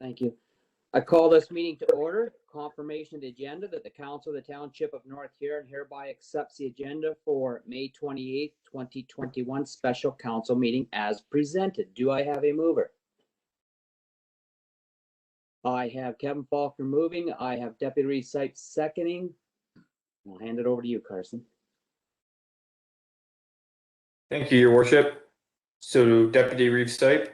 Thank you. I call this meeting to order. Confirmation of the agenda that the Council of the Township of North Huron hereby accepts the agenda for May 28th, 2021 special council meeting as presented. Do I have a mover? I have Kevin Faulkner moving. I have Deputy Reeve Sipes seconding. I'll hand it over to you, Carson. Thank you, Your Worship. So, Deputy Reeve Stipe.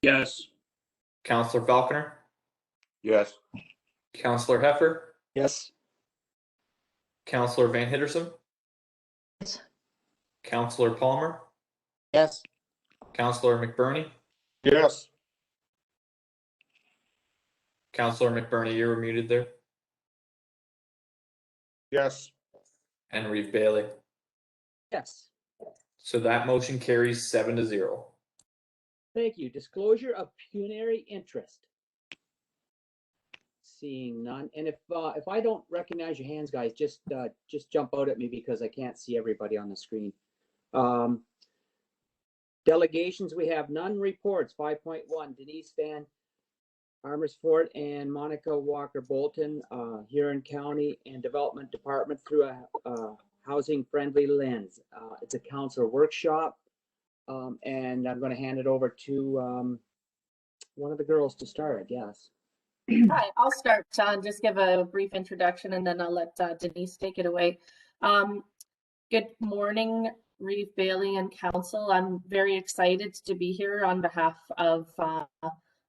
Yes. Councillor Falconer. Yes. Councillor Heffer. Yes. Councillor Van Hittersum. Yes. Councillor Palmer. Yes. Councillor McBurney. Yes. Councillor McBurney, you were muted there. Yes. And Reeve Bailey. Yes. So that motion carries 7-0. Thank you. Disclosure of pecuniary interest. Seeing none. And if I don't recognize your hands, guys, just jump out at me because I can't see everybody on the screen. Delegations, we have none. Reports 5.1. Denise Van Amersfoort and Monica Walker Bolton, Huron County and Development Department through a housing friendly lens. It's a council workshop. And I'm going to hand it over to one of the girls to start, I guess. Hi, I'll start. Just give a brief introduction and then I'll let Denise take it away. Good morning, Reeve Bailey and Council. I'm very excited to be here on behalf of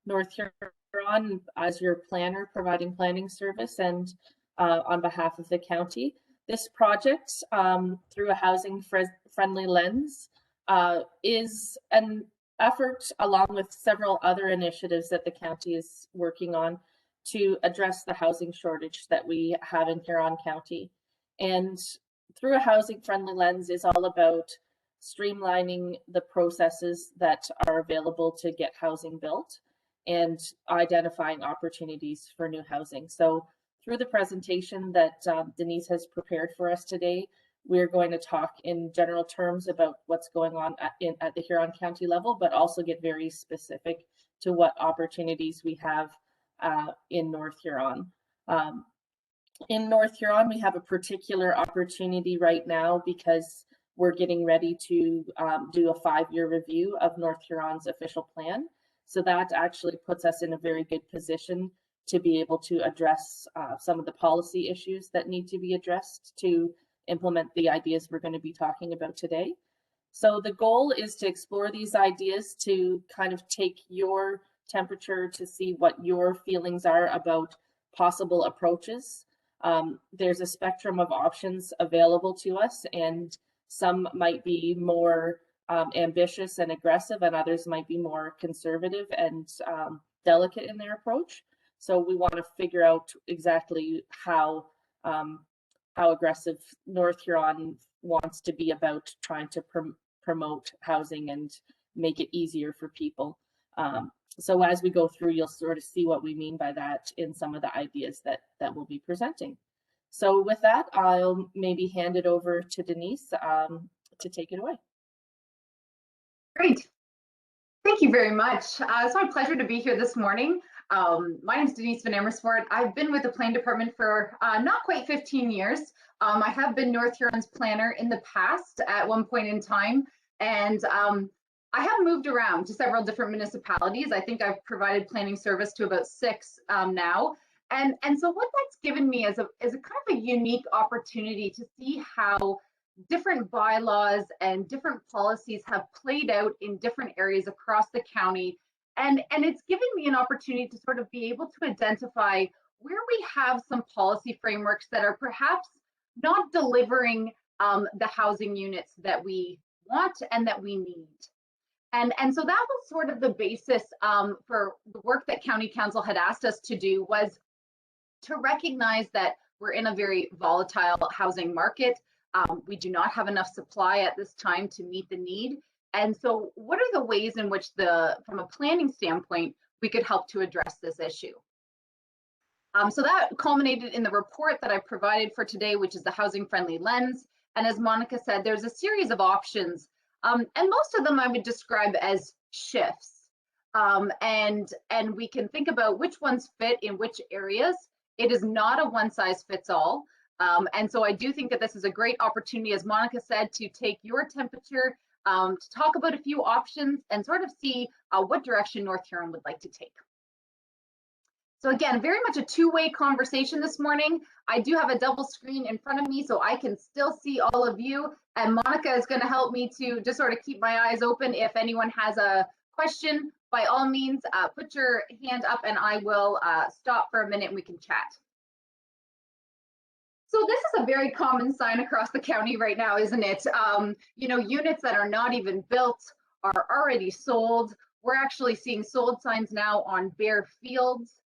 North Huron as your planner providing planning service and on behalf of the county. This project, through a housing friendly lens, is an effort along with several other initiatives that the county is working on to address the housing shortage that we have in Huron County. And through a housing friendly lens is all about streamlining the processes that are available to get housing built and identifying opportunities for new housing. So through the presentation that Denise has prepared for us today, we're going to talk in general terms about what's going on at the Huron County level, but also get very specific to what opportunities we have in North Huron. In North Huron, we have a particular opportunity right now because we're getting ready to do a 5-year review of North Huron's official plan. So that actually puts us in a very good position to be able to address some of the policy issues that need to be addressed to implement the ideas we're going to be talking about today. So the goal is to explore these ideas to kind of take your temperature to see what your feelings are about possible approaches. There's a spectrum of options available to us, and some might be more ambitious and aggressive, and others might be more conservative and delicate in their approach. So we want to figure out exactly how aggressive North Huron wants to be about trying to promote housing and make it easier for people. So as we go through, you'll sort of see what we mean by that in some of the ideas that we'll be presenting. So with that, I'll maybe hand it over to Denise to take it away. Great. Thank you very much. It's my pleasure to be here this morning. My name is Denise Van Amersfoort. I've been with the Planning Department for not quite 15 years. I have been North Huron's planner in the past at one point in time, and I have moved around to several different municipalities. I think I've provided planning service to about 6 now. And so what that's given me is a kind of a unique opportunity to see how different bylaws and different policies have played out in different areas across the county. And it's given me an opportunity to sort of be able to identify where we have some policy frameworks that are perhaps not delivering the housing units that we want and that we need. And so that was sort of the basis for the work that County Council had asked us to do, was to recognize that we're in a very volatile housing market. We do not have enough supply at this time to meet the need. And so what are the ways in which from a planning standpoint, we could help to address this issue? So that culminated in the report that I provided for today, which is the Housing Friendly Lens. And as Monica said, there's a series of options, and most of them I would describe as shifts. and we can think about which ones fit in which areas. It is not a one size fits all. And so I do think that this is a great opportunity, as Monica said, to take your temperature, to talk about a few options and sort of see what direction North Huron would like to take. So again, very much a two-way conversation this morning. I do have a double screen in front of me so I can still see all of you. And Monica is going to help me to just sort of keep my eyes open. If anyone has a question, by all means, put your hand up and I will stop for a minute and we can chat. So this is a very common sign across the county right now, isn't it? You know, units that are not even built are already sold. We're actually seeing sold signs now on bare fields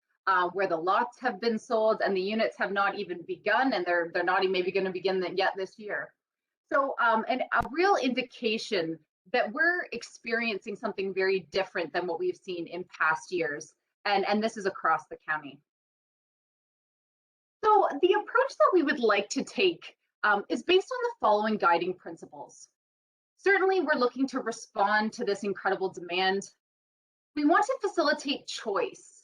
where the lots have been sold and the units have not even begun, and they're not even maybe going to begin yet this year. So and a real indication that we're experiencing something very different than what we've seen in past years, and this is across the county. So the approach that we would like to take is based on the following guiding principles. Certainly, we're looking to respond to this incredible demand. We want to facilitate choice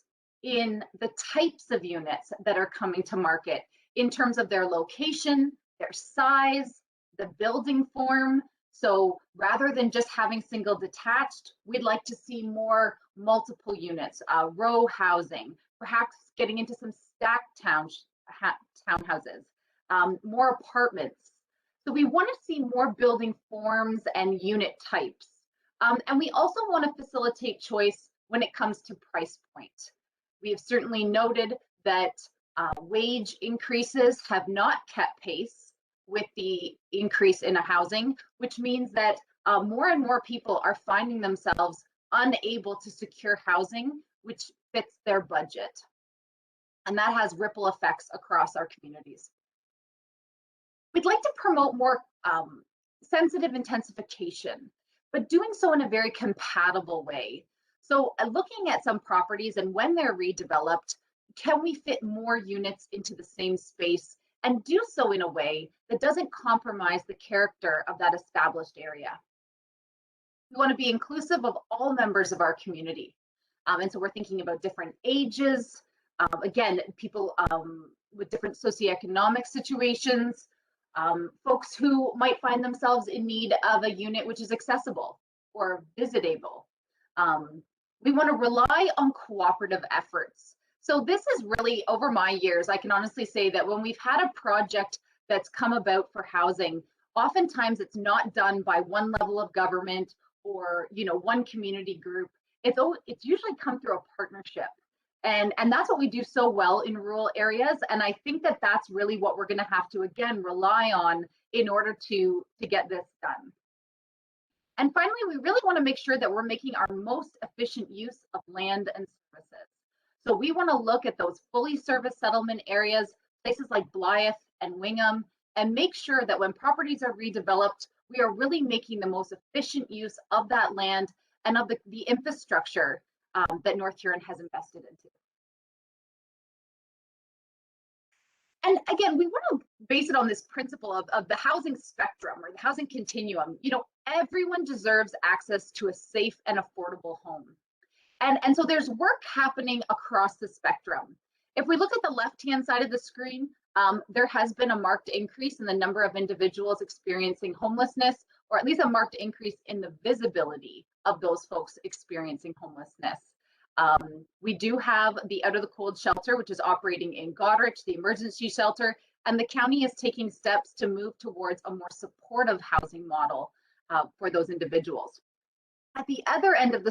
in the types of units that are coming to market in terms of their location, their size, the building form. So rather than just having single detached, we'd like to see more multiple units, row housing, perhaps getting into some stacked townhouses, more apartments. So we want to see more building forms and unit types. And we also want to facilitate choice when it comes to price point. We have certainly noted that wage increases have not kept pace with the increase in housing, which means that more and more people are finding themselves unable to secure housing which fits their budget. And that has ripple effects across our communities. We'd like to promote more sensitive intensification, but doing so in a very compatible way. So looking at some properties and when they're redeveloped, can we fit more units into the same space and do so in a way that doesn't compromise the character of that established area? We want to be inclusive of all members of our community. And so we're thinking about different ages, again, people with different socioeconomic situations, folks who might find themselves in need of a unit which is accessible or visitable. We want to rely on cooperative efforts. So this is really, over my years, I can honestly say that when we've had a project that's come about for housing, oftentimes it's not done by one level of government or one community group. It's usually come through a partnership. And that's what we do so well in rural areas. And I think that that's really what we're going to have to, again, rely on in order to get this done. And finally, we really want to make sure that we're making our most efficient use of land and services. So we want to look at those fully serviced settlement areas, places like Blythe and Wingham, and make sure that when properties are redeveloped, we are really making the most efficient use of that land and of the infrastructure that North Huron has invested into. And again, we want to base it on this principle of the housing spectrum or the housing continuum. Everyone deserves access to a safe and affordable home. And so there's work happening across the spectrum. If we look at the left-hand side of the screen, there has been a marked increase in the number of individuals experiencing homelessness, or at least a marked increase in the visibility of those folks experiencing homelessness. We do have the Out of the Cold shelter, which is operating in Goderich, the emergency shelter, and the county is taking steps to move towards a more supportive housing model for those individuals. At the other end of the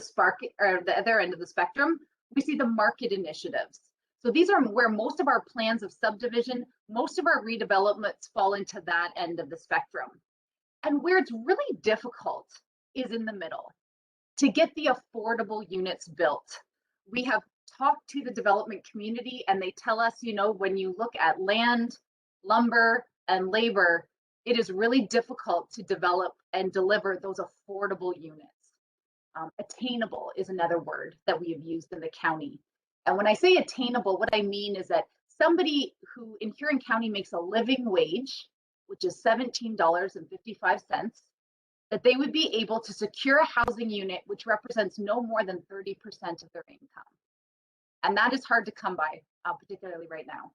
spectrum, we see the market initiatives. So these are where most of our plans of subdivision, most of our redevelopments fall into that end of the spectrum. And where it's really difficult is in the middle, to get the affordable units built. We have talked to the development community and they tell us, when you look at land, lumber, and labor, it is really difficult to develop and deliver those affordable units. Attainable is another word that we have used in the county. And when I say attainable, what I mean is that somebody who in Huron County makes a living wage, which is $17.55, that they would be able to secure a housing unit which represents no more than 30% of their income. And that is hard to come by, particularly right now.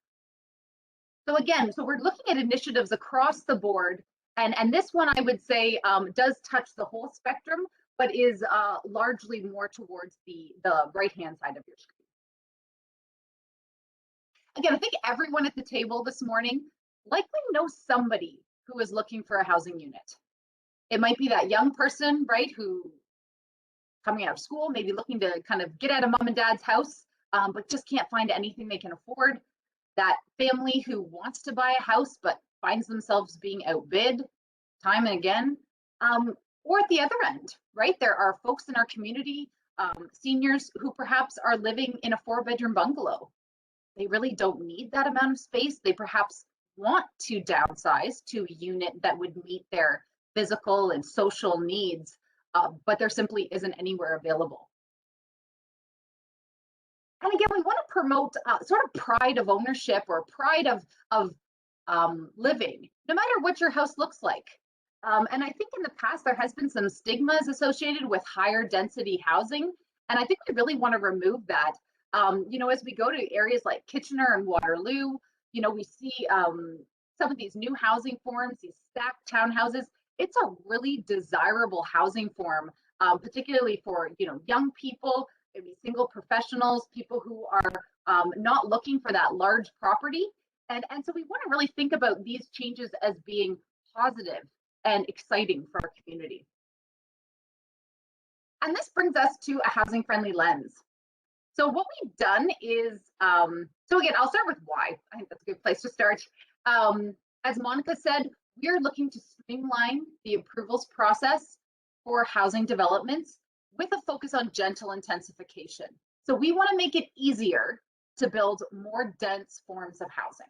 So again, we're looking at initiatives across the board. And this one, I would say, does touch the whole spectrum, but is largely more towards the right-hand side of your screen. Again, I think everyone at the table this morning likely knows somebody who is looking for a housing unit. It might be that young person, right, who coming out of school, maybe looking to kind of get out of mom and dad's house, but just can't find anything they can afford. That family who wants to buy a house, but finds themselves being outbid time and again. Or at the other end, right, there are folks in our community, seniors who perhaps are living in a 4-bedroom bungalow. They really don't need that amount of space. They perhaps want to downsize to a unit that would meet their physical and social needs, but there simply isn't anywhere available. And again, we want to promote sort of pride of ownership or pride of living, no matter what your house looks like. And I think in the past, there has been some stigmas associated with higher density housing. And I think we really want to remove that. You know, as we go to areas like Kitchener and Waterloo, you know, we see some of these new housing forms, these stacked townhouses. It's a really desirable housing form, particularly for, you know, young people, maybe single professionals, people who are not looking for that large property. And so we want to really think about these changes as being positive and exciting for our community. And this brings us to a housing friendly lens. So what we've done is, so again, I'll start with why. I think that's a good place to start. As Monica said, we are looking to streamline the approvals process for housing developments with a focus on gentle intensification. So we want to make it easier to build more dense forms of housing.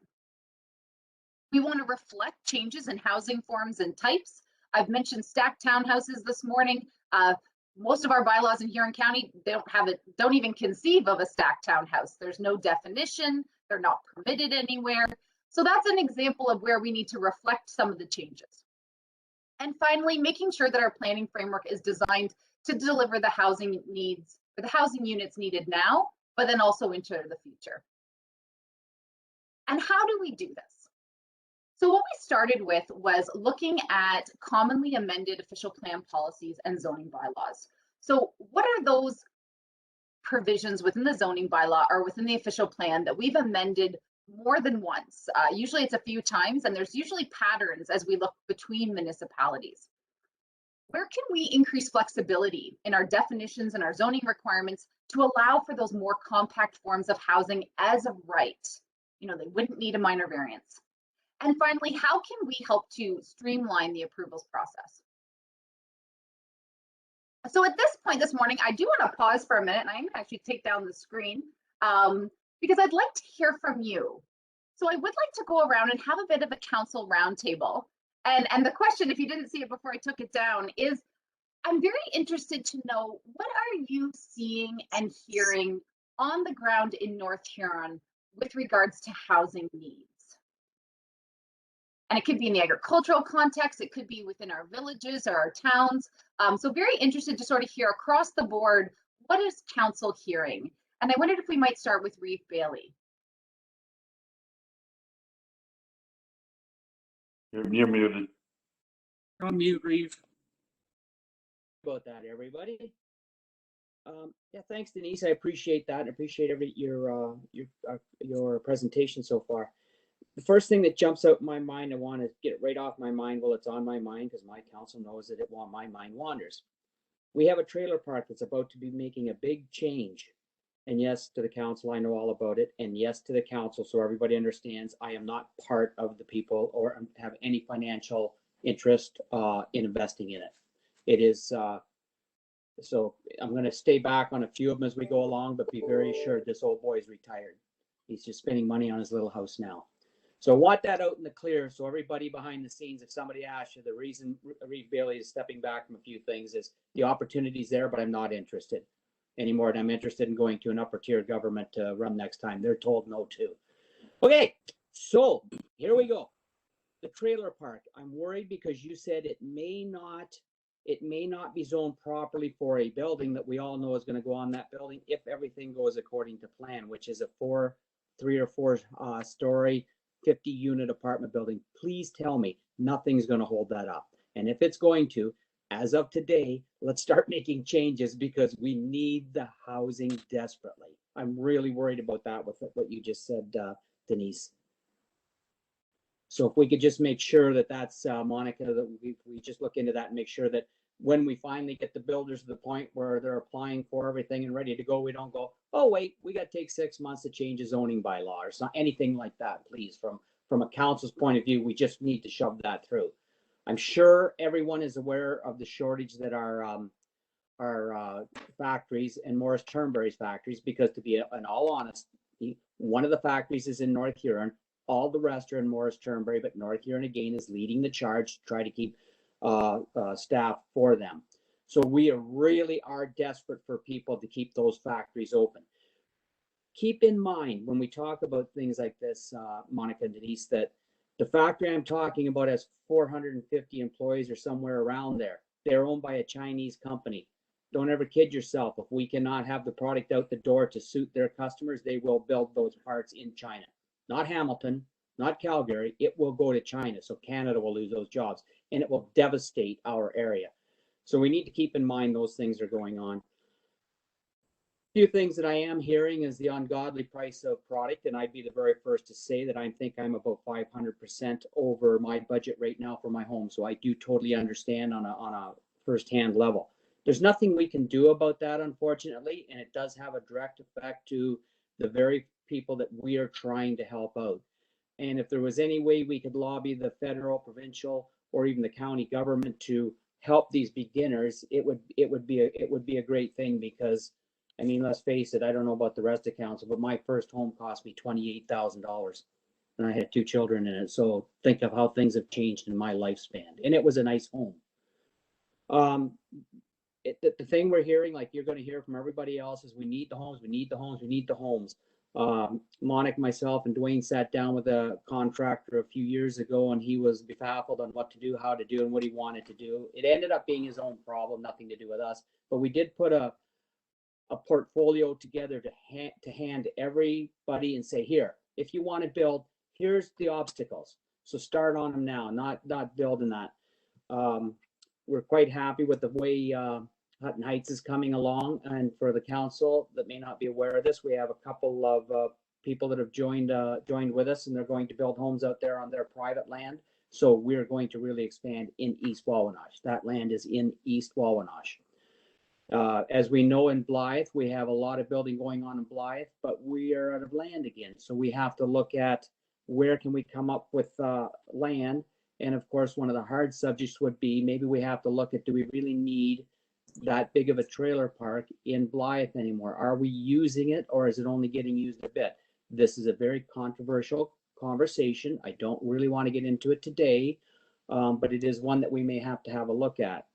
We want to reflect changes in housing forms and types. I've mentioned stacked townhouses this morning. Most of our bylaws in Huron County, they don't even conceive of a stacked townhouse. There's no definition, they're not permitted anywhere. So that's an example of where we need to reflect some of the changes. And finally, making sure that our planning framework is designed to deliver the housing needs, or the housing units needed now, but then also into the future. And how do we do this? So what we started with was looking at commonly amended official plan policies and zoning bylaws. So what are those provisions within the zoning bylaw or within the official plan that we've amended more than once? Usually it's a few times, and there's usually patterns as we look between municipalities. Where can we increase flexibility in our definitions and our zoning requirements to allow for those more compact forms of housing as of right? You know, they wouldn't need a minor variance. And finally, how can we help to streamline the approvals process? So at this point this morning, I do want to pause for a minute, and I'm going to actually take down the screen because I'd like to hear from you. So I would like to go around and have a bit of a council roundtable. And the question, if you didn't see it before I took it down, is I'm very interested to know, what are you seeing and hearing on the ground in North Huron with regards to housing needs? And it could be in the agricultural context, it could be within our villages or our towns. So very interested to sort of hear across the board, what is council hearing? And I wondered if we might start with Reeve Bailey. You're muted. You're on mute, Reeve. About that, everybody. Yeah, thanks, Denise. I appreciate that. I appreciate your presentation so far. The first thing that jumps out in my mind, I want to get it right off my mind while it's on my mind, because my council knows that my mind wanders. We have a trailer park that's about to be making a big change. And yes, to the council, I know all about it. And yes, to the council, so everybody understands, I am not part of the people or have any financial interest in investing in it. It is, so I'm going to stay back on a few of them as we go along, but be very assured this old boy is retired. He's just spending money on his little house now. So I want that out in the clear, so everybody behind the scenes, if somebody asks you, the reason Reeve Bailey is stepping back from a few things is the opportunity's there, but I'm not interested anymore. And I'm interested in going to an upper tier government to run next time. They're told no to. Okay, so here we go. The trailer park. I'm worried because you said it may not it may not be zoned properly for a building that we all know is going to go on that building if everything goes according to plan, which is a 3 or 4 story, 50 unit apartment building. Please tell me nothing's going to hold that up. And if it's going to, as of today, let's start making changes because we need the housing desperately. I'm really worried about that with what you just said, Denise. So if we could just make sure that that's, Monica, that we just look into that and make sure that when we finally get the builders to the point where they're applying for everything and ready to go, we don't go, oh, wait, we got to take 6 months to change a zoning bylaw or anything like that, please. From a council's point of view, we just need to shove that through. I'm sure everyone is aware of the shortage that our factories and Morris Turnberry's factories, because to be in all honesty, one of the factories is in North Huron. All the rest are in Morris Turnberry, but North Huron again is leading the charge to try to keep staff for them. So we really are desperate for people to keep those factories open. Keep in mind when we talk about things like this, Monica and Denise, that the factory I'm talking about has 450 employees or somewhere around there. They're owned by a Chinese company. Don't ever kid yourself. If we cannot have the product out the door to suit their customers, they will build those parts in China. Not Hamilton, not Calgary. It will go to China. So Canada will lose those jobs and it will devastate our area. So we need to keep in mind those things are going on. Few things that I am hearing is the ungodly price of product, and I'd be the very first to say that I think I'm about 500% over my budget right now for my home. So I do totally understand on a first-hand level. There's nothing we can do about that, unfortunately, and it does have a direct effect to the very people that we are trying to help out. And if there was any way we could lobby the federal, provincial, or even the county government to help these beginners, it would be a great thing, because I mean, let's face it, I don't know about the rest of council, but my first home cost me $28,000 and I had 2 children in it. So think of how things have changed in my lifespan. And it was a nice home. The thing we're hearing, like you're going to hear from everybody else, is we need the homes, we need the homes, we need the homes. Monica, myself, and Dwayne sat down with a contractor a few years ago, and he was befuddled on what to do, how to do, and what he wanted to do. It ended up being his own problem, nothing to do with us. But we did put a portfolio together to hand everybody and say, here, if you want to build, here's the obstacles. So start on them now, not building that. We're quite happy with the way Hutton Heights is coming along. And for the council that may not be aware of this, we have a couple of people that have joined with us, and they're going to build homes out there on their private land. So we're going to really expand in East Wawanosh. That land is in East Wawanosh. As we know in Blythe, we have a lot of building going on in Blythe, but we are out of land again. So we have to look at where can we come up with land. And of course, one of the hard subjects would be, maybe we have to look at, do we really need that big of a trailer park in Blythe anymore? Are we using it, or is it only getting used a bit? This is a very controversial conversation. I don't really want to get into it today, but it is one that we may have to have a look at.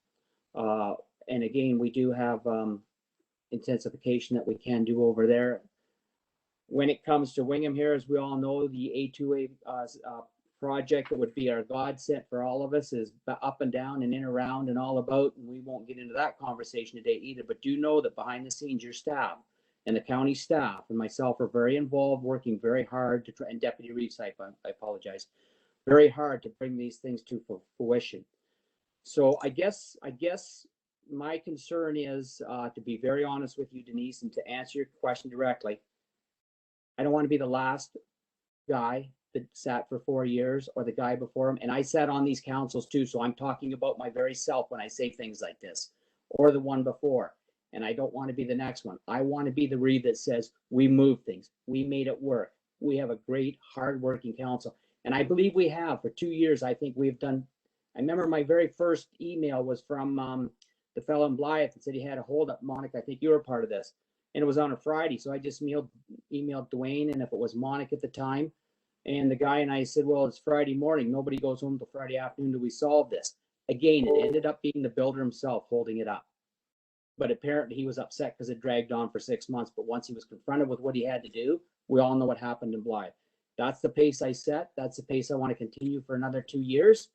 And again, we do have intensification that we can do over there. When it comes to Wingham here, as we all know, the A2A project that would be our godsend for all of us is up and down and in, around and all about, and we won't get into that conversation today either. But do know that behind the scenes, your staff and the county staff and myself are very involved, working very hard to try, and Deputy Reeves, I apologize, very hard to bring these things to fruition. So I guess my concern is, to be very honest with you, Denise, and to answer your question directly, I don't want to be the last guy that sat for 4 years or the guy before him. And I sat on these councils too, so I'm talking about my very self when I say things like this, or the one before. And I don't want to be the next one. I want to be the Reeve that says, we moved things, we made it work. We have a great, hardworking council. And I believe we have for 2 years. I think we've done, I remember my very first email was from the fellow in Blythe that said he had a hold up. Monica, I think you were part of this. And it was on a Friday. So I just emailed Dwayne, and if it was Monica at the time, and the guy and I said, well, it's Friday morning. Nobody goes home till Friday afternoon till we solve this. Again, it ended up being the builder himself holding it up. But apparently he was upset because it dragged on for 6 months. But once he was confronted with what he had to do, we all know what happened in Blythe. That's the pace I set. That's the pace I want to continue for another 2 years.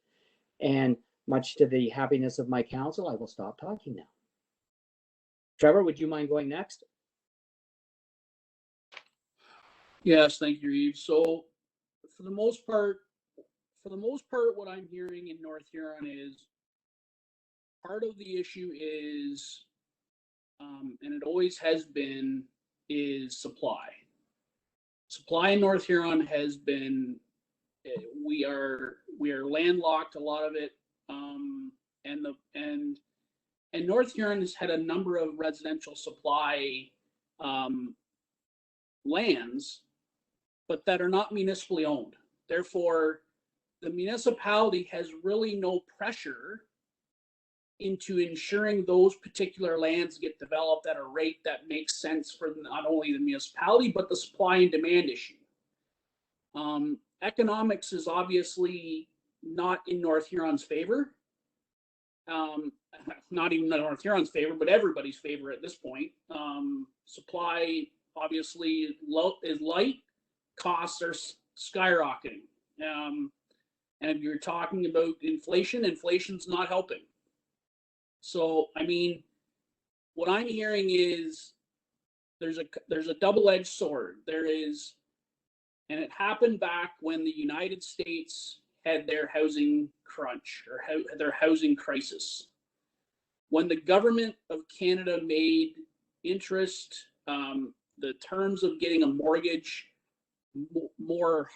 And Much to the happiness of my council, I will stop talking now. Trevor, would you mind going next? Yes, thank you, Reeve. So for the most part, what I'm hearing in North Huron is part of the issue is, and it always has been, is supply. Supply in North Huron has been, we are landlocked, a lot of it, and North Huron has had a number of residential supply lands, but that are not municipally owned. Therefore, the municipality has really no pressure into ensuring those particular lands get developed at a rate that makes sense for not only the municipality, but the supply and demand issue. Economics is obviously not in North Huron's favor. Not even North Huron's favor, but everybody's favor at this point. Supply obviously is light, costs are skyrocketing. And if you're talking about inflation, inflation's not helping. So, I mean, what I'm hearing is there's a double-edged sword. There is, and it happened back when the United States had their housing crunch or their housing crisis. When the government of Canada made interest, the terms of getting a mortgage more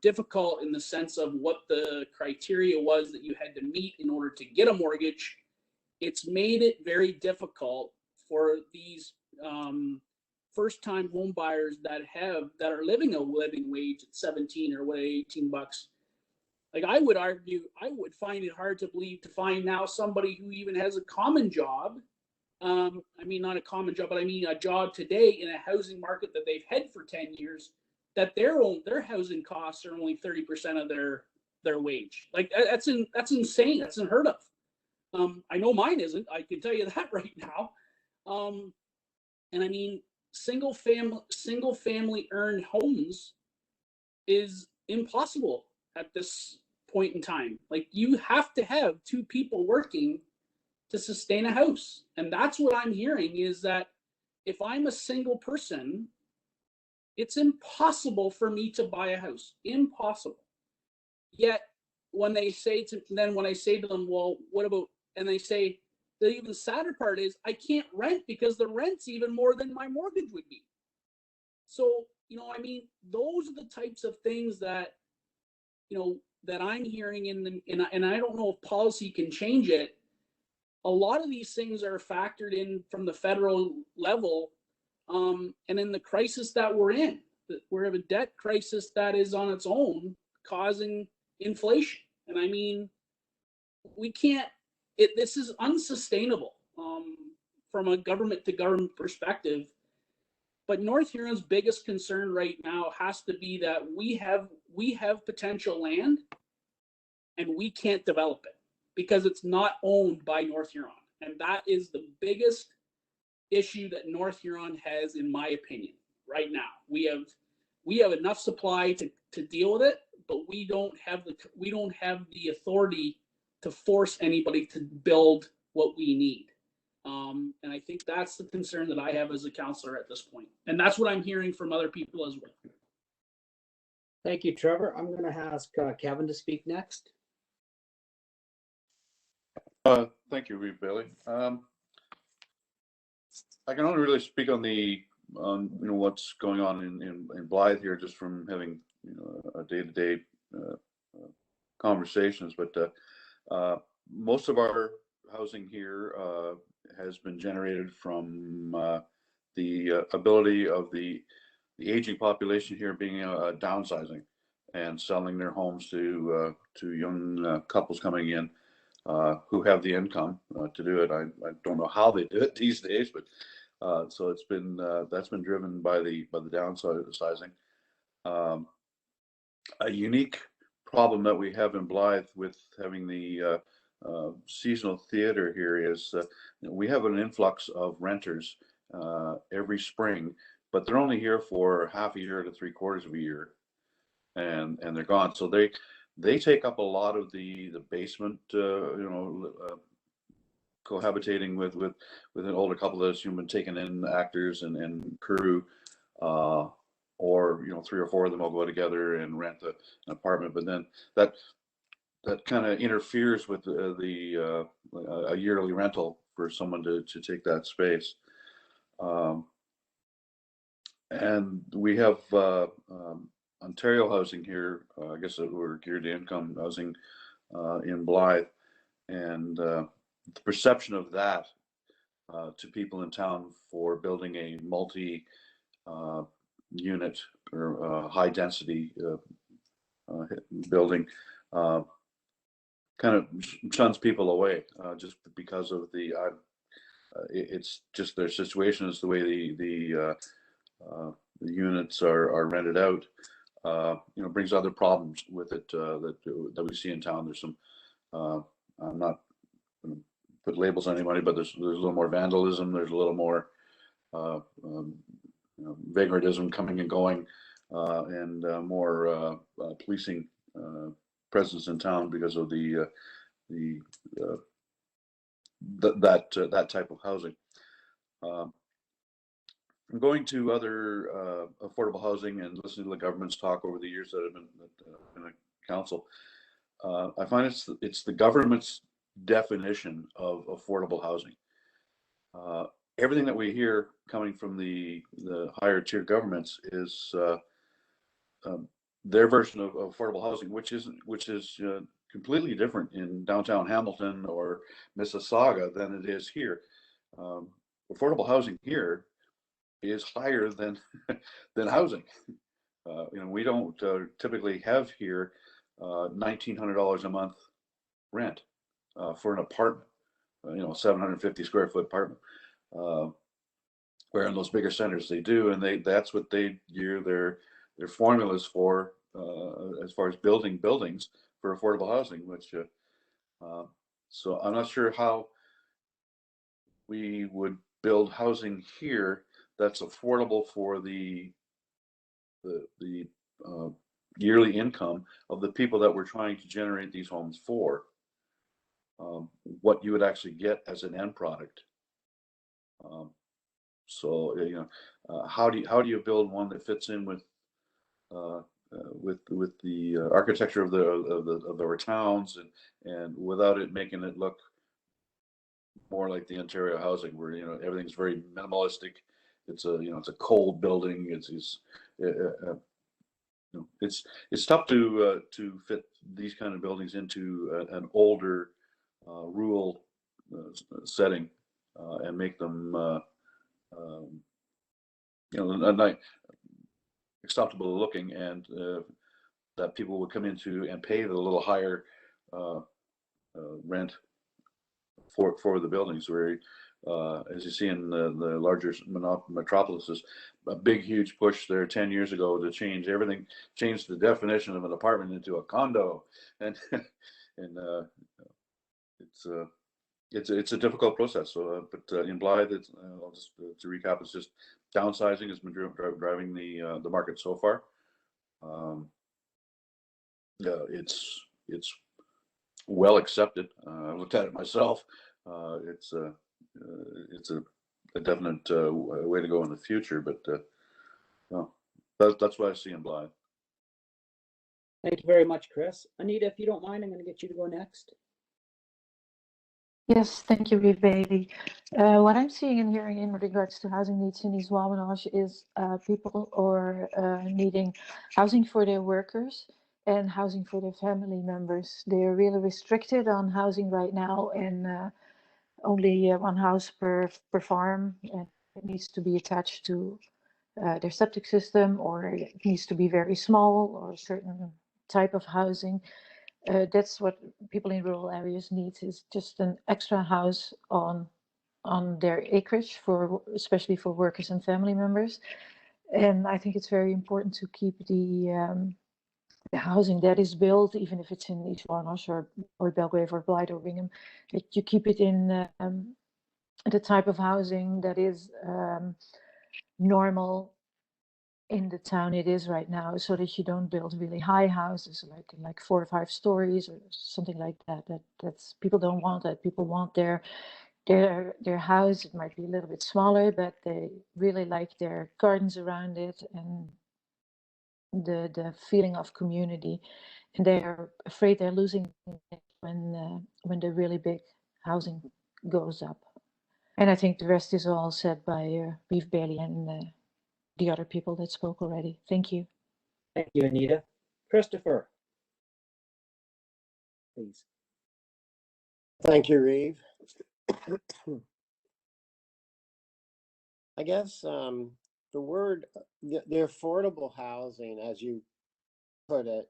difficult in the sense of what the criteria was that you had to meet in order to get a mortgage, it's made it very difficult for these first-time home buyers that are living a living wage at 17 or what, 18 bucks. Like, I would argue, I would find it hard to believe to find now somebody who even has a common job. I mean, not a common job, but I mean a job today in a housing market that they've had for 10 years, that their housing costs are only 30% of their wage. Like, that's insane. That's unheard of. I know mine isn't. I can tell you that right now. And I mean, single family earned homes is impossible at this point in time. Like, you have to have two people working to sustain a house. And that's what I'm hearing, is that if I'm a single person, it's impossible for me to buy a house. Impossible. Yet when I say to them, well, what about, and they say, the even sadder part is I can't rent because the rent's even more than my mortgage would be. So, you know, I mean, those are the types of things that, you know, that I'm hearing and I don't know if policy can change it. A lot of these things are factored in from the federal level, and in the crisis that we're in, we have a debt crisis that is on its own causing inflation. And I mean, we can't. This is unsustainable from a government to government perspective. But North Huron's biggest concern right now has to be that we have potential land, and we can't develop it because it's not owned by North Huron. And that is the biggest issue that North Huron has, in my opinion, right now. We have enough supply to deal with it, but we don't have the authority to force anybody to build what we need. And I think that's the concern that I have as a councillor at this point. And that's what I'm hearing from other people as well. Thank you, Trevor. I'm going to ask Kevin to speak next. Thank you, Reeve Bailey. I can only really speak on what's going on in Blythe here, just from having a day-to-day conversations. But most of our housing here has been generated from the ability of the aging population here being downsizing and selling their homes to young couples coming in. Who have the income to do it. I don't know how they do it these days, but so it's been that's been driven by the downsizing. A unique problem that we have in Blythe with having the seasonal theater here is we have an influx of renters every spring, but they're only here for half a year to 3/4 of a year, and they're gone. So they take up a lot of the basement, cohabitating with an older couple that's been taking in actors and crew, or 3 or 4 of them will go together and rent an apartment. But then that kind of interferes with a yearly rental for someone to take that space. And we have Ontario housing here. I guess we're geared to income housing in Blythe, and the perception of that to people in town for building a multi-unit or high density building kind of shuns people away just because of it's just their situation is the way the units are rented out. Brings other problems with it that we see in town. There's some I'm not going to put labels on anybody, but there's a little more vandalism. There's a little more vagrantism coming and going, and more policing presence in town because of that type of housing. From going to other affordable housing and listening to the government's talk over the years that have been in the council, I find it's the government's definition of affordable housing. Everything that we hear coming from the higher tier governments is their version of affordable housing, which is completely different in downtown Hamilton or Mississauga than it is here. Affordable housing here is higher than housing. We don't typically have here $1,900 a month rent for an apartment, 750 square foot apartment. Where in those bigger centers they do, and that's what they gear their formulas for as far as building buildings for affordable housing. Which so I'm not sure how we would build housing here that's affordable for the yearly income of the people that we're trying to generate these homes for. What you would actually get as an end product. So how do you build one that fits in with the architecture of our towns and without it making it look more like the Ontario housing where everything's very minimalistic. It's a cold building. It's tough to fit these kind of buildings into an older rural setting and make them acceptable looking, and that people would come into and pay the little higher rent for the buildings. Where as you see in the larger metropolises, a big huge push there 10 years ago to change everything, change the definition of an apartment into a condo, and it's a difficult process. So, but in Blythe, I'll just to recap, it's just downsizing has been driving the market so far. It's well accepted. I looked at it myself. It's a definite way to go in the future. But that's what I see in Blythe. Thank you very much, Chris. Anita, if you don't mind, I'm going to get you to go next. Yes, thank you, Reeve Bailey. What I'm seeing and hearing in regards to housing needs in East Wabanach is people needing housing for their workers and housing for their family members. They are really restricted on housing right now, and only one house per farm, and it needs to be attached to their septic system, or it needs to be very small, or a certain type of housing. That's what people in rural areas need, is just an extra house on their acreage, especially for workers and family members. And I think it's very important to keep the housing that is built, even if it's in East Wabanach or Belgrave or Blythe or Wingham, that you keep it in the type of housing that is normal in the town it is right now, so that you don't build really high houses like 4 or 5 stories or something like that. That's people don't want that. People want their house. It might be a little bit smaller, but they really like their gardens around it and the feeling of community. And they're afraid they're losing it when the really big housing goes up. And I think the rest is all said by Beef Bailey and the other people that spoke already. Thank you. Thank you, Anita. Christopher, please. Thank you, Reeve. I guess the word, the affordable housing, as you put it,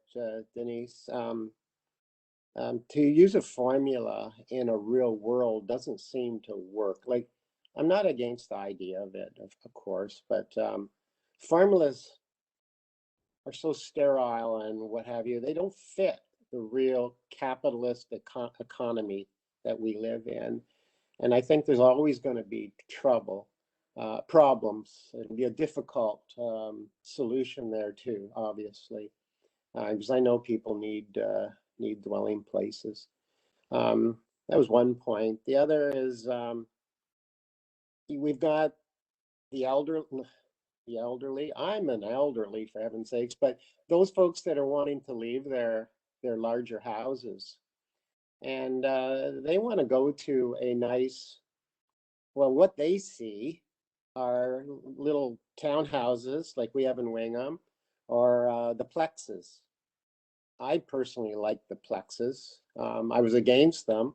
Denise, to use a formula in a real world doesn't seem to work. Like, I'm not against the idea of it, of course, but formulas are so sterile and what have you. They don't fit the real capitalist economy that we live in. And I think there's always going to be trouble, problems. It'll be a difficult solution there too, obviously, because I know people need dwelling places. That was one point. The other is we've got the elderly. I'm an elderly, for heaven's sakes, but those folks that are wanting to leave their larger houses, and they want to go to a nice, well, what they see are little townhouses like we have in Wingham, or the plexes. I personally like the plexes. I was against them.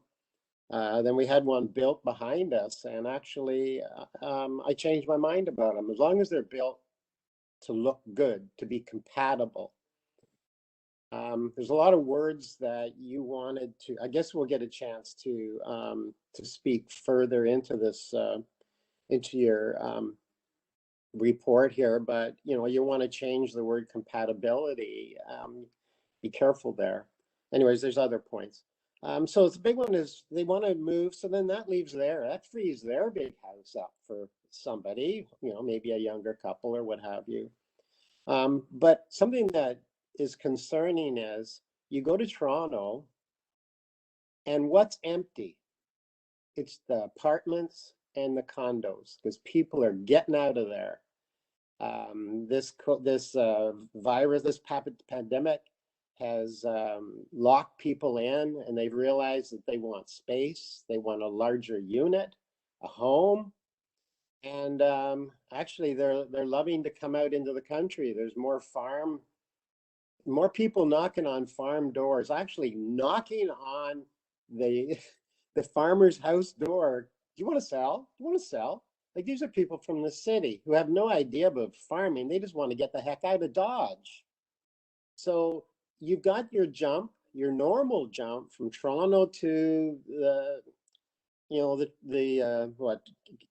Then we had one built behind us, and actually I changed my mind about them. As long as they're built to look good, to be compatible. There's a lot of words that you wanted to, I guess we'll get a chance to speak further into this, into your report here, but you want to change the word compatibility. Be careful there. Anyways, there's other points. So the big one is they want to move, so then that frees their big house up for somebody, maybe a younger couple or what have you. But something that is concerning is you go to Toronto and what's empty? It's the apartments and the condos, because people are getting out of there. This virus, this pandemic has locked people in, and they've realized that they want space. They want a larger unit, a home. And actually, they're loving to come out into the country. There's more people knocking on farm doors, actually knocking on the farmer's house door. Do you want to sell? Do you want to sell? Like, these are people from the city who have no idea about farming. They just want to get the heck out of Dodge. So you've got your jump, your normal jump from Toronto to the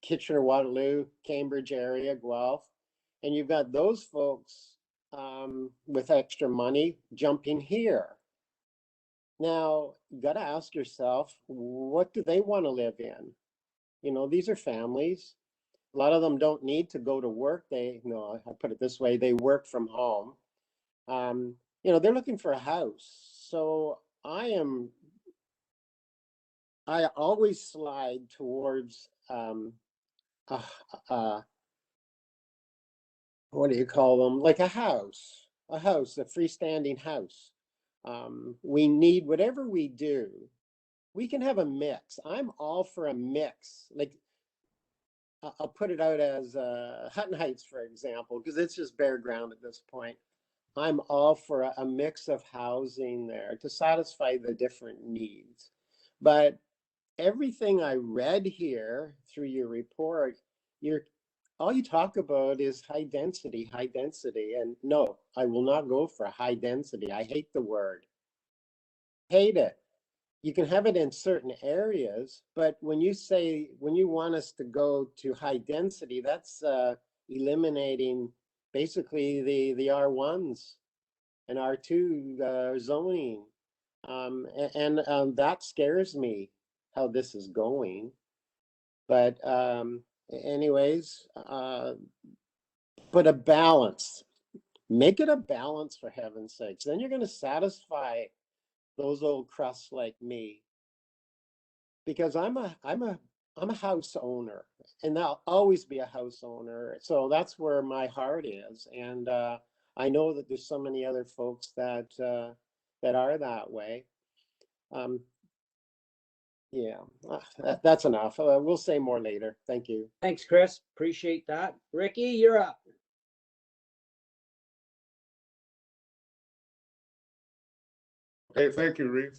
Kitchener, Waterloo, Cambridge area, Guelph, and you've got those folks with extra money jumping here. Now, you got to ask yourself, what do they want to live in? These are families. A lot of them don't need to go to work. I put it this way, they work from home. They're looking for a house. So I always slide towards what do you call them? Like a house, a freestanding house. We need, whatever we do, we can have a mix. I'm all for a mix. Like, I'll put it out as Hutton Heights, for example, because it's just bare ground at this point. I'm all for a mix of housing there to satisfy the different needs. But everything I read here through your report, all you talk about is high density. And no, I will not go for high density. I hate the word. Hate it. You can have it in certain areas, but when you want us to go to high density, that's eliminating basically the R1s and R2 zoning. And that scares me, how this is going. But anyways, but a balance. Make it a balance, for heaven's sakes. Then you're going to satisfy those old crusts like me, because I'm a house owner, and I'll always be a house owner. So that's where my heart is, and I know that there's so many other folks that that are that way. Yeah, that's enough. We'll say more later. Thank you. Thanks, Chris. Appreciate that. Ricky, you're up. Okay, thank you, Reeve.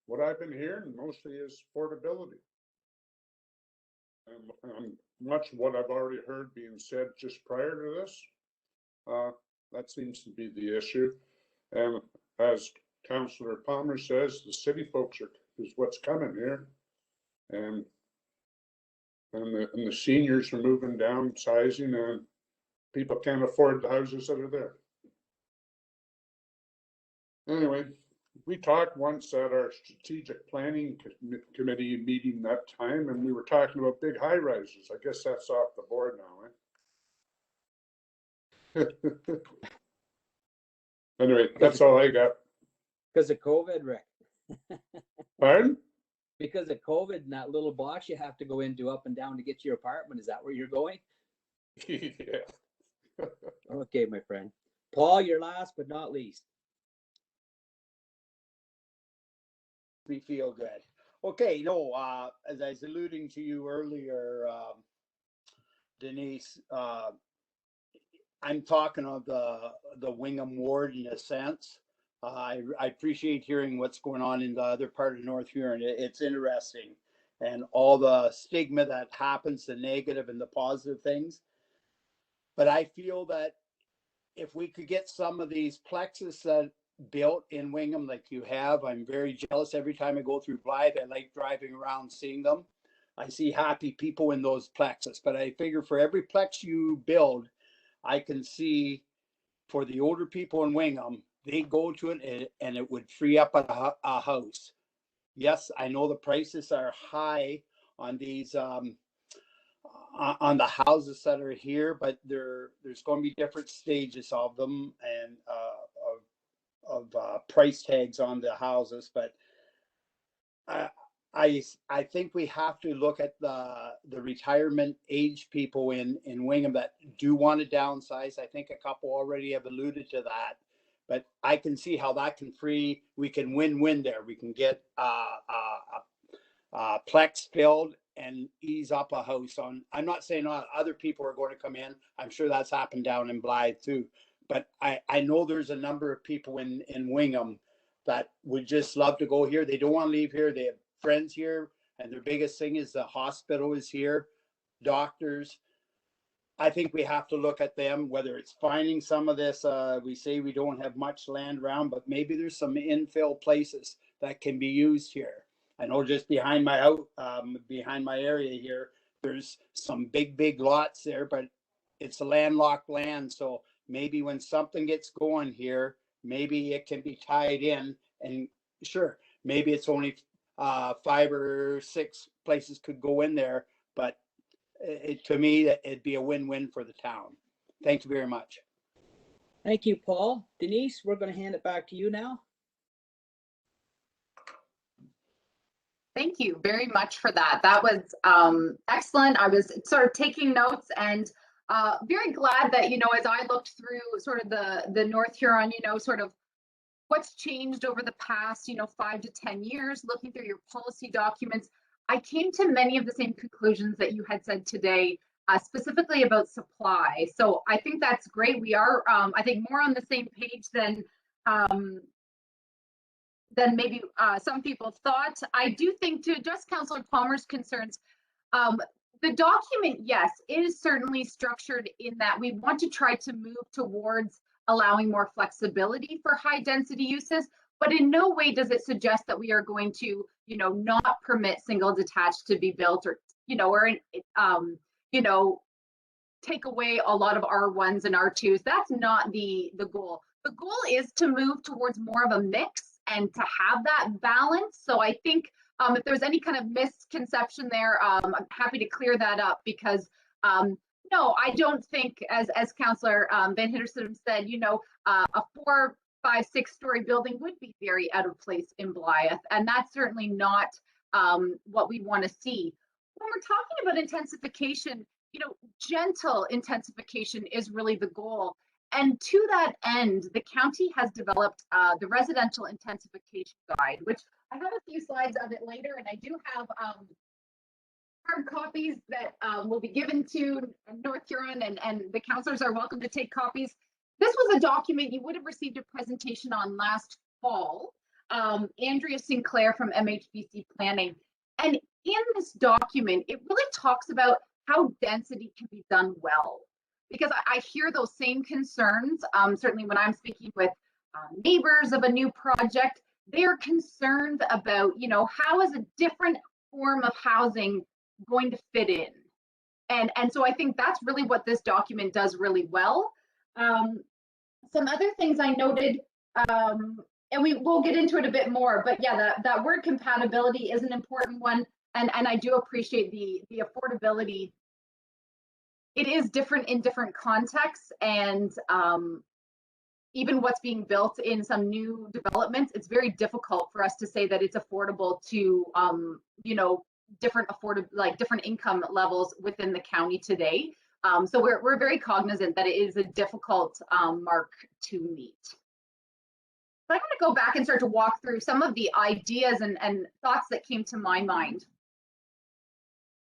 What I've been hearing mostly is affordability. And much of what I've already heard being said just prior to this, that seems to be the issue. And as Councillor Palmer says, the city folks is what's coming here. And the seniors are moving, downsizing, and people can't afford the houses that are there. Anyway, we talked once at our strategic planning committee meeting that time, and we were talking about big high rises. I guess that's off the board now, eh? Anyway, that's all I got. Because of COVID, Rick. Pardon? Because of COVID and that little box you have to go into up and down to get to your apartment. Is that where you're going? Yeah. Okay, my friend. Paul, you're last but not least. Me feel good. Okay, no, as I was alluding to you earlier, Denise, I'm talking of the Wingham ward in a sense. I appreciate hearing what's going on in the other part of North Huron. It's interesting, and all the stigma that happens, the negative and the positive things. But I feel that if we could get some of these plexus that built in Wingham like you have, I'm very jealous. Every time I go through Blythe, I like driving around seeing them. I see happy people in those plexus, but I figure for every plex you build, I can see for the older people in Wingham, they go to it and it would free up a house. Yes, I know the prices are high on these on the houses that are here, but there's going to be different stages of them and of price tags on the houses. But I think we have to look at the retirement age people in Wingham that do want to downsize. I think a couple already have alluded to that, but I can see how that can we can win-win there. We can get plex filled and ease up a house on. I'm not saying other people are going to come in. I'm sure that's happened down in Blythe too. But I know there's a number of people in Wingham that would just love to go here. They don't want to leave here. They have friends here, and their biggest thing is the hospital is here, doctors. I think we have to look at them, whether it's finding some of this. We say we don't have much land around, but maybe there's some infill places that can be used here. I know just behind my house, behind my area here, there's some big lots there, but it's a landlocked land. So maybe when something gets going here, maybe it can be tied in. And sure, maybe it's only 5 or 6 places could go in there, but to me, it'd be a win-win for the town. Thank you very much. Thank you, Paul. Denise, we're going to hand it back to you now. Thank you very much for that. That was excellent. I was sort of taking notes and very glad that, as I looked through sort of the North Huron, sort of what's changed over the past, 5 to 10 years, looking through your policy documents, I came to many of the same conclusions that you had said today, specifically about supply. So I think that's great. We are, I think, more on the same page than maybe some people thought. I do think, to address Councillor Palmer's concerns, the document, yes, is certainly structured in that we want to try to move towards allowing more flexibility for high density uses, but in no way does it suggest that we are going to, not permit single detached to be built, or, take away a lot of R1s and R2s. That's not the goal. The goal is to move towards more of a mix and to have that balance. So I think if there's any kind of misconception there, I'm happy to clear that up, because No, I don't think, as Councillor Van Hittersum said, a 4, 5, 6-story building would be very out of place in Blythe, and that's certainly not what we want to see. When we're talking about intensification, gentle intensification is really the goal. And to that end, the county has developed the residential intensification guide, which I have a few slides of it later, and I do have hard copies that will be given to North Huron, and the councillors are welcome to take copies. This was a document you would have received a presentation on last fall. Andrea Sinclair from MHBC Planning. And in this document, it really talks about how density can be done well. Because I hear those same concerns, certainly when I'm speaking with neighbors of a new project, they're concerned about, how is a different form of housing going to fit in? And so I think that's really what this document does really well. Some other things I noted, and we'll get into it a bit more, but yeah, that word compatibility is an important one. And I do appreciate the affordability. It is different in different contexts, and even what's being built in some new developments, it's very difficult for us to say that it's affordable to, different income levels within the county today. So we're very cognizant that it is a difficult mark to meet. But I'm going to go back and start to walk through some of the ideas and thoughts that came to my mind.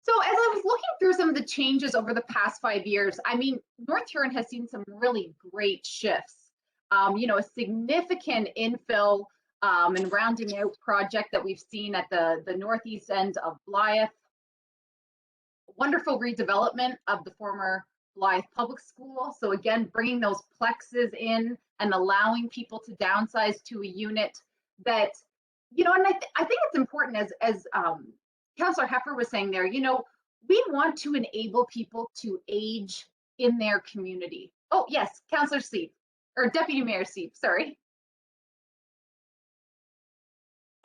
So as I was looking through some of the changes over the past 5 years, I mean, North Huron has seen some really great shifts. A significant infill and rounding out project that we've seen at the northeast end of Blythe. Wonderful redevelopment of the former Blythe Public School. So again, bringing those plexes in and allowing people to downsize to a unit that, and I think it's important as Councillor Heffer was saying there, we want to enable people to age in their community. Oh yes, Councillor Seep, or Deputy Mayor Seep, sorry.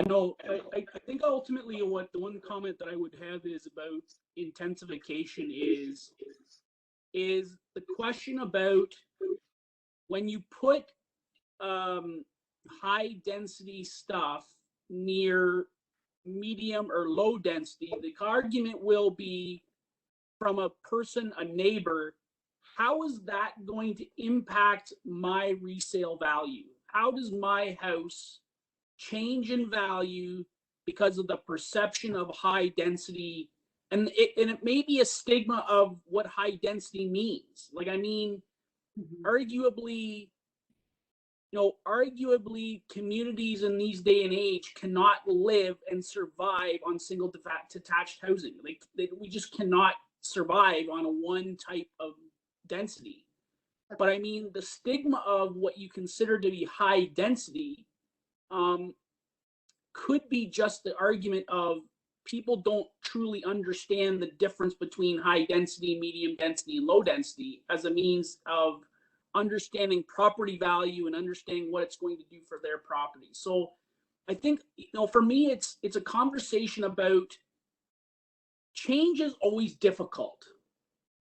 No, I think ultimately the one comment that I would have is about intensification is the question about when you put high density stuff near medium or low density, the argument will be from a neighbor, how is that going to impact my resale value? How does my house change in value because of the perception of high density? And it may be a stigma of what high density means. Like, I mean, arguably, communities in these day and age cannot live and survive on single detached housing. We just cannot survive on a one type of density. But I mean, the stigma of what you consider to be high density could be just the argument of people don't truly understand the difference between high density, medium density, and low density as a means of understanding property value and understanding what it's going to do for their property. So I think, for me, it's a conversation about change is always difficult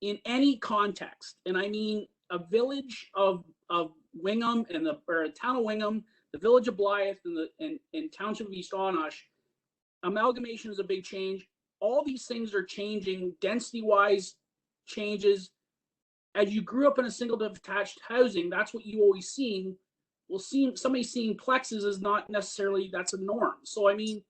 in any context. And I mean, a village of Wingham or a town of Wingham, the village of Blythe and township of East Onosh, amalgamation is a big change. All these things are changing, density-wise changes. As you grew up in a single detached housing, that's what you always seen. Well, somebody seeing plexes is not necessarily, that's a norm. So I mean,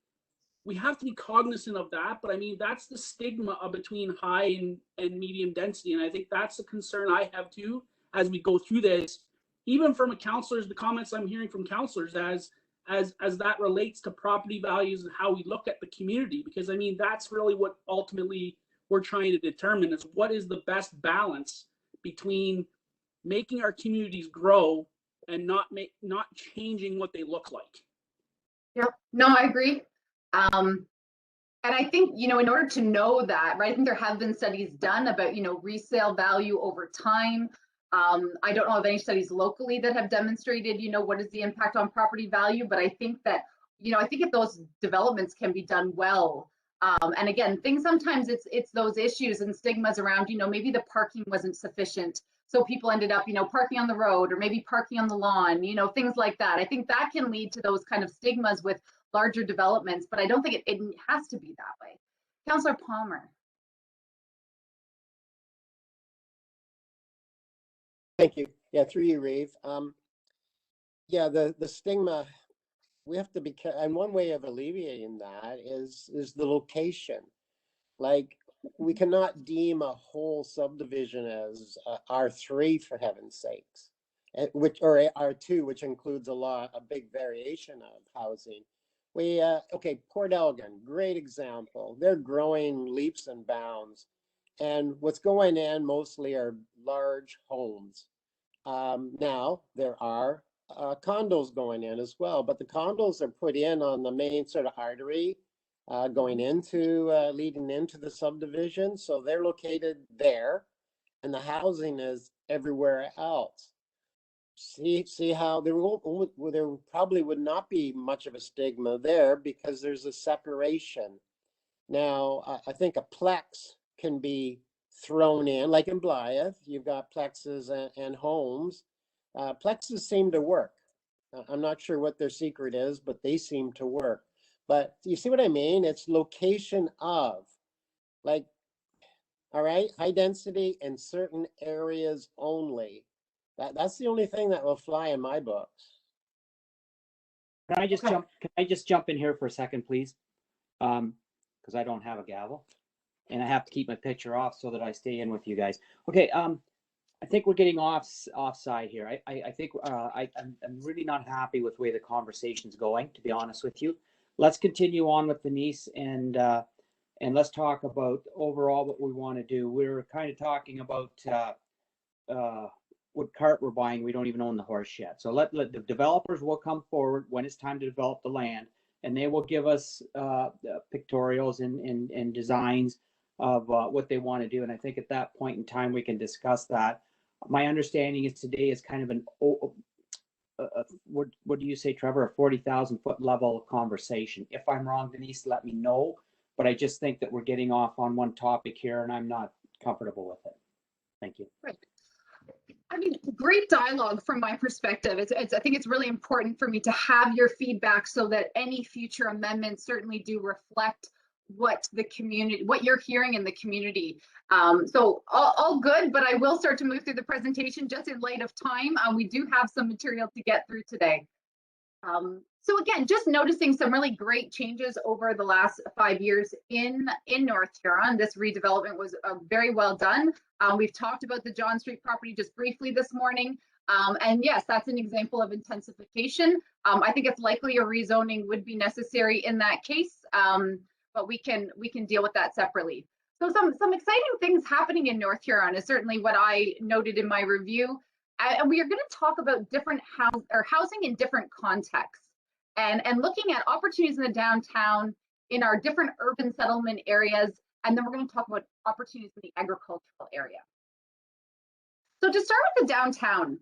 we have to be cognizant of that, but I mean, that's the stigma between high and medium density. And I think that's the concern I have too, as we go through this, even from the comments I'm hearing from councillors as that relates to property values and how we look at the community. Because I mean, that's really what ultimately we're trying to determine is what is the best balance between making our communities grow and not changing what they look like. Yep, no, I agree. And I think, in order to know that, right, I think there have been studies done about, resale value over time. I don't know of any studies locally that have demonstrated, what is the impact on property value, but I think that, I think if those developments can be done well, And again, things sometimes it's those issues and stigmas around, maybe the parking wasn't sufficient. So people ended up, parking on the road or maybe parking on the lawn, things like that. I think that can lead to those kind of stigmas with larger developments, but I don't think it has to be that way. Councillor Palmer. Thank you. Yeah, through you, Reeve. Yeah, the stigma, we have to be, and one way of alleviating that is the location. Like, we cannot deem a whole subdivision as R3 for heaven's sakes, or R2, which includes a big variation of housing. Okay, Port Elgin, great example. They're growing leaps and bounds, and what's going in mostly are large homes. Now there are condos going in as well, but the condos are put in on the main sort of artery going into, leading into the subdivision. So they're located there and the housing is everywhere else. See how there probably would not be much of a stigma there because there's a separation. Now, I think a plex can be thrown in, like in Blythe, you've got plexes and homes. Plexes seem to work. I'm not sure what their secret is, but they seem to work. But you see what I mean? It's location of, like, all right, high density in certain areas only. That's the only thing that will fly in my books. Can I just jump in here for a second, please? Because I don't have a gavel and I have to keep my picture off so that I stay in with you guys. Okay, I think we're getting offside here. I think I'm really not happy with the way the conversation's going, to be honest with you. Let's continue on with Denise and let's talk about overall what we want to do. We're kind of talking about what cart we're buying. We don't even own the horse yet. So let the developers will come forward when it's time to develop the land, and they will give us pictorials and designs of what they want to do. And I think at that point in time, we can discuss that. My understanding is today is kind of an, what do you say, Trevor, a 40,000 foot level conversation. If I'm wrong, Denise, let me know. But I just think that we're getting off on one topic here and I'm not comfortable with it. Thank you. Right. I mean, great dialogue from my perspective. I think it's really important for me to have your feedback so that any future amendments certainly do reflect what the community, what you're hearing in the community. So all good, but I will start to move through the presentation just in light of time. We do have some material to get through today. So again, just noticing some really great changes over the last 5 years in North Huron. This redevelopment was very well done. We've talked about the John Street property just briefly this morning. And yes, that's an example of intensification. I think it's likely a rezoning would be necessary in that case, but we can deal with that separately. So some exciting things happening in North Huron is certainly what I noted in my review. And we are going to talk about different housing in different contexts and looking at opportunities in the downtown, in our different urban settlement areas, and then we're going to talk about opportunities in the agricultural area. So to start with the downtown,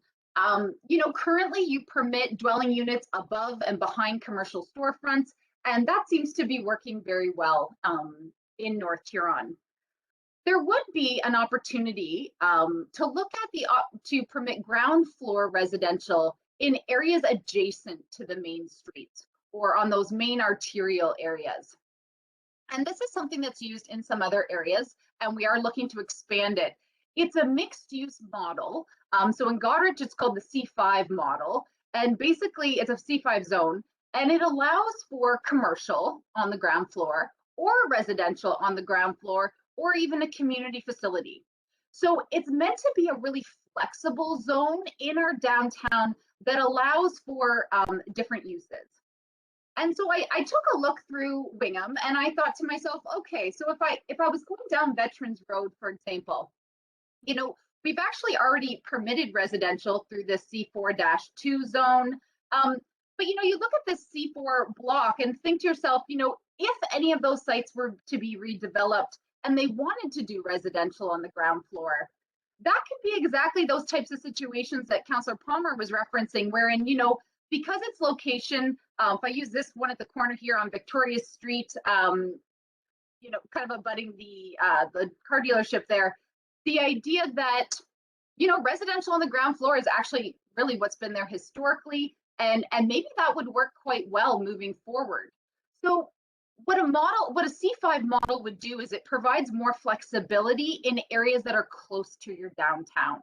currently you permit dwelling units above and behind commercial storefronts, and that seems to be working very well in North Huron. There would be an opportunity to look at to permit ground floor residential in areas adjacent to the main street or on those main arterial areas. And this is something that's used in some other areas, and we are looking to expand it. It's a mixed use model. So in Goderich, it's called the C5 model. And basically it's a C5 zone, and it allows for commercial on the ground floor or residential on the ground floor, or even a community facility. So it's meant to be a really flexible zone in our downtown that allows for different uses. And so I took a look through Wingham and I thought to myself, okay, so if I was going down Veterans Road, for example, we've actually already permitted residential through the C4-2 zone. But you look at this C4 block and think to yourself, if any of those sites were to be redeveloped and they wanted to do residential on the ground floor, that could be exactly those types of situations that Councillor Palmer was referencing, wherein, because its location, if I use this one at the corner here on Victoria Street, kind of abutting the car dealership there, the idea that, residential on the ground floor is actually really what's been there historically, and maybe that would work quite well moving forward. So what a C5 model would do is it provides more flexibility in areas that are close to your downtown.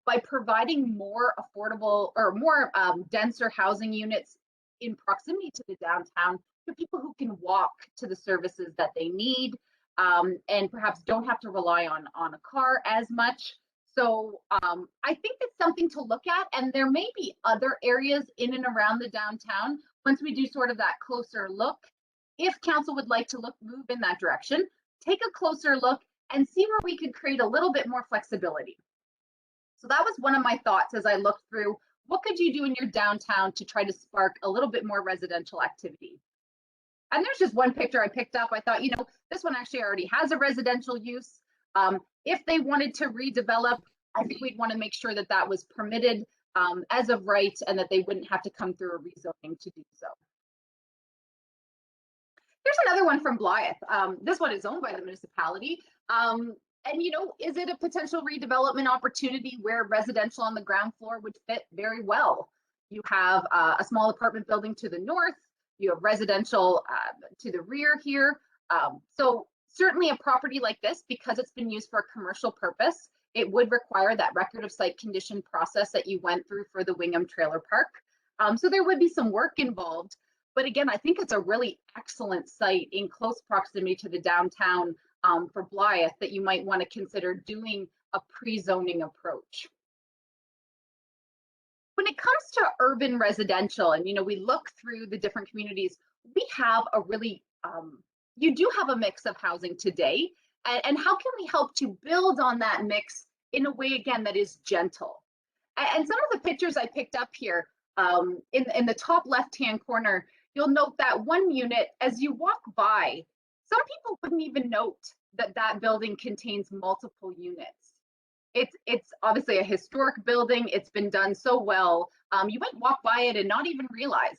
By providing more affordable or more denser housing units in proximity to the downtown for people who can walk to the services that they need, and perhaps don't have to rely on a car as much. So I think it's something to look at, and there may be other areas in and around the downtown once we do sort of that closer look. If council would like to move in that direction, take a closer look and see where we could create a little bit more flexibility. So that was one of my thoughts as I looked through what could you do in your downtown to try to spark a little bit more residential activity. And there's just one picture I picked up. I thought, this one actually already has a residential use. If they wanted to redevelop, I think we'd want to make sure that that was permitted as of right, and that they wouldn't have to come through a rezoning to do so. Here's another one from Blythe. This one is owned by the municipality. And is it a potential redevelopment opportunity where residential on the ground floor would fit very well? You have a small apartment building to the north, you have residential to the rear here. So certainly a property like this, because it's been used for a commercial purpose, it would require that record of site condition process that you went through for the Wingham Trailer Park. So there would be some work involved. But again, I think it's a really excellent site in close proximity to the downtown for Blythe that you might want to consider doing a pre-zoning approach. When it comes to urban residential, and we look through the different communities, we have a really, you do have a mix of housing today, and how can we help to build on that mix in a way, again, that is gentle? And some of the pictures I picked up here, in the top left-hand corner, you'll note that one unit, as you walk by, some people wouldn't even note that that building contains multiple units. It's obviously a historic building. It's been done so well. You might walk by it and not even realize.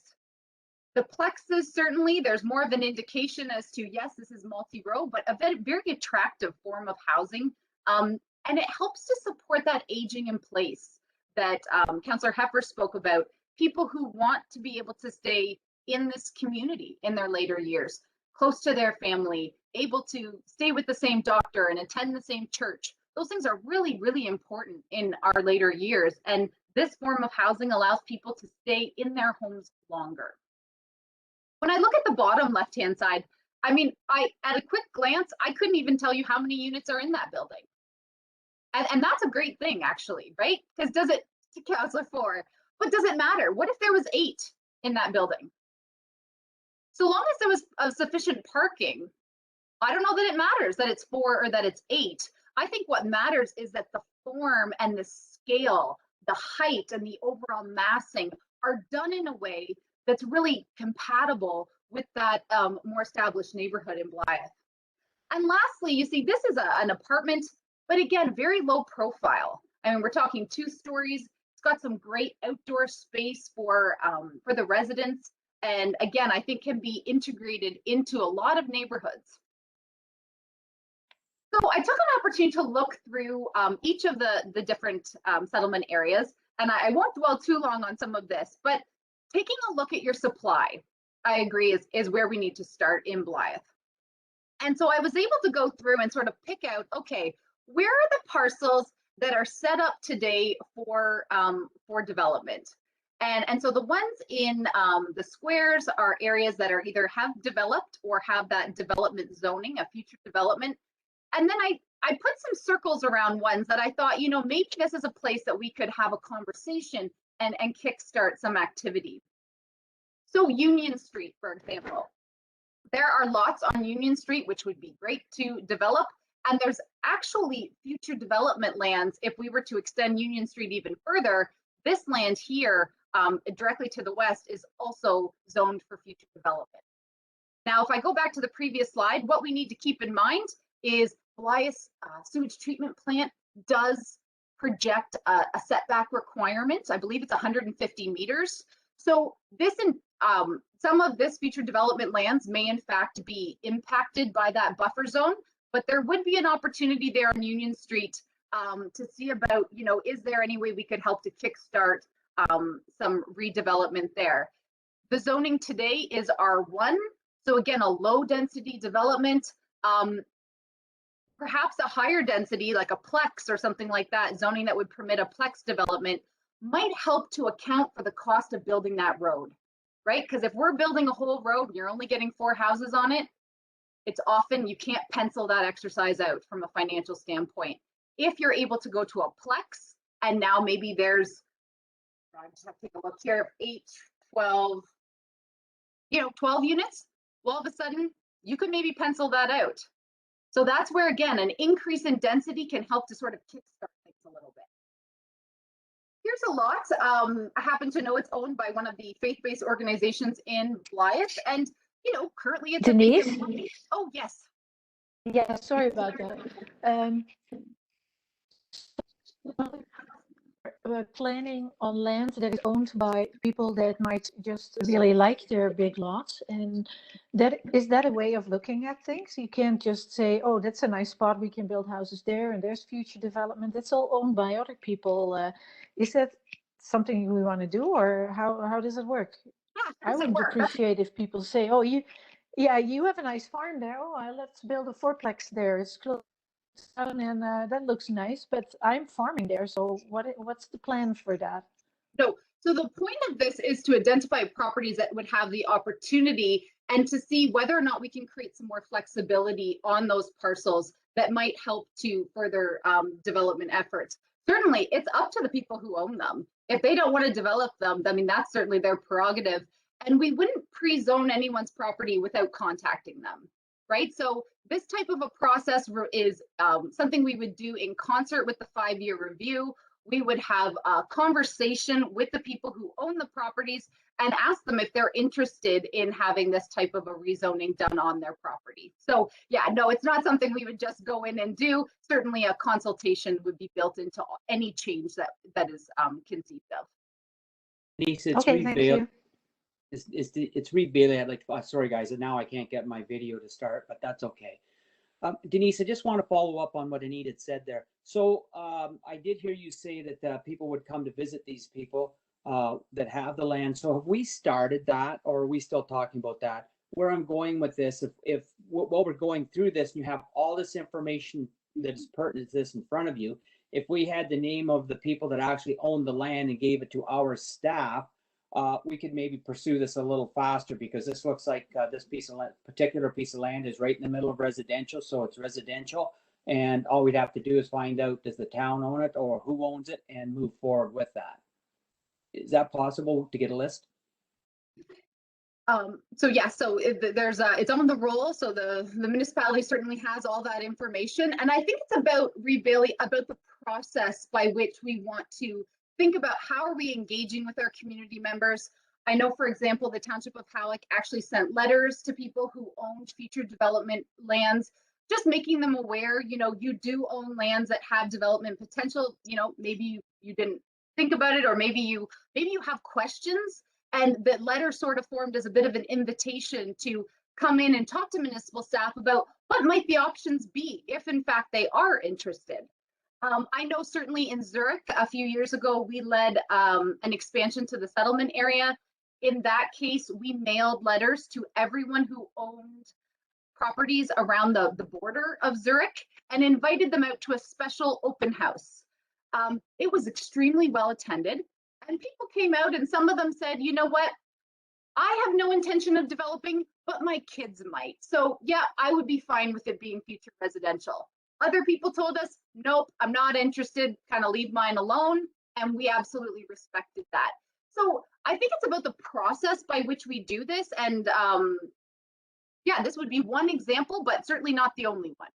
The plexus, certainly, there's more of an indication as to, yes, this is multi-row, but a very attractive form of housing. And it helps to support that aging in place that Councillor Heffer spoke about, people who want to be able to stay in this community in their later years, close to their family, able to stay with the same doctor and attend the same church. Those things are really, really important in our later years. And this form of housing allows people to stay in their homes longer. When I look at the bottom left-hand side, I mean, at a quick glance, I couldn't even tell you how many units are in that building. And that's a great thing, actually, right? Because does it, to Councillor Ford, but does it matter? What if there was 8 in that building? So long as there was sufficient parking, I don't know that it matters that it's 4 or that it's 8. I think what matters is that the form and the scale, the height and the overall massing are done in a way that's really compatible with that more established neighborhood in Blythe. And lastly, you see, this is an apartment, but again, very low profile. I mean, we're talking 2 stories. It's got some great outdoor space for the residents. And again, I think can be integrated into a lot of neighborhoods. So I took an opportunity to look through each of the different settlement areas, and I won't dwell too long on some of this, but taking a look at your supply, I agree, is where we need to start in Blythe. And so I was able to go through and sort of pick out, okay, where are the parcels that are set up today for development? And so the ones in the squares are areas that are either have developed or have that development zoning, a future development. And then I put some circles around ones that I thought, maybe this is a place that we could have a conversation and kickstart some activity. So Union Street, for example, there are lots on Union Street, which would be great to develop. And there's actually future development lands. If we were to extend Union Street even further, this land here directly to the west is also zoned for future development. Now, if I go back to the previous slide, what we need to keep in mind is Blythe's sewage treatment plant does project a setback requirement. I believe it's 150 meters. So this some of this future development lands may in fact be impacted by that buffer zone, but there would be an opportunity there on Union Street to see about, is there any way we could help to kickstart some redevelopment there? The zoning today is R1. So again, a low density development, perhaps a higher density like a plex or something like that, zoning that would permit a plex development might help to account for the cost of building that road, right? Because if we're building a whole road, you're only getting 4 houses on it, it's often you can't pencil that exercise out from a financial standpoint. If you're able to go to a plex and now maybe there's, I just have to take a look here, 8, 12, 12 units, well, all of a sudden you could maybe pencil that out. So that's where, again, an increase in density can help to sort of kickstart things a little bit. Here's a lot. I happen to know it's owned by one of the faith-based organizations in Blythe, and currently it's Denise? a vacant. Oh yes. Yeah, sorry about that. Planning on land that is owned by people that might just really like their big lots, and is that a way of looking at things? You can't just say, oh, that's a nice spot, we can build houses there, and there's future development. That's all owned by other people. Is that something we want to do, or how does it work? Yeah, I would appreciate if people say, oh, you have a nice farm there. Oh, let's build a fourplex there. It's close and that looks nice, but I'm farming there, so what's the plan for that? No, so the point of this is to identify properties that would have the opportunity and to see whether or not we can create some more flexibility on those parcels that might help to further development efforts. Certainly, it's up to the people who own them. If they don't want to develop them, I mean, that's certainly their prerogative. And we wouldn't pre-zone anyone's property without contacting them, right? So this type of a process is something we would do in concert with the 5-year review. We would have a conversation with the people who own the properties and ask them if they're interested in having this type of a rezoning done on their property. So yeah, no, it's not something we would just go in and do. Certainly a consultation would be built into any change that is conceived of. Denise, it's Okay, thank you. It's Reed Bailey. I'd like to, sorry guys, and now I can't get my video to start, but that's okay. Denise, I just want to follow up on what Anita had said there. So I did hear you say that people would come to visit these people that have the land. So have we started that, or are we still talking about that? Where I'm going with this, if while we're going through this and you have all this information that's pertinent to this in front of you, if we had the name of the people that actually owned the land and gave it to our staff, we could maybe pursue this a little faster, because this looks like this particular piece of land is right in the middle of residential, so it's residential, and all we'd have to do is find out, does the town own it or who owns it, and move forward with that. Is that possible to get a list? So yeah, so it's on the roll. So the municipality certainly has all that information, and I think it's about about the process by which we want to think about how are we engaging with our community members. I know, for example, the Township of Halleck actually sent letters to people who owned future development lands, just making them aware, you do own lands that have development potential. Maybe you didn't think about it, or maybe you have questions. And that letter sort of formed as a bit of an invitation to come in and talk to municipal staff about what might the options be if in fact they are interested. I know certainly in Zurich a few years ago, we led an expansion to the settlement area. In that case, we mailed letters to everyone who owned properties around the border of Zurich and invited them out to a special open house. It was extremely well attended, and people came out and some of them said, you know what, I have no intention of developing, but my kids might. So yeah, I would be fine with it being future residential. Other people told us, nope, I'm not interested, kind of leave mine alone. And we absolutely respected that. So I think it's about the process by which we do this. And yeah, this would be one example, but certainly not the only one.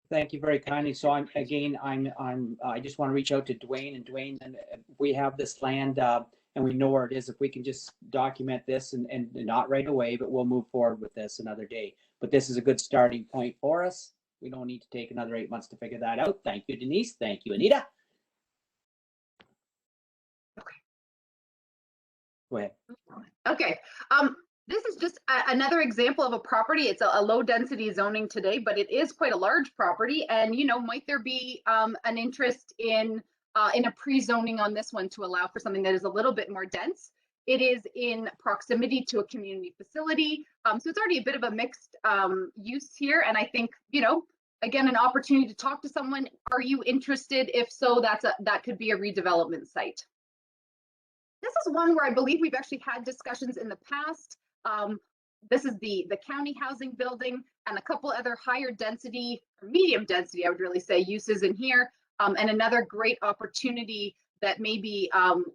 Thank you very kindly. So I just want to reach out to Dwayne, and we have this land and we know where it is. If we can just document this and not right away, but we'll move forward with this another day. But this is a good starting point for us. We don't need to take another 8 months to figure that out. Thank you, Denise. Thank you, Anita. Okay. Go ahead. Okay. This is just another example of a property. It's a low density zoning today, but it is quite a large property. And, you know, might there be an interest in a pre-zoning on this one to allow for something that is a little bit more dense? It is in proximity to a community facility. So it's already a bit of a mixed use here. And I think, you know, again, an opportunity to talk to someone. Are you interested? If so, that could be a redevelopment site. This is one where I believe we've actually had discussions in the past. This is the county housing building and a couple other higher density, or medium density, I would really say, uses in here. And another great opportunity that maybe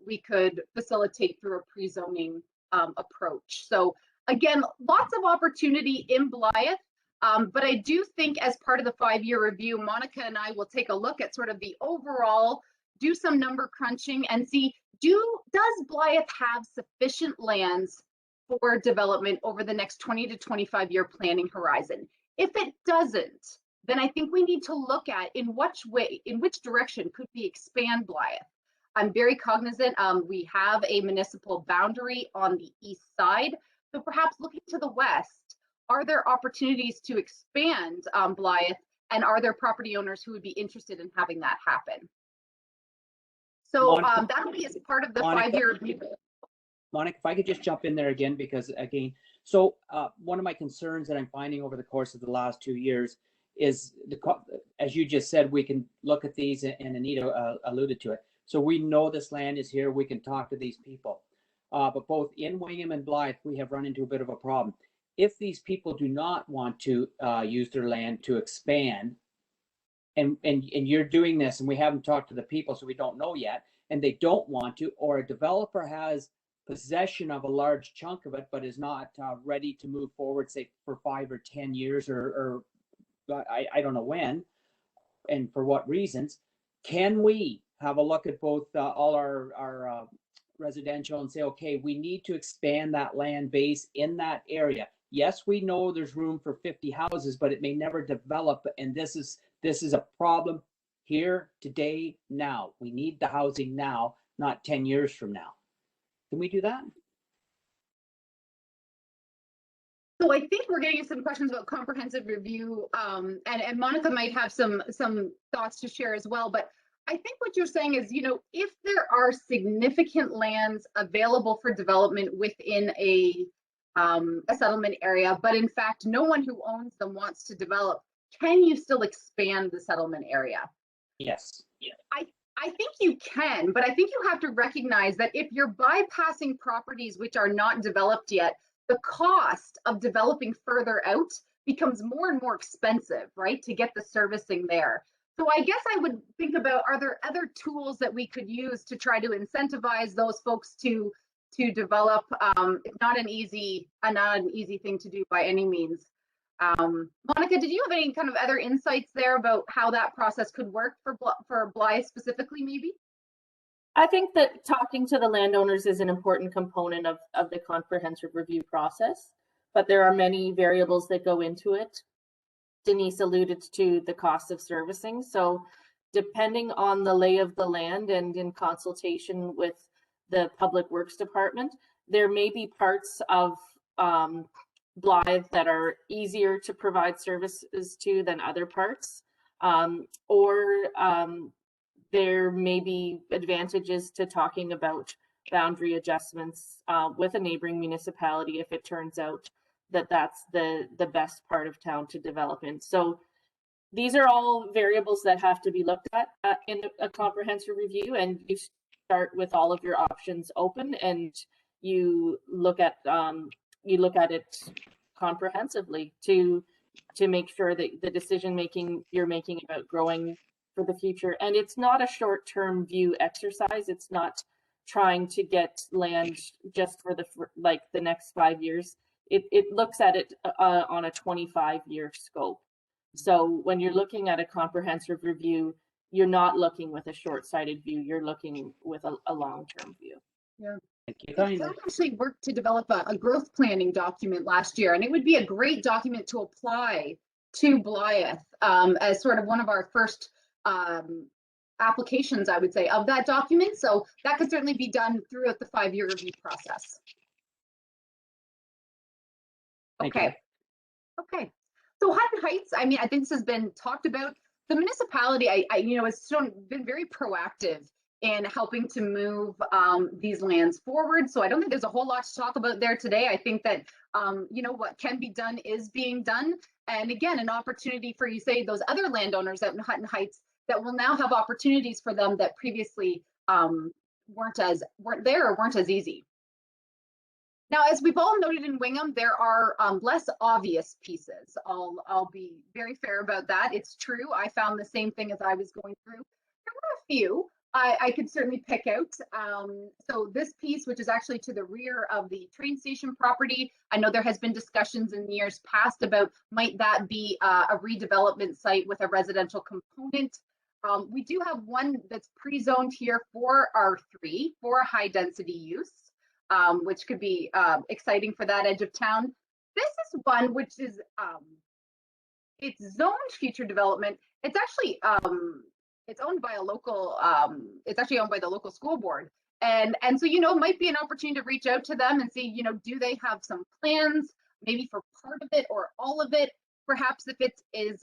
we could facilitate through a pre-zoning approach. So again, lots of opportunity in Blythe. But I do think as part of the 5-year review, Monica and I will take a look at sort of the overall, do some number crunching and see, does Blythe have sufficient lands for development over the next 20 to 25 year planning horizon? If it doesn't, then I think we need to look at in which direction could we expand Blythe. I'm very cognizant we have a municipal boundary on the east side, so perhaps looking to the west, are there opportunities to expand Blythe, and are there property owners who would be interested in having that happen? So that would be as part of the 5-year review. Monica, if I could just jump in there again, because again, so one of my concerns that I'm finding over the course of the last 2 years is, as you just said, we can look at these, and Anita alluded to it. So we know this land is here, we can talk to these people. But both in Wingham and Blythe, we have run into a bit of a problem. If these people do not want to use their land to expand, and you're doing this, and we haven't talked to the people, so we don't know yet, and they don't want to, or a developer has possession of a large chunk of it, but is not ready to move forward, say for 5 or 10 years, or I don't know when, and for what reasons, can we have a look at both all our residential and say, okay, we need to expand that land base in that area. Yes, we know there's room for 50 houses, but it may never develop, and this is a problem here, today, now. We need the housing now, not 10 years from now. Can we do that? So I think we're getting some questions about comprehensive review, and Monica might have some thoughts to share as well. But I think what you're saying is, you know, if there are significant lands available for development within a settlement area, but in fact, no one who owns them wants to develop, can you still expand the settlement area? Yes. Yeah. I think you can, but I think you have to recognize that if you're bypassing properties which are not developed yet, the cost of developing further out becomes more and more expensive, right, to get the servicing there. So I guess I would think about, are there other tools that we could use to try to incentivize those folks to develop? It's not an easy thing to do by any means. Monica, did you have any kind of other insights there about how that process could work for Blythe specifically, maybe? I think that talking to the landowners is an important component of the comprehensive review process, but there are many variables that go into it. Denise alluded to the cost of servicing. So depending on the lay of the land and in consultation with the Public Works Department, there may be parts of Blythe that are easier to provide services to than other parts, or there may be advantages to talking about boundary adjustments with a neighboring municipality if it turns out that that's the best part of town to develop in. So these are all variables that have to be looked at in a comprehensive review, and you start with all of your options open, and you look at it comprehensively to make sure that the decision making you're making about growing for the future. And it's not a short-term view exercise. It's not trying to get land just for the next 5 years. It looks at it on a 25-year scope. So when you're looking at a comprehensive review, you're not looking with a short-sighted view. You're looking with a long-term view. Yeah. I actually worked to develop a growth planning document last year, and it would be a great document to apply to Blythe as sort of one of our first applications, I would say, of that document. So that could certainly be done throughout the 5-year review process. Thank you. Okay. Okay. So Hutton Heights, I mean, I think this has been talked about. The municipality, has been very proactive in helping to move these lands forward. So I don't think there's a whole lot to talk about there today. I think that, what can be done is being done. And again, an opportunity for, you say, those other landowners out in Hutton Heights that will now have opportunities for them that previously weren't there or weren't as easy. Now, as we've all noted in Wingham, there are less obvious pieces. I'll be very fair about that. It's true. I found the same thing as I was going through. There were a few I could certainly pick out. So this piece, which is actually to the rear of the train station property, I know there has been discussions in years past about might that be a redevelopment site with a residential component. We do have one that's pre-zoned here for R3 for high density use. Which could be exciting for that edge of town. This is one which is it's zoned future development. It's actually it's owned by a local. It's actually owned by the local school board, and so it might be an opportunity to reach out to them and see do they have some plans maybe for part of it or all of it. Perhaps if it is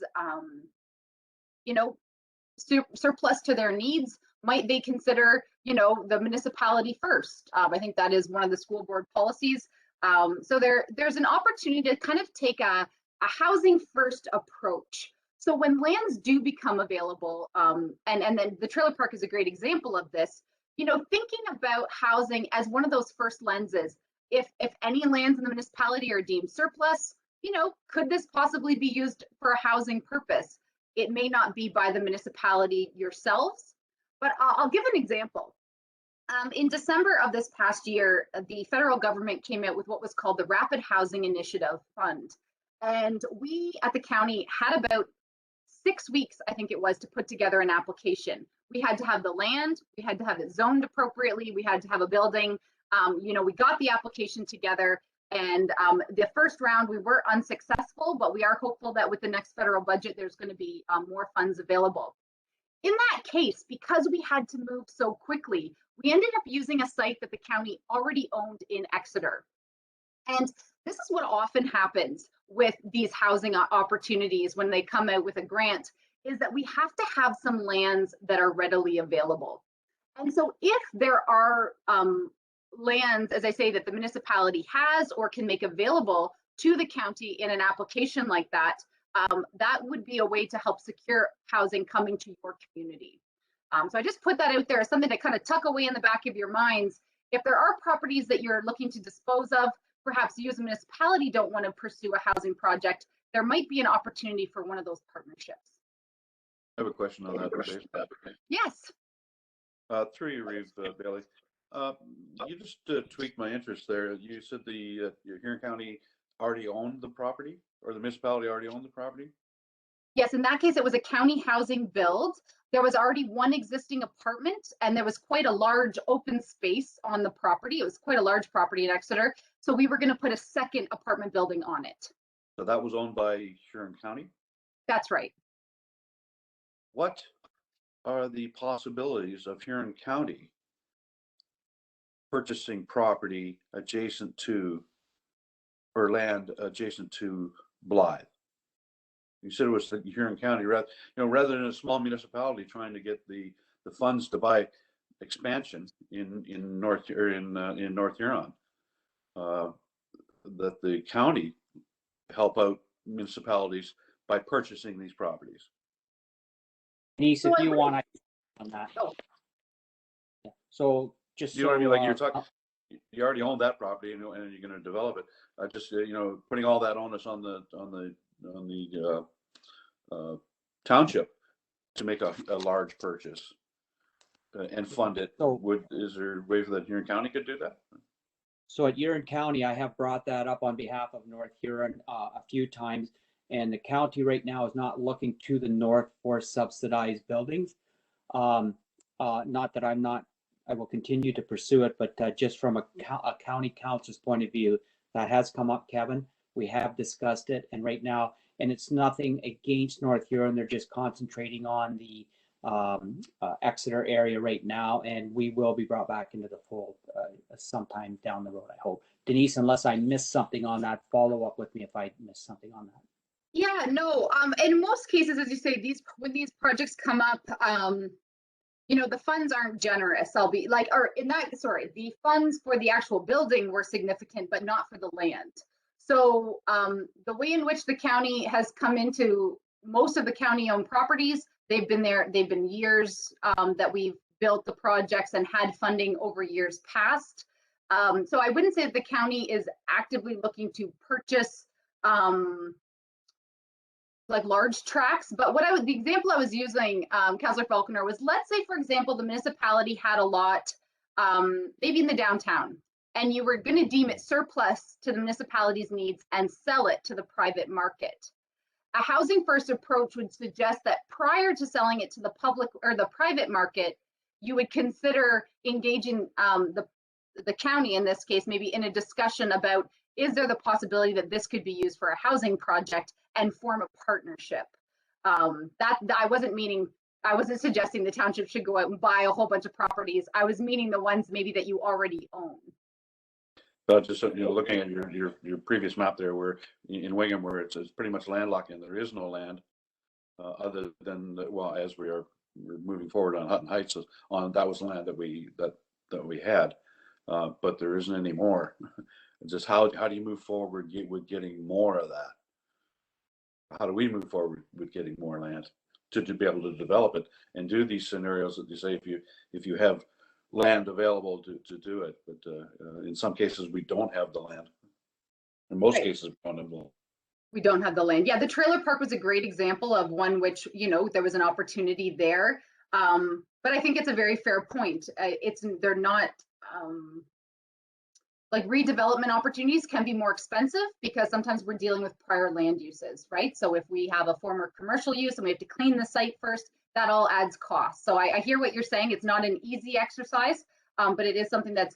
surplus to their needs, might they consider, the municipality first? I think that is one of the school board policies. So there's an opportunity to kind of take a housing first approach. So when lands do become available, and then the trailer park is a great example of this, thinking about housing as one of those first lenses. If any lands in the municipality are deemed surplus, could this possibly be used for a housing purpose? It may not be by the municipality yourselves, but I'll give an example. In December of this past year, the federal government came out with what was called the Rapid Housing Initiative Fund. And we at the county had about 6 weeks, I think it was, to put together an application. We had to have the land, we had to have it zoned appropriately, we had to have a building. We got the application together. And the first round, we were unsuccessful, but we are hopeful that with the next federal budget, there's going to be more funds available. In that case, because we had to move so quickly, we ended up using a site that the county already owned in Exeter. And this is what often happens with these housing opportunities when they come out with a grant, is that we have to have some lands that are readily available. And so if there are lands, as I say, that the municipality has or can make available to the county in an application like that, that would be a way to help secure housing coming to your community. So I just put that out there as something to kind of tuck away in the back of your minds. If there are properties that you're looking to dispose of, perhaps you as a municipality don't want to pursue a housing project, there might be an opportunity for one of those partnerships. I have a question on that, Dave. Yes. Through you, Reeve Bailey. You just tweaked my interest there. You said the Huron County already owned the property, or the municipality already owned the property? Yes, in that case, it was a county housing build. There was already one existing apartment, and there was quite a large open space on the property. It was quite a large property in Exeter. So we were going to put a second apartment building on it. So that was owned by Huron County? That's right. What are the possibilities of Huron County purchasing property adjacent to, or land adjacent to Blythe? You said it was the Huron County, rather than a small municipality trying to get the funds to buy expansion in North Huron, that the county help out municipalities by purchasing these properties. Denise, if you want, I on that. Oh. Yeah. So just You know what I mean? Like you're so, talking, you already own that property, and you're going to develop it. Just putting all that onus on the township to make a large purchase and fund it. So, is there a way that Huron County could do that? So at Huron County, I have brought that up on behalf of North Huron a few times, and the county right now is not looking to the north for subsidized buildings. Not that I will continue to pursue it, but just from a county council's point of view, that has come up, Kevin. We have discussed it, and right now, and it's nothing against North Huron, they're just concentrating on the Exeter area right now, and we will be brought back into the fold sometime down the road, I hope. Denise, unless I missed something on that, follow up with me if I missed something on that. Yeah, no, in most cases, as you say, when these projects come up, the funds aren't generous. The funds for the actual building were significant, but not for the land. So the way in which the county has come into most of the county-owned properties, they've been years that we've built the projects and had funding over years past. So I wouldn't say that the county is actively looking to purchase like large tracts, but the example I was using, Councillor Falconer, was, let's say, for example, the municipality had a lot, maybe in the downtown, and you were going to deem it surplus to the municipality's needs and sell it to the private market. A housing first approach would suggest that prior to selling it to the public or the private market, you would consider engaging the county, in this case, maybe in a discussion about, is there the possibility that this could be used for a housing project and form a partnership? I wasn't suggesting the township should go out and buy a whole bunch of properties. I was meaning the ones maybe that you already own. But just looking at your previous map there, where in Wingham, where it's pretty much landlocked and there is no land other than as we're moving forward on Hutton Heights, that was land that we had, but there isn't any more. Just how do you move forward with getting more of that? How do we move forward with getting more land to be able to develop it and do these scenarios that you say if you have land available to do it, but in some cases we don't have the land. In most cases, we don't have the land. We don't have the land. Yeah, the trailer park was a great example of one which, there was an opportunity there. But I think it's a very fair point. They're not like redevelopment opportunities can be more expensive because sometimes we're dealing with prior land uses, right? So if we have a former commercial use and we have to clean the site first, that all adds cost. So I hear what you're saying. It's not an easy exercise, but it is something that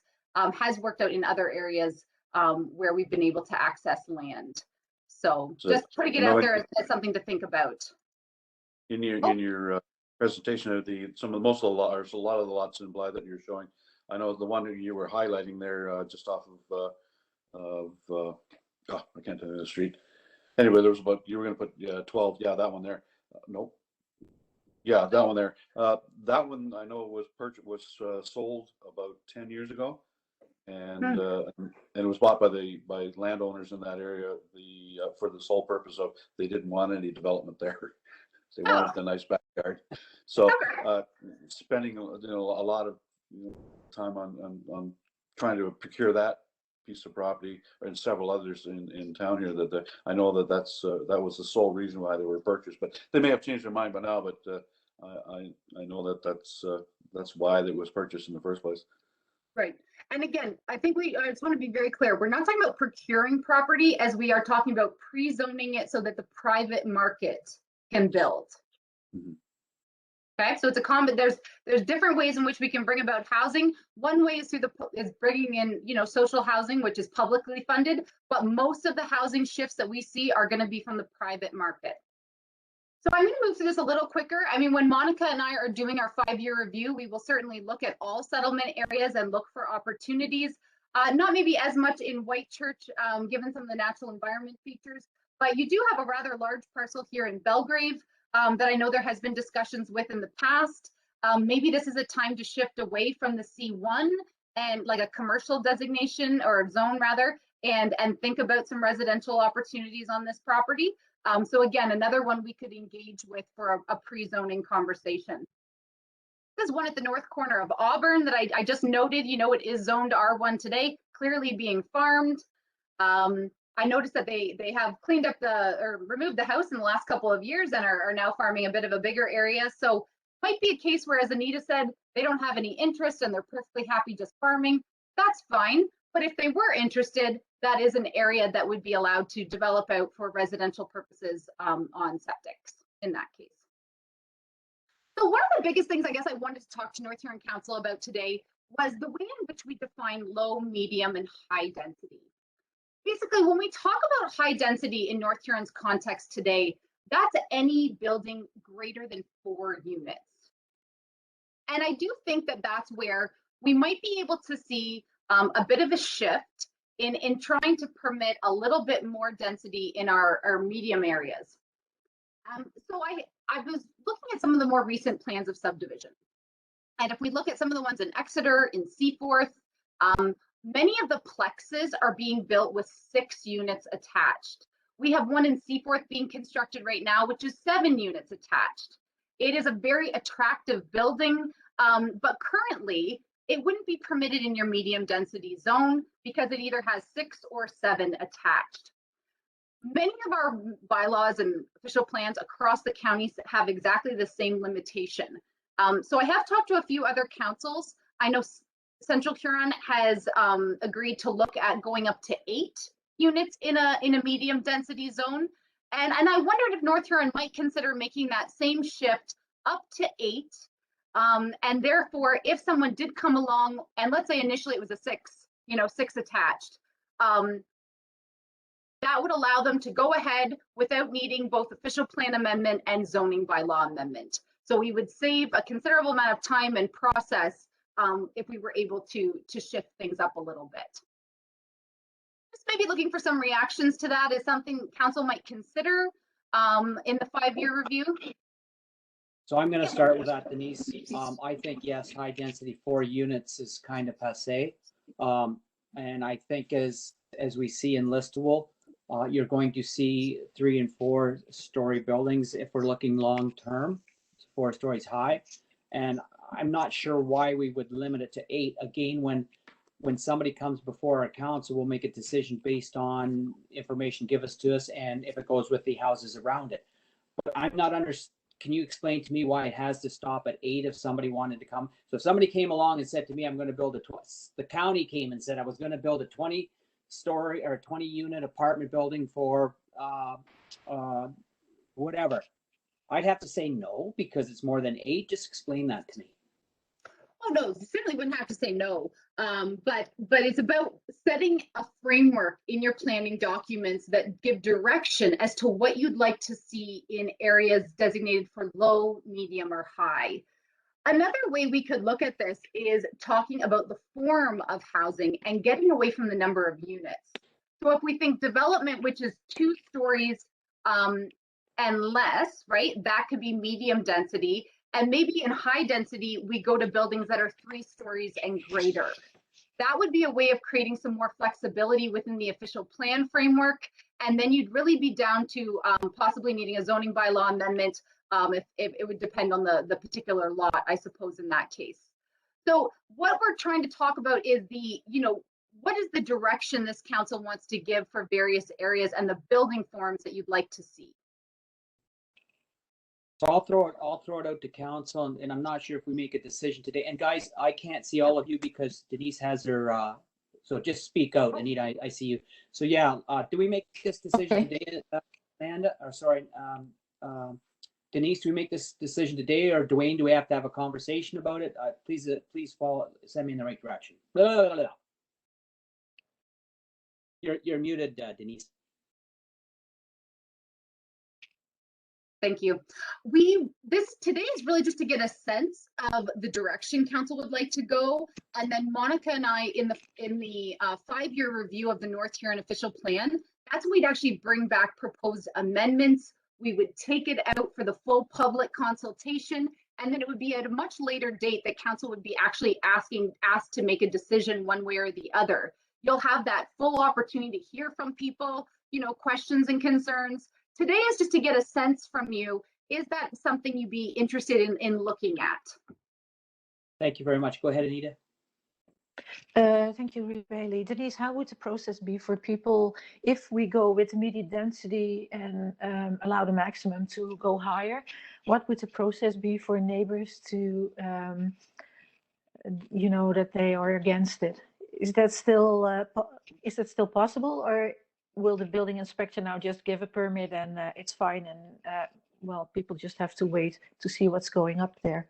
has worked out in other areas where we've been able to access land. So just putting it out there as something to think about. In your presentation of a lot of the lots in Blythe that you're showing, I know the one that you were highlighting there just off of I can't tell you the street. Anyway, there was you were going to put 12. Yeah, that one there. Nope. Yeah, that one there. That one I know was sold about 10 years ago, and it was bought by landowners in that area for the sole purpose of they didn't want any development there. They wanted a nice backyard. So spending a lot of time on trying to procure that piece of property and several others in town here that I know that that was the sole reason why they were purchased, but they may have changed their mind by now, but I know that that's why it was purchased in the first place. Right. And again, I just want to be very clear. We're not talking about procuring property as we are talking about pre-zoning it so that the private market can build. Mm-hmm. Okay, so it's there's different ways in which we can bring about housing. One way is is bringing in, social housing, which is publicly funded, but most of the housing shifts that we see are going to be from the private market. So I'm going to move through this a little quicker. I mean, when Monica and I are doing our 5-year review, we will certainly look at all settlement areas and look for opportunities. Not maybe as much in Whitechurch, given some of the natural environment features, but you do have a rather large parcel here in Belgrave that I know there has been discussions with in the past. Maybe this is a time to shift away from the C1 and like a commercial designation or zone rather, and think about some residential opportunities on this property. So again, another one we could engage with for a pre-zoning conversation. There's one at the north corner of Auburn that I just noted, it is zoned R1 today, clearly being farmed. I noticed that they have cleaned up or removed the house in the last couple of years and are now farming a bit of a bigger area. So might be a case where, as Anita said, they don't have any interest and they're perfectly happy just farming. That's fine. But if they were interested, that is an area that would be allowed to develop out for residential purposes on septics in that case. So one of the biggest things I guess I wanted to talk to North Huron Council about today was the way in which we define low, medium, and high density. Basically, when we talk about high density in North Huron's context today, that's any building greater than 4 units. And I do think that that's where we might be able to see a bit of a shift in trying to permit a little bit more density in our medium areas. So I was looking at some of the more recent plans of subdivision. And if we look at some of the ones in Exeter, in Seaforth, many of the plexes are being built with 6 units attached. We have one in Seaforth being constructed right now, which is 7 units attached. It is a very attractive building, but currently it wouldn't be permitted in your medium density zone because it either has 6 or 7 attached. Many of our bylaws and official plans across the counties have exactly the same limitation. So I have talked to a few other councils. I know Central Huron has agreed to look at going up to 8 units in a medium density zone. And I wondered if North Huron might consider making that same shift up to 8. And therefore, if someone did come along, and let's say initially it was a 6, 6 attached, that would allow them to go ahead without needing both official plan amendment and zoning bylaw amendment. So we would save a considerable amount of time and process if we were able to shift things up a little bit. Just maybe looking for some reactions to that is something council might consider in the 5-year review. So I'm going to start with that, Denise. I think, yes, high density 4 units is kind of passé. And I think as we see in Listowel, you're going to see 3 and 4 story buildings if we're looking long term, 4 stories high. And I'm not sure why we would limit it to 8. Again, when somebody comes before our council, we'll make a decision based on information given to us and if it goes with the houses around it. But I'm not can you explain to me why it has to stop at 8 if somebody wanted to come? So if somebody came along and said to me, I'm going to build the county came and said I was going to build a 20-story or 20-unit apartment building for whatever, I'd have to say no because it's more than 8. Just explain that to me. Oh no, certainly wouldn't have to say no. But it's about setting a framework in your planning documents that give direction as to what you'd like to see in areas designated for low, medium, or high. Another way we could look at this is talking about the form of housing and getting away from the number of units. So if we think development, which is 2 stories and less, right, that could be medium density. And maybe in high density, we go to buildings that are 3 stories and greater. That would be a way of creating some more flexibility within the official plan framework. And then you'd really be down to possibly needing a zoning bylaw amendment if it would depend on the particular lot, I suppose, in that case. So what we're trying to talk about is what is the direction this council wants to give for various areas and the building forms that you'd like to see. So I'll throw it out to council, and I'm not sure if we make a decision today. And guys, I can't see all of you because Denise has her. So just speak out, Anita. I see you. So yeah, do we make this decision today, Amanda? Or sorry, Denise, do we make this decision today, or Dwayne? Do we have to have a conversation about it? Please send me in the right direction. Blah, blah, blah. You're muted, Denise. Thank you. Today is really just to get a sense of the direction council would like to go, and then Monica and I in the 5-year review of the North Huron official plan. That's when we'd actually bring back proposed amendments. We would take it out for the full public consultation, and then it would be at a much later date that council would be actually asked to make a decision one way or the other. You'll have that full opportunity to hear from people, questions and concerns. Today is just to get a sense from you. Is that something you'd be interested in looking at? Thank you very much. Go ahead, Anita. Thank you, Ruth Bailey. Denise, how would the process be for people if we go with the medium density and allow the maximum to go higher? What would the process be for neighbors to, that they are against it? Is that still possible, or will the building inspector now just give a permit and it's fine, and people just have to wait to see what's going up there?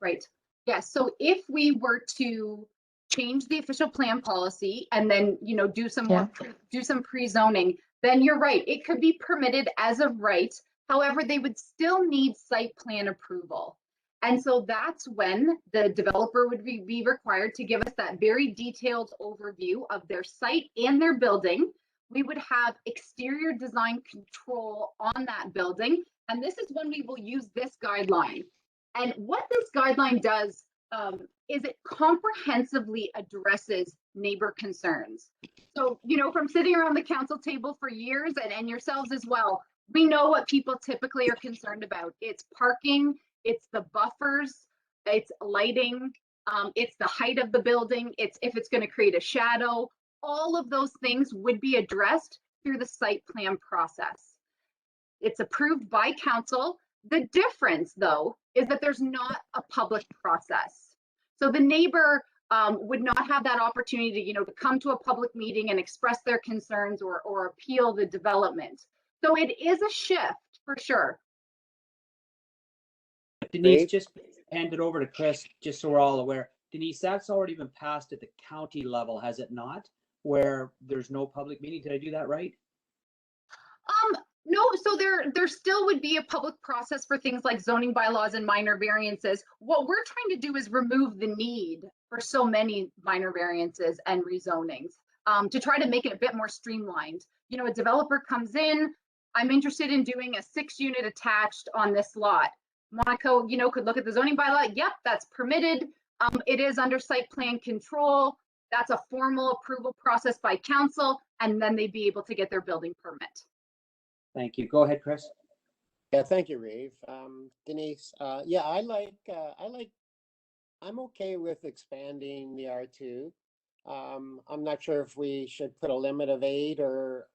Right. Yeah. So if we were to change the official plan policy and then do some pre-zoning, then you're right. It could be permitted as of right. However, they would still need site plan approval. And so that's when the developer would be required to give us that very detailed overview of their site and their building. We would have exterior design control on that building. And this is when we will use this guideline. And what this guideline does is it comprehensively addresses neighbor concerns. So, you know, from sitting around the council table for years and yourselves as well, we know what people typically are concerned about. It's parking, it's the buffers, it's lighting, it's the height of the building, it's if it's going to create a shadow. All of those things would be addressed through the site plan process. It's approved by council. The difference, though, is that there's not a public process. So the neighbor would not have that opportunity to, you know, to come to a public meeting and express their concerns or appeal the development. So it is a shift for sure. Denise, just hand it over to Chris, just so we're all aware. Denise, that's already been passed at the county level, has it not? Where there's no public meeting. Did I do that right? No, so there still would be a public process for things like zoning bylaws and minor variances. What we're trying to do is remove the need for so many minor variances and rezonings to try to make it a bit more streamlined. You know, a developer comes in, I'm interested in doing a 6-unit attached on this lot. Monaco, you know, could look at the zoning bylaw. Yep, that's permitted. It is under site plan control. That's a formal approval process by council, and then they'd be able to get their building permit. Thank you. Go ahead, Chris. Yeah, thank you, Reeve. Denise, yeah, I'm okay with expanding the R2. I'm not sure if we should put a limit of 8 or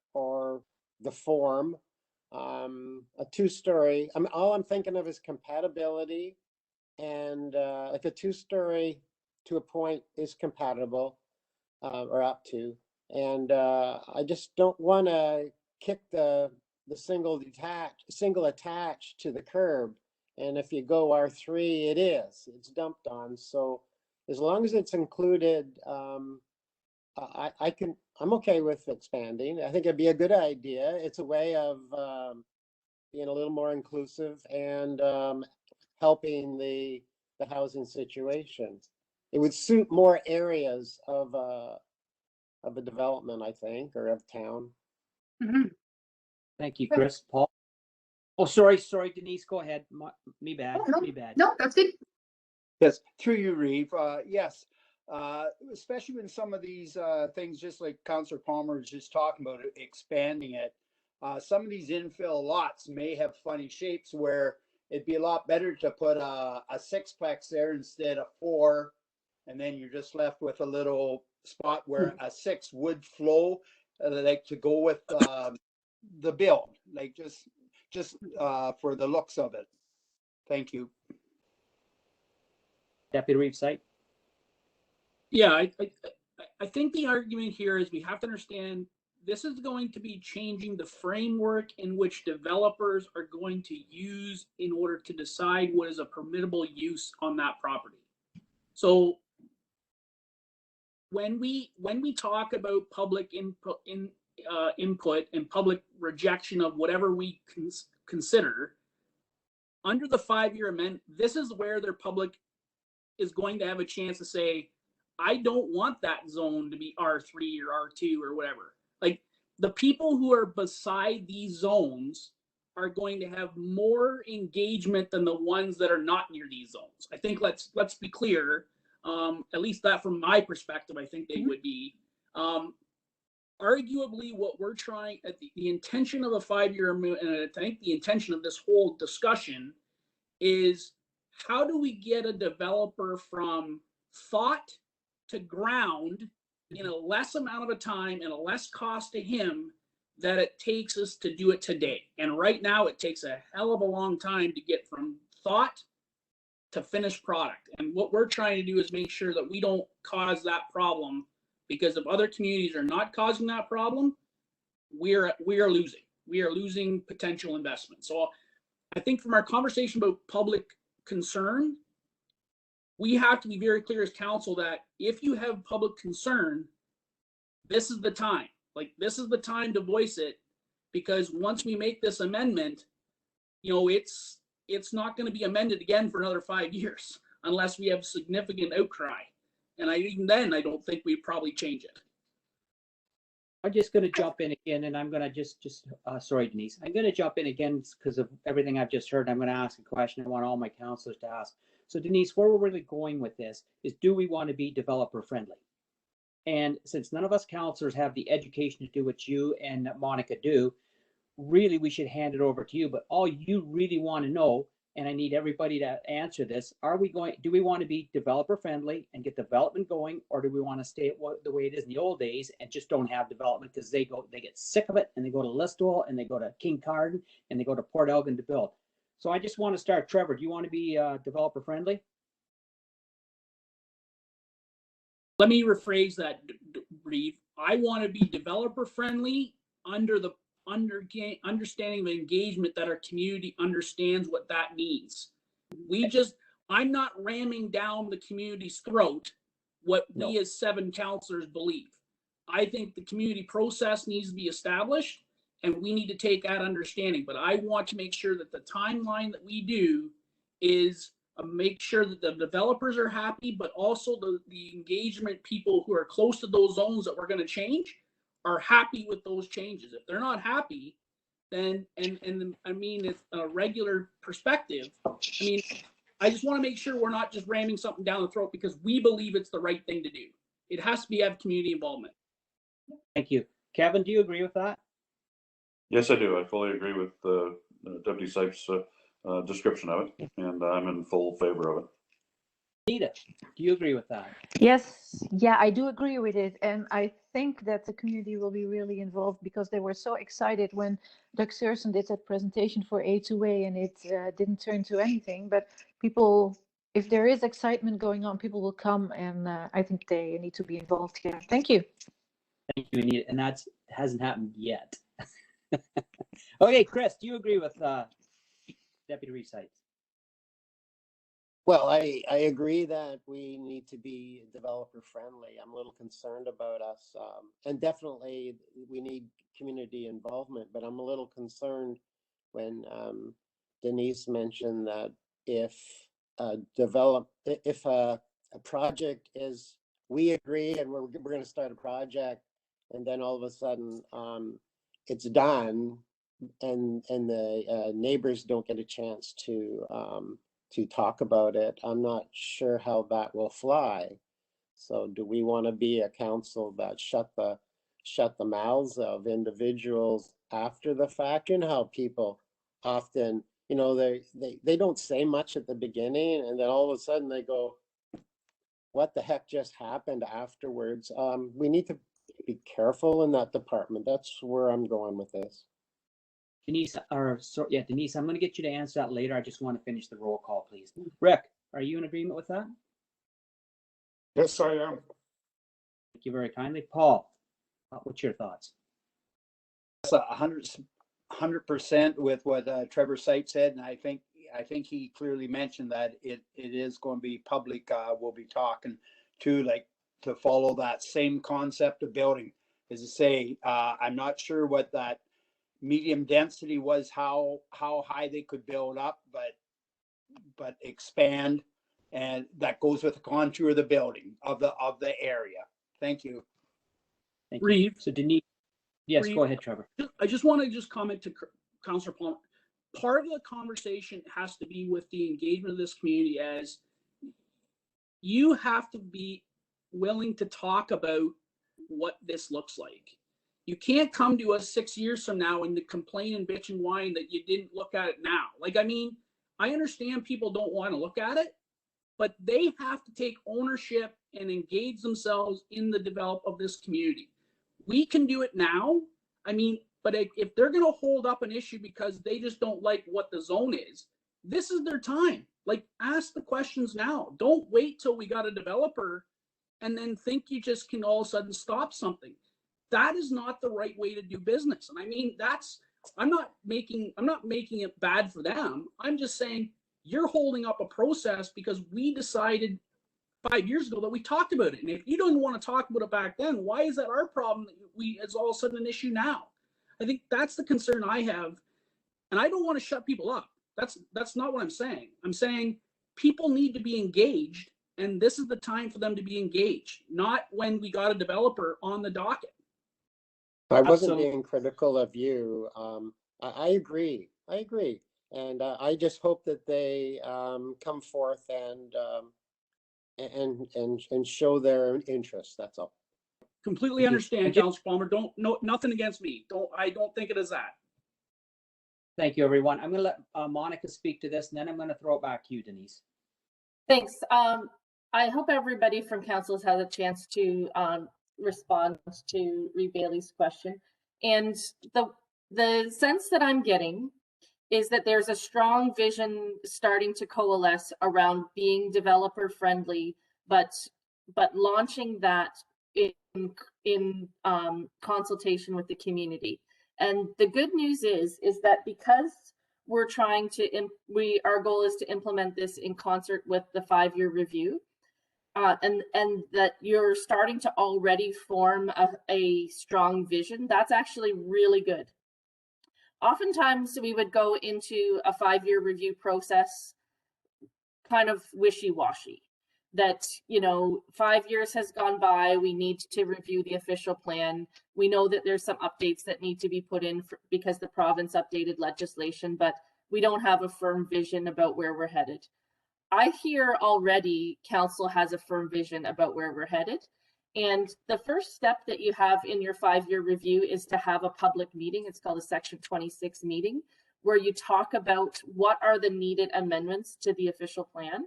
the form. A 2-story, all I'm thinking of is compatibility. And if a 2-story to a point is compatible or up to, and I just don't want to kick the single attached to the curb. And if you go R3, it's dumped on. So as long as it's included, I'm okay with expanding. I think it'd be a good idea. It's a way of being a little more inclusive and helping the housing situation. It would suit more areas of a development, I think, or of town. Mm-hmm. Thank you, Chris. Paul? Oh, sorry, Denise, go ahead. Me bad, no, me bad. No, that's good. Yes, through you, Reeve. Yes, especially when some of these things, just like Councillor Palmer was just talking about, expanding it. Some of these infill lots may have funny shapes where it'd be a lot better to put a 6-plex there instead of 4, and then you're just left with a little spot where a 6 would flow, like to go with the build, like just for the looks of it. Thank you. Deputy Reeve site. Yeah, I think the argument here is we have to understand this is going to be changing the framework in which developers are going to use in order to decide what is a permittable use on that property. So when we talk about public input and public rejection of whatever we consider under the 5-year amendment, this is where their public is going to have a chance to say, I don't want that zone to be R3 or R2 or whatever. Like, the people who are beside these zones are going to have more engagement than the ones that are not near these zones. I think let's be clear. At least that from my perspective, I think they would be. Arguably, what we're trying at the intention of a 5-year, and I think the intention of this whole discussion is, how do we get a developer from thought to ground in a less amount of a time and a less cost to him that it takes us to do it today? And right now it takes a hell of a long time to get from thought to finished product. And what we're trying to do is make sure that we don't cause that problem, because if other communities are not causing that problem, we are losing. We are losing potential investment. So I think from our conversation about public concern, we have to be very clear as council that if you have public concern, this is the time. Like, this is the time to voice it, because once we make this amendment, you know, it's it's not going to be amended again for another 5 years unless we have significant outcry. And even then, I don't think we'd probably change it. I'm just going to jump in again, and I'm going to sorry, Denise. I'm going to jump in again because of everything I've just heard. I'm going to ask a question I want all my councilors to ask. So Denise, where we're really going with this is, do we want to be developer friendly? And since none of us councilors have the education to do what you and Monica do, really we should hand it over to you. But all you really want to know, and I need everybody to answer this, do we want to be developer friendly and get development going, or do we want to stay the way it is in the old days and just don't have development because they get sick of it and they go to Listowel and they go to King Carden and they go to Port Elgin to build? So I just want to start, Trevor, do you want to be developer friendly? Let me rephrase that, Reeve. I want to be developer friendly under the understanding of engagement that our community understands what that means. I'm not ramming down the community's throat what we as 7 councilors believe. I think the community process needs to be established and we need to take that understanding. But I want to make sure that the timeline that we do is make sure that the developers are happy, but also the engagement people who are close to those zones that we're going to change are happy with those changes. If they're not happy, then, and I mean, it's a regular perspective. I mean, I just want to make sure we're not just ramming something down the throat because we believe it's the right thing to do. It has to have community involvement. Thank you. Kevin, do you agree with that? Yes, I do. I fully agree with Deputy Sipes' description of it, and I'm in full favor of it. Anita, do you agree with that? Yes, yeah, I do agree with it. And I think that the community will be really involved because they were so excited when Doug Searson did that presentation for A2A and it didn't turn to anything. But people, if there is excitement going on, people will come, and I think they need to be involved here. Thank you. Thank you, Anita. And that hasn't happened yet. Okay, Chris, do you agree with Deputy Reeve Sipes? Well, I agree that we need to be developer friendly. I'm a little concerned about us, and definitely we need community involvement, but I'm a little concerned when Denise mentioned that if a project is, we agree and we're going to start a project, and then all of a sudden it's done, and the neighbors don't get a chance to talk about it. I'm not sure how that will fly. So do we want to be a council that shut the mouths of individuals after the fact? You know how people often, you know, they don't say much at the beginning, and then all of a sudden they go, what the heck just happened afterwards? We need to be careful in that department. That's where I'm going with this. Denise, Denise, I'm going to get you to answer that later. I just want to finish the roll call, please. Rick, are you in agreement with that? Yes, I am. Thank you very kindly. Paul, what's your thoughts? That's 100% with what Trevor Sipes said, and I think he clearly mentioned that it is going to be public. We'll be talking to follow that same concept of building. As I say, I'm not sure what that medium density was, how high they could build up, but expand, and that goes with the contour of the building of the area. Thank you. Thank you. Reeve. So Denise, yes, Reeve, go ahead, Trevor. I just want to comment to Councillor Palmer. Part of the conversation has to be with the engagement of this community, as you have to be willing to talk about what this looks like. You can't come to us 6 years from now and complain and bitch and whine that you didn't look at it now. Like, I mean, I understand people don't want to look at it, but they have to take ownership and engage themselves in the develop of this community. We can do it now. I mean, but if they're going to hold up an issue because they just don't like what the zone is, this is their time. Like, ask the questions now. Don't wait till we got a developer and then think you just can all of a sudden stop something. That is not the right way to do business. And I mean, I'm not making it bad for them. I'm just saying you're holding up a process because we decided 5 years ago that we talked about it. And if you don't want to talk about it back then, why is that our problem that it's all of a sudden an issue now? I think that's the concern I have. And I don't want to shut people up. That's not what I'm saying. I'm saying people need to be engaged, and this is the time for them to be engaged, not when we got a developer on the docket. I wasn't Absolutely. being critical of you. I agree. I agree. And I just hope that they come forth and show their interest. That's all. Completely Thank you. understand, And just- Councilor Palmer. Nothing against me. I don't think it is that. Thank you, everyone. I'm going to let Monica speak to this, and then I'm going to throw it back to you, Denise. Thanks. I hope everybody from council has had a chance to respond to Reed Bailey's question. And the sense that I'm getting is that there's a strong vision starting to coalesce around being developer friendly, but launching that in consultation with the community. And the good news is that because we're trying to, our goal is to implement this in concert with the 5-year review, and that you're starting to already form a strong vision, that's actually really good. Oftentimes we would go into a 5-year review process kind of wishy-washy, that, you know, 5 years has gone by, we need to review the official plan. We know that there's some updates that need to be put in because the province updated legislation, but we don't have a firm vision about where we're headed. I hear already council has a firm vision about where we're headed. And the first step that you have in your 5-year review is to have a public meeting. It's called a Section 26 meeting, where you talk about what are the needed amendments to the official plan.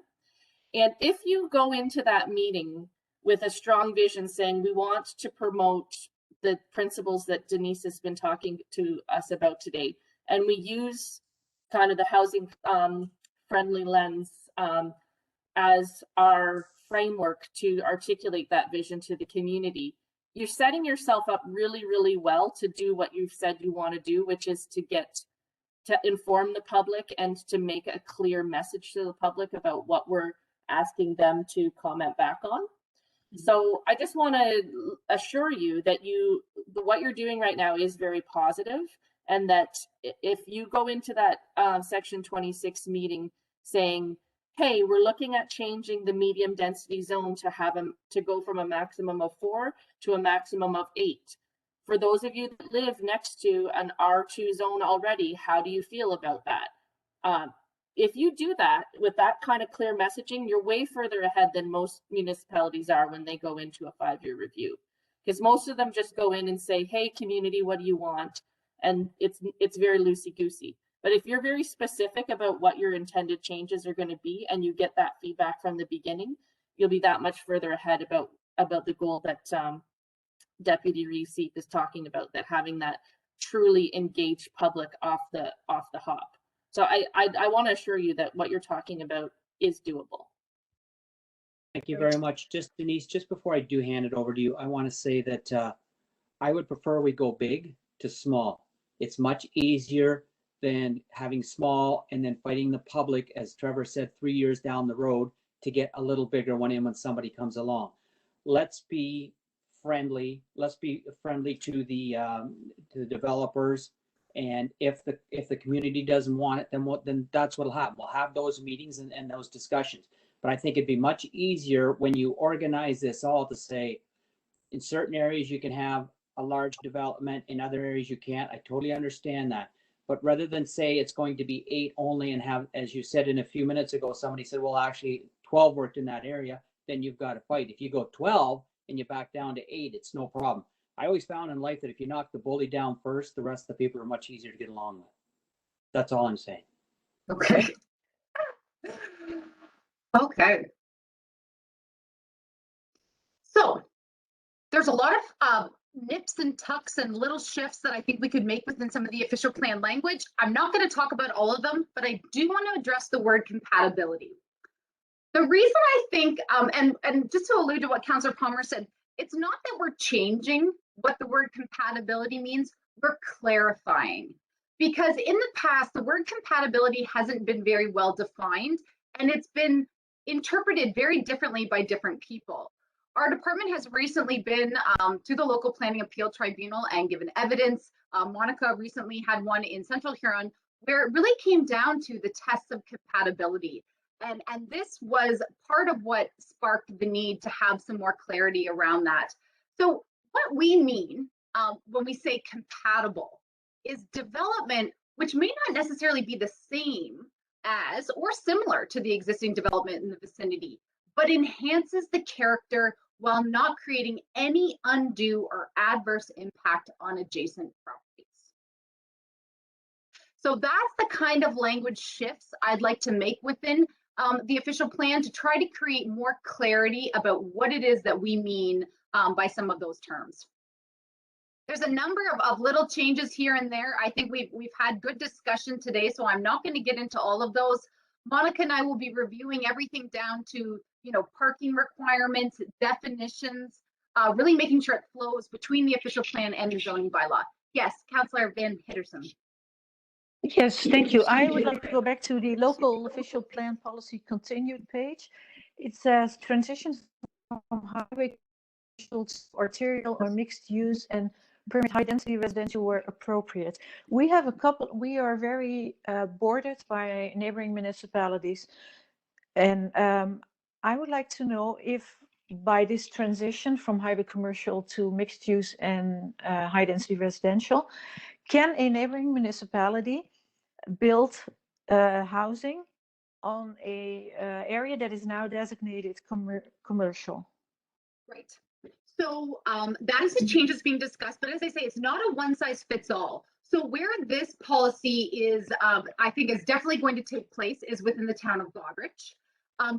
And if you go into that meeting with a strong vision saying we want to promote the principles that Denise has been talking to us about today, and we use kind of the housing friendly lens as our framework to articulate that vision to the community, you're setting yourself up really, really well to do what you've said you want to do, which is to inform the public and to make a clear message to the public about what we're asking them to comment back on. So I just want to assure you that what you're doing right now is very positive, and that if you go into that Section 26 meeting saying, hey, we're looking at changing the medium density zone to go from a maximum of 4 to a maximum of 8. For those of you that live next to an R2 zone already, how do you feel about that? If you do that with that kind of clear messaging, you're way further ahead than most municipalities are when they go into a 5-year review. Because most of them just go in and say, hey, community, what do you want? And it's very loosey-goosey. But if you're very specific about what your intended changes are going to be, and you get that feedback from the beginning, you'll be that much further ahead about the goal that Deputy Reece is talking about, that having that truly engaged public off the hop. So I want to assure you that what you're talking about is doable. Thank you very much. Just Denise, just before I do hand it over to you, I want to say that I would prefer we go big to small. It's much easier than having small and then fighting the public, as Trevor said, 3 years down the road to get a little bigger one in when somebody comes along. Let's be friendly. Let's be friendly to the developers. And if the community doesn't want it, then that's what'll happen. We'll have those meetings and those discussions. But I think it'd be much easier when you organize this all to say, in certain areas you can have a large development, in other areas you can't. I totally understand that. But rather than say it's going to be 8 only and have, as you said in a few minutes ago, somebody said, well, actually 12 worked in that area, then you've got to fight. If you go 12 and you back down to 8, it's no problem. I always found in life that if you knock the bully down first, the rest of the people are much easier to get along with. That's all I'm saying. Okay. Okay. So there's a lot of nips and tucks and little shifts that I think we could make within some of the official plan language. I'm not going to talk about all of them, but I do want to address the word compatibility. The reason I think, and just to allude to what Councillor Palmer said, it's not that we're changing what the word compatibility means, we're clarifying. Because in the past, the word compatibility hasn't been very well defined, and it's been interpreted very differently by different people. Our department has recently been to the local planning appeal tribunal and given evidence. Monica recently had one in Central Huron where it really came down to the tests of compatibility. And this was part of what sparked the need to have some more clarity around that. So what we mean when we say compatible is development which may not necessarily be the same as or similar to the existing development in the vicinity, but enhances the character while not creating any undue or adverse impact on adjacent properties. So that's the kind of language shifts I'd like to make within the official plan to try to create more clarity about what it is that we mean by some of those terms. There's a number of little changes here and there. I think we've had good discussion today, so I'm not going to get into all of those. Monica and I will be reviewing everything down to, parking requirements, definitions, really making sure it flows between the official plan and the zoning bylaw. Yes, Councillor Van Hitterson. Yes, thank you. I would like to go back to the local official plan policy continued page. It says transitions from highway to arterial or mixed use and permit high density residential where appropriate. We have a couple, we are very bordered by neighboring municipalities. And I would like to know if by this transition from highway commercial to mixed use and high density residential, can a neighboring municipality build housing on a area that is now designated commercial? Right. So that is a change that's being discussed, but as I say, it's not a one size fits all. So where this policy is, I think is definitely going to take place is within the town of Goderich.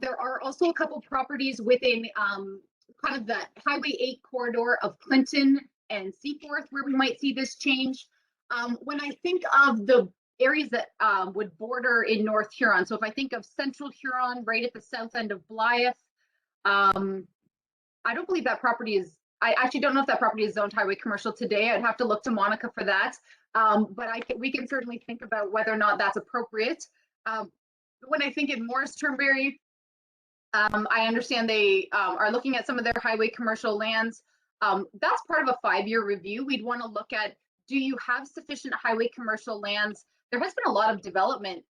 There are also a couple properties within kind of the Highway 8 corridor of Clinton and Seaforth where we might see this change. When I think of the areas that would border in North Huron, so if I think of Central Huron right at the south end of Blythe, I don't believe that property is, I actually don't know if that property is zoned highway commercial today. I'd have to look to Monica for that. But we can certainly think about whether or not that's appropriate. When I think in Morris Turnberry, I understand they are looking at some of their highway commercial lands. That's part of a 5-year review. We'd want to look at, do you have sufficient highway commercial lands? There has been a lot of development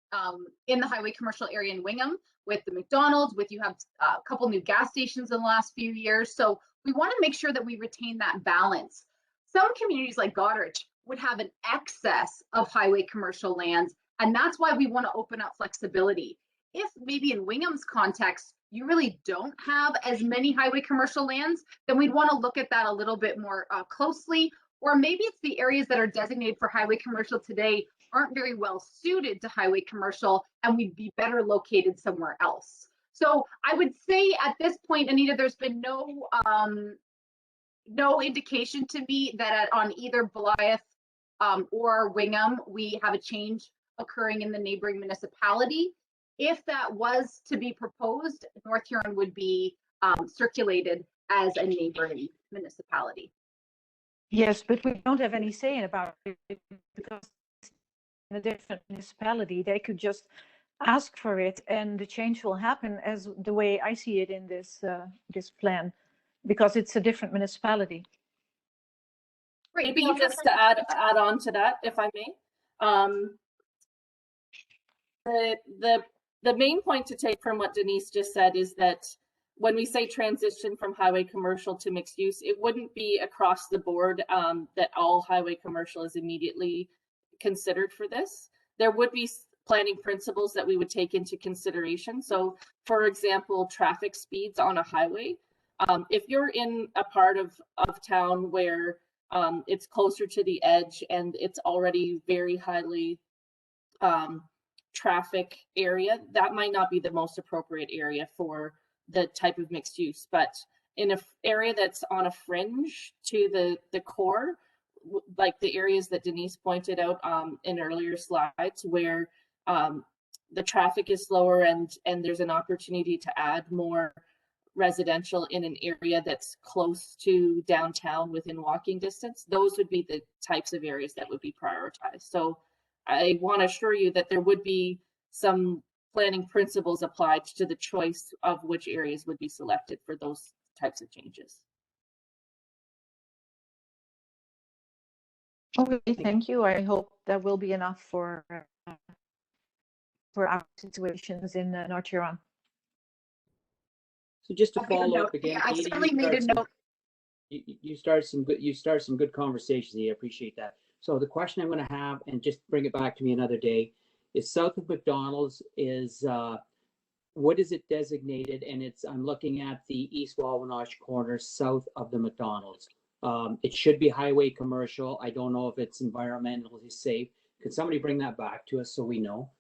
in the highway commercial area in Wingham with the McDonald's, you have a couple new gas stations in the last few years. So we want to make sure that we retain that balance. Some communities like Goderich would have an excess of highway commercial lands, and that's why we want to open up flexibility. If maybe in Wingham's context, you really don't have as many highway commercial lands, then we'd want to look at that a little bit more closely. Or maybe it's the areas that are designated for highway commercial today aren't very well suited to highway commercial, and we'd be better located somewhere else. So I would say at this point, Anita, there's been no indication to me that on either Blythe or Wingham, we have a change occurring in the neighboring municipality. If that was to be proposed, North Huron would be circulated as a neighboring municipality. Yes, but we don't have any say about it because in a different municipality, they could just ask for it and the change will happen as the way I see it in this this plan, because it's a different municipality. Right. Maybe just to add on to that, if I may. The main point to take from what Denise just said is that when we say transition from highway commercial to mixed use, it wouldn't be across the board that all highway commercial is immediately considered for this. There would be planning principles that we would take into consideration. So for example, traffic speeds on a highway. If you're in a part of town where it's closer to the edge and it's already very highly traffic area, that might not be the most appropriate area for the type of mixed use. But in an area that's on a fringe to the core, like the areas that Denise pointed out in earlier slides, where the traffic is slower and there's an opportunity to add more residential in an area that's close to downtown within walking distance, those would be the types of areas that would be prioritized. So I want to assure you that there would be some planning principles applied to the choice of which areas would be selected for those types of changes. Okay, thank you. I hope that will be enough for for our situations in North Huron. So just to I've made a follow note. up again, Yeah, I Anita, certainly made a note. you start some good conversations. I appreciate that. So the question I'm going to have, and just bring it back to me another day, is south of McDonald's is what is it designated? And I'm looking at the East Wawanosh corner south of the McDonald's. It should be highway commercial. I don't know if it's environmentally safe. Could somebody bring that back to us so we know?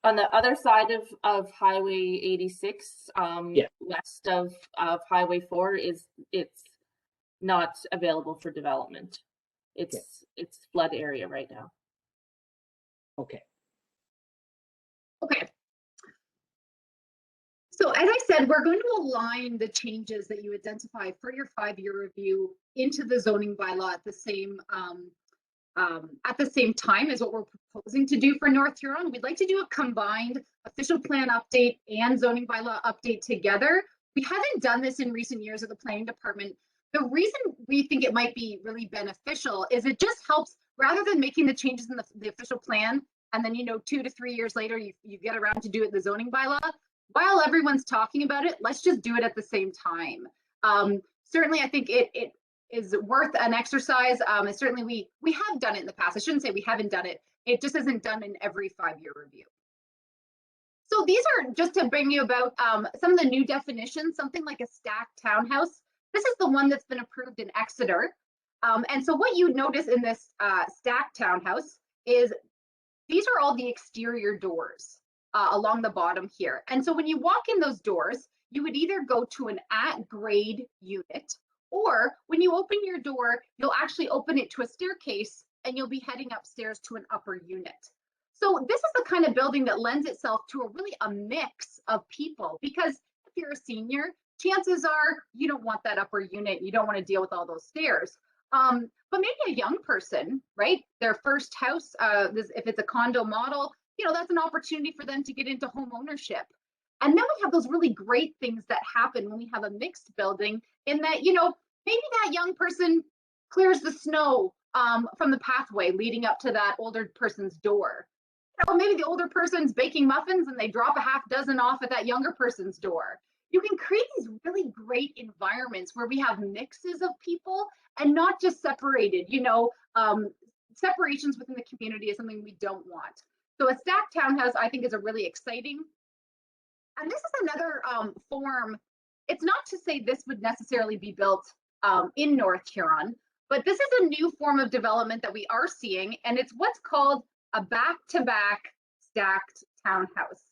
On the other side of Highway 86, Yeah. west of Highway 4 it's not available for development. It's flood area right now. Okay. Okay. So as I said, we're going to align the changes that you identify for your 5-year review into the zoning bylaw at the same time as what we're proposing to do for North Huron. We'd like to do a combined official plan update and zoning bylaw update together. We haven't done this in recent years at the planning department. The reason we think it might be really beneficial is it just helps, rather than making the changes in the official plan, and then 2 to 3 years later, you get around to do it in the zoning bylaw. While everyone's talking about it, let's just do it at the same time. Certainly, I think it is worth an exercise. And certainly we have done it in the past. I shouldn't say we haven't done it. It just isn't done in every 5-year review. So these are just to bring you about some of the new definitions, something like a stacked townhouse. This is the one that's been approved in Exeter. And so what you notice in this stacked townhouse is these are all the exterior doors along the bottom here. And so when you walk in those doors, you would either go to an at-grade unit, or when you open your door, you'll actually open it to a staircase and you'll be heading upstairs to an upper unit. So this is the kind of building that lends itself to a mix of people, because if you're a senior, chances are you don't want that upper unit. You don't want to deal with all those stairs. But maybe a young person, right? Their first house, if it's a condo model, that's an opportunity for them to get into home ownership. And then we have those really great things that happen when we have a mixed building, in that, maybe that young person clears the snow from the pathway leading up to that older person's door. Maybe the older person's baking muffins and they drop a half dozen off at that younger person's door. You can create these really great environments where we have mixes of people and not just separated. Separations within the community is something we don't want. So a stacked townhouse, I think, is a really exciting. And this is another form. It's not to say this would necessarily be built in North Huron, but this is a new form of development that we are seeing, and it's what's called a back-to-back stacked townhouse.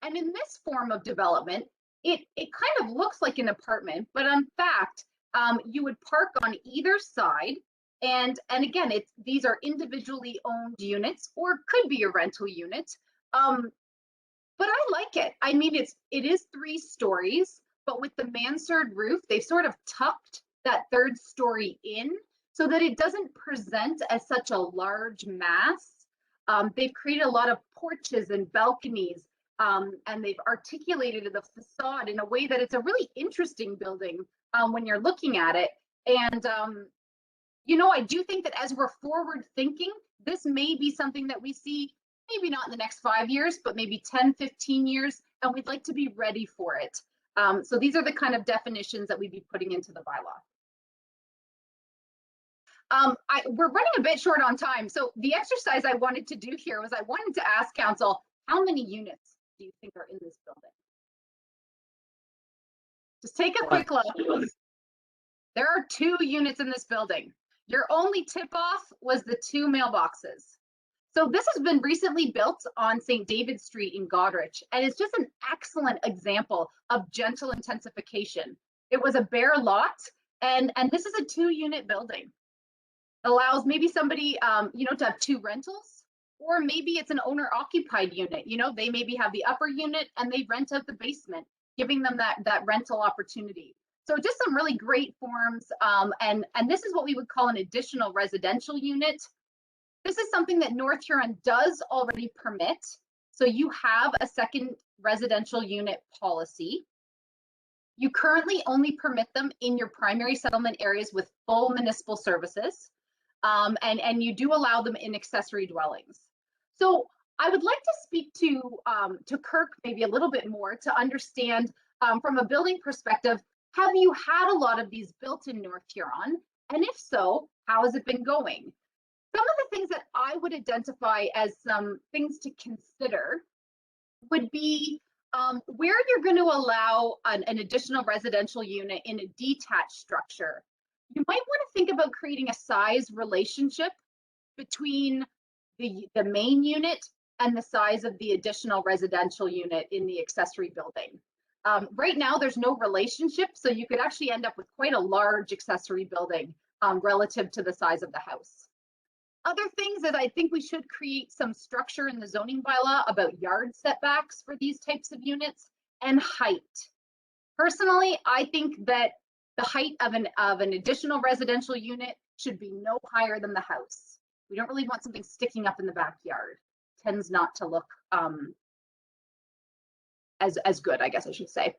And in this form of development, it kind of looks like an apartment, but in fact, you would park on either side. And again, these are individually owned units, or could be a rental unit. But I like it. I mean, it is 3 stories, but with the mansard roof, they've sort of tucked that 3rd story in so that it doesn't present as such a large mass. They've created a lot of porches and balconies, and they've articulated the facade in a way that it's a really interesting building when you're looking at it. And I do think that as we're forward thinking, this may be something that we see, maybe not in the next 5 years, but maybe 10, 15 years, and we'd like to be ready for it. So these are the kind of definitions that we'd be putting into the bylaw. We're running a bit short on time. So the exercise I wanted to do here was I wanted to ask council, how many units do you think are in this building? Just take a quick look. There are 2 units in this building. Your only tip-off was the 2 mailboxes. So this has been recently built on St. David Street in Goderich, and it's just an excellent example of gentle intensification. It was a bare lot, and this is a 2-unit building. It allows maybe somebody, to have 2 rentals, or maybe it's an owner-occupied unit. They maybe have the upper unit and they rent out the basement, giving them that rental opportunity. So just some really great forms, and this is what we would call an additional residential unit. This is something that North Huron does already permit. So you have a second residential unit policy. You currently only permit them in your primary settlement areas with full municipal services, and you do allow them in accessory dwellings. So I would like to speak to Kirk maybe a little bit more to understand from a building perspective, have you had a lot of these built in North Huron? And if so, how has it been going? Some of the things that I would identify as some things to consider would be where you're going to allow an additional residential unit in a detached structure. You might want to think about creating a size relationship between the main unit and the size of the additional residential unit in the accessory building. Right now, there's no relationship, so you could actually end up with quite a large accessory building relative to the size of the house. Other things is I think we should create some structure in the zoning bylaw about yard setbacks for these types of units and height. Personally, I think that the height of an additional residential unit should be no higher than the house. We don't really want something sticking up in the backyard. It tends not to look as good, I guess I should say.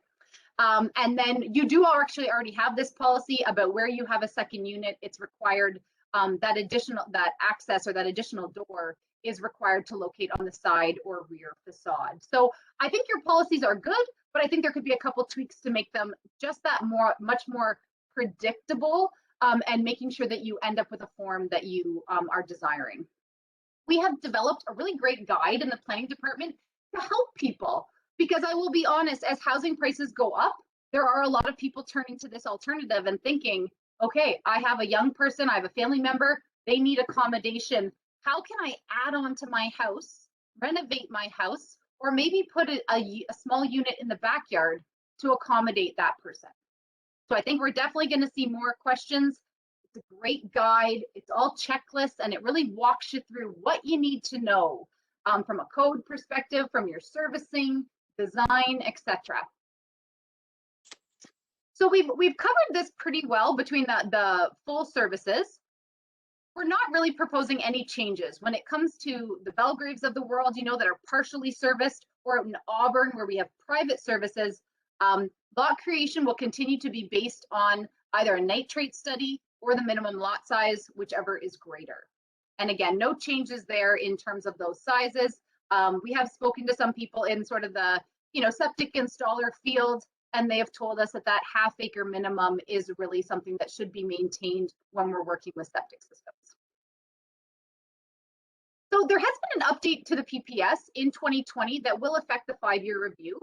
And then you do actually already have this policy about where you have a second unit. It's required that access or that additional door is required to locate on the side or rear facade. So I think your policies are good, but I think there could be a couple tweaks to make them just that much more predictable and making sure that you end up with a form that you are desiring. We have developed a really great guide in the planning department to help people, because I will be honest, as housing prices go up, there are a lot of people turning to this alternative and thinking, okay, I have a young person, I have a family member, they need accommodation. How can I add on to my house, renovate my house, or maybe put a small unit in the backyard to accommodate that person? So I think we're definitely going to see more questions. It's a great guide. It's all checklists, and it really walks you through what you need to know from a code perspective, from your servicing, design, etc. So we've covered this pretty well between the full services. We're not really proposing any changes when it comes to the Belgraves of the world, you know, that are partially serviced, or in Auburn where we have private services. Lot creation will continue to be based on either a nitrate study or the minimum lot size, whichever is greater. And again, no changes there in terms of those sizes. We have spoken to some people in sort of the, septic installer field, and they have told us that 1/2 acre minimum is really something that should be maintained when we're working with septic systems. So there has been an update to the PPS in 2020 that will affect the 5-year review.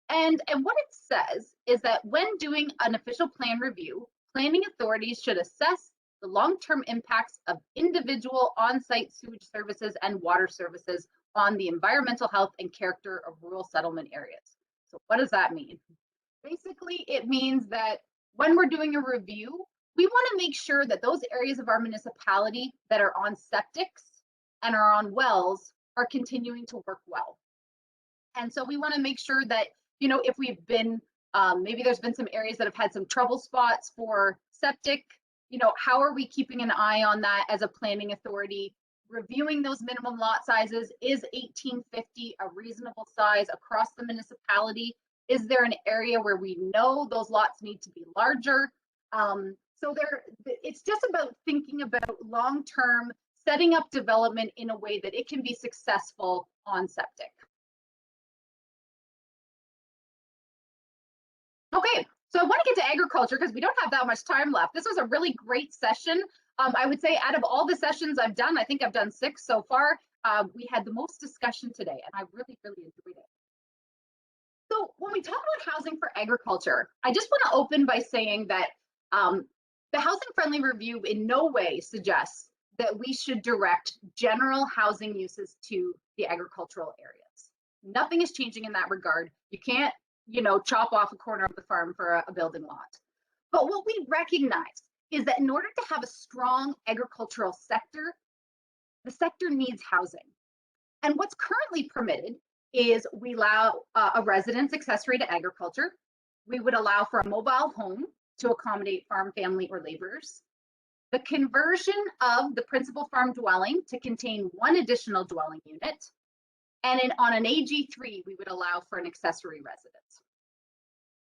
And what it says is that when doing an official plan review, planning authorities should assess the long-term impacts of individual on-site sewage services and water services on the environmental health and character of rural settlement areas. So what does that mean? Basically, it means that when we're doing a review, we want to make sure that those areas of our municipality that are on septics and are on wells are continuing to work well. And so we want to make sure that, if we've been, maybe there's been some areas that have had some trouble spots for septic, how are we keeping an eye on that as a planning authority? Reviewing those minimum lot sizes. Is 1850 a reasonable size across the municipality? Is there an area where we know those lots need to be larger? So it's just about thinking about long-term, setting up development in a way that it can be successful on septic. Okay, so I want to get to agriculture because we don't have that much time left. This was a really great session. I would say out of all the sessions I've done, I think I've done 6 so far. We had the most discussion today, and I really, really enjoyed it. So when we talk about housing for agriculture, I just want to open by saying that the Housing Friendly Review in no way suggests that we should direct general housing uses to the agricultural areas. Nothing is changing in that regard. You can't, chop off a corner of the farm for a building lot. But what we recognize is that in order to have a strong agricultural sector, the sector needs housing. And what's currently permitted is we allow a residence accessory to agriculture. We would allow for a mobile home to accommodate farm, family, or laborers. The conversion of the principal farm dwelling to contain 1 additional dwelling unit. And on an AG3, we would allow for an accessory residence.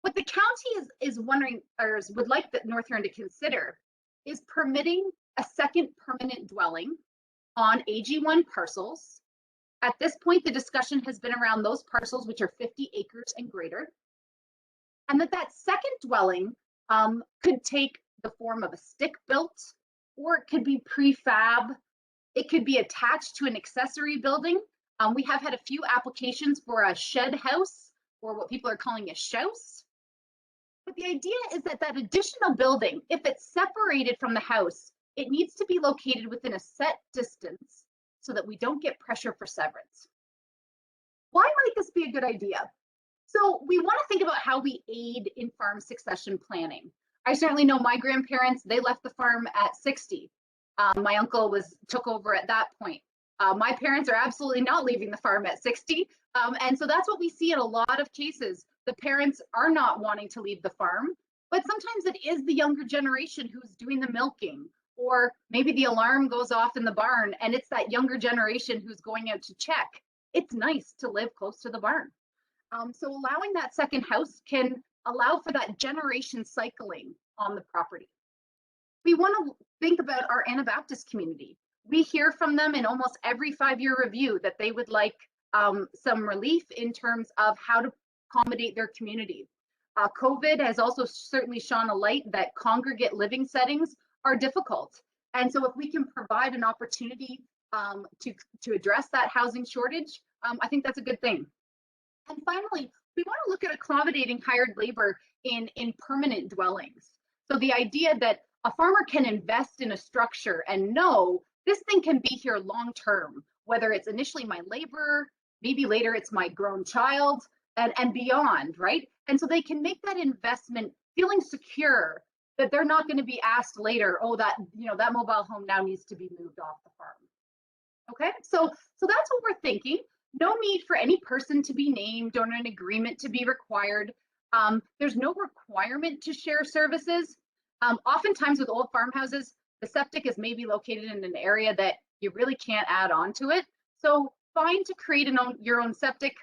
What the county is wondering, or would like the North Huron to consider, is permitting a second permanent dwelling on AG1 parcels At this point, the discussion has been around those parcels which are 50 acres and greater, and that second dwelling could take the form of a stick-built, or it could be prefab. It could be attached to an accessory building. We have had a few applications for a shed house, or what people are calling a shouse. But the idea is that that additional building, if it's separated from the house, it needs to be located within a set distance so that we don't get pressure for severance. Why might this be a good idea? So we want to think about how we aid in farm succession planning. I certainly know my grandparents, they left the farm at 60. My uncle took over at that point. My parents are absolutely not leaving the farm at 60. And so that's what we see in a lot of cases. The parents are not wanting to leave the farm, but sometimes it is the younger generation who's doing the milking, or maybe the alarm goes off in the barn and it's that younger generation who's going out to check. It's nice to live close to the barn. So allowing that second house can allow for that generation cycling on the property. We want to think about our Anabaptist community. We hear from them in almost every 5-year review that they would like some relief in terms of how to accommodate their community. COVID has also certainly shone a light that congregate living settings are difficult. And so if we can provide an opportunity to address that housing shortage, I think that's a good thing. And finally, we want to look at accommodating hired labor in permanent dwellings. So the idea that a farmer can invest in a structure and know this thing can be here long term, whether it's initially my labor, maybe later it's my grown child, and beyond, right? And so they can make that investment feeling secure that they're not going to be asked later, oh, that mobile home now needs to be moved off the farm. Okay, so that's what we're thinking. No need for any person to be named or an agreement to be required. There's no requirement to share services. Oftentimes with old farmhouses, the septic is maybe located in an area that you really can't add on to it. So fine to create your own septic.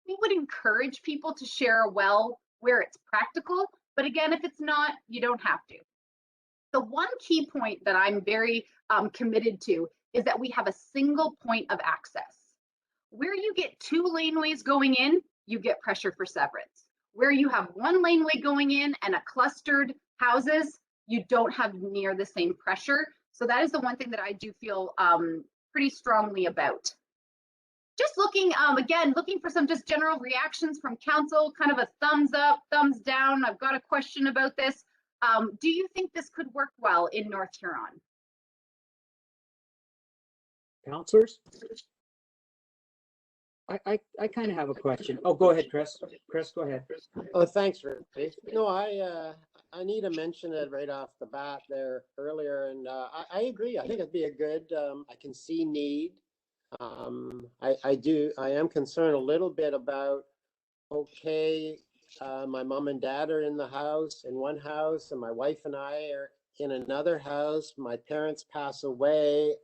We would encourage people to share a well where it's practical, but again, if it's not, you don't have to. The one key point that I'm very committed to is that we have a single point of access. Where you get 2 laneways going in, you get pressure for severance. Where you have 1 laneway going in and a clustered houses, you don't have near the same pressure. So that is the one thing that I do feel pretty strongly about. Just looking, again, looking for some just general reactions from council, kind of a thumbs up, thumbs down. I've got a question about this. Do you think this could work well in North Huron? Councilors? I kind of have a question. Oh, go ahead, Chris. Chris, go ahead. Oh, thanks, Rick. No, I need to mention it right off the bat there earlier, and I agree. I think it'd be a good. I can see need. I am concerned a little bit about. Okay, my mom and dad are in the house, in one house, and my wife and I are in another house. My parents pass away.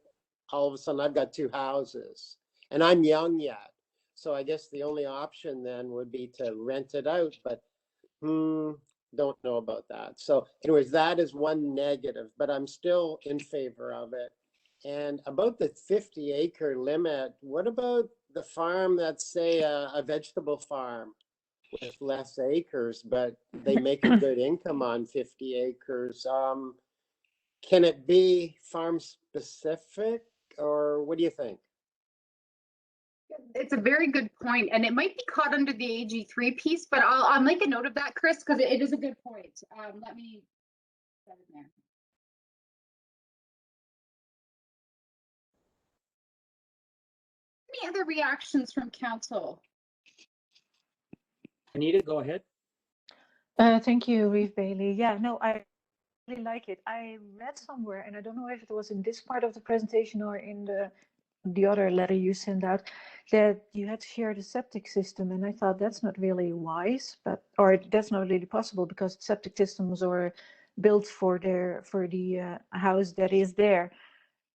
All of a sudden, I've got 2 houses, and I'm young yet. So I guess the only option then would be to rent it out, but don't know about that. So anyways, that is one negative, but I'm still in favor of it. And about the 50-acre limit, what about the farm that's, say, a vegetable farm with less acres, but they make a good income on 50 acres? Can it be farm specific, or what do you think? It's a very good point, and it might be caught under the AG3 piece, but I'll make a note of that, Chris, because it is a good point. Let me put that in there. Any other reactions from council? Anita, go ahead. Thank you, Reeve Bailey. Yeah, no, I really like it. I read somewhere, and I don't know if it was in this part of the presentation or in the other letter you sent out, that you had to share the septic system, and I thought that's not really wise, or that's not really possible because septic systems are built for the house that is there.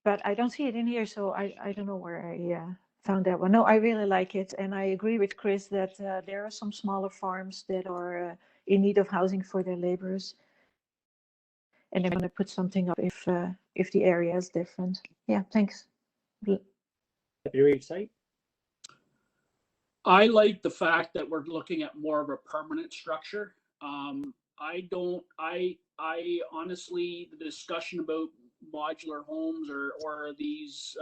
But I don't see it in here, so I don't know where I found that one. No, I really like it, and I agree with Chris that there are some smaller farms that are in need of housing for their laborers, and they're going to put something up if the area is different. Yeah, thanks. Deputy Site. I like the fact that we're looking at more of a permanent structure. I honestly, the discussion about modular homes or these,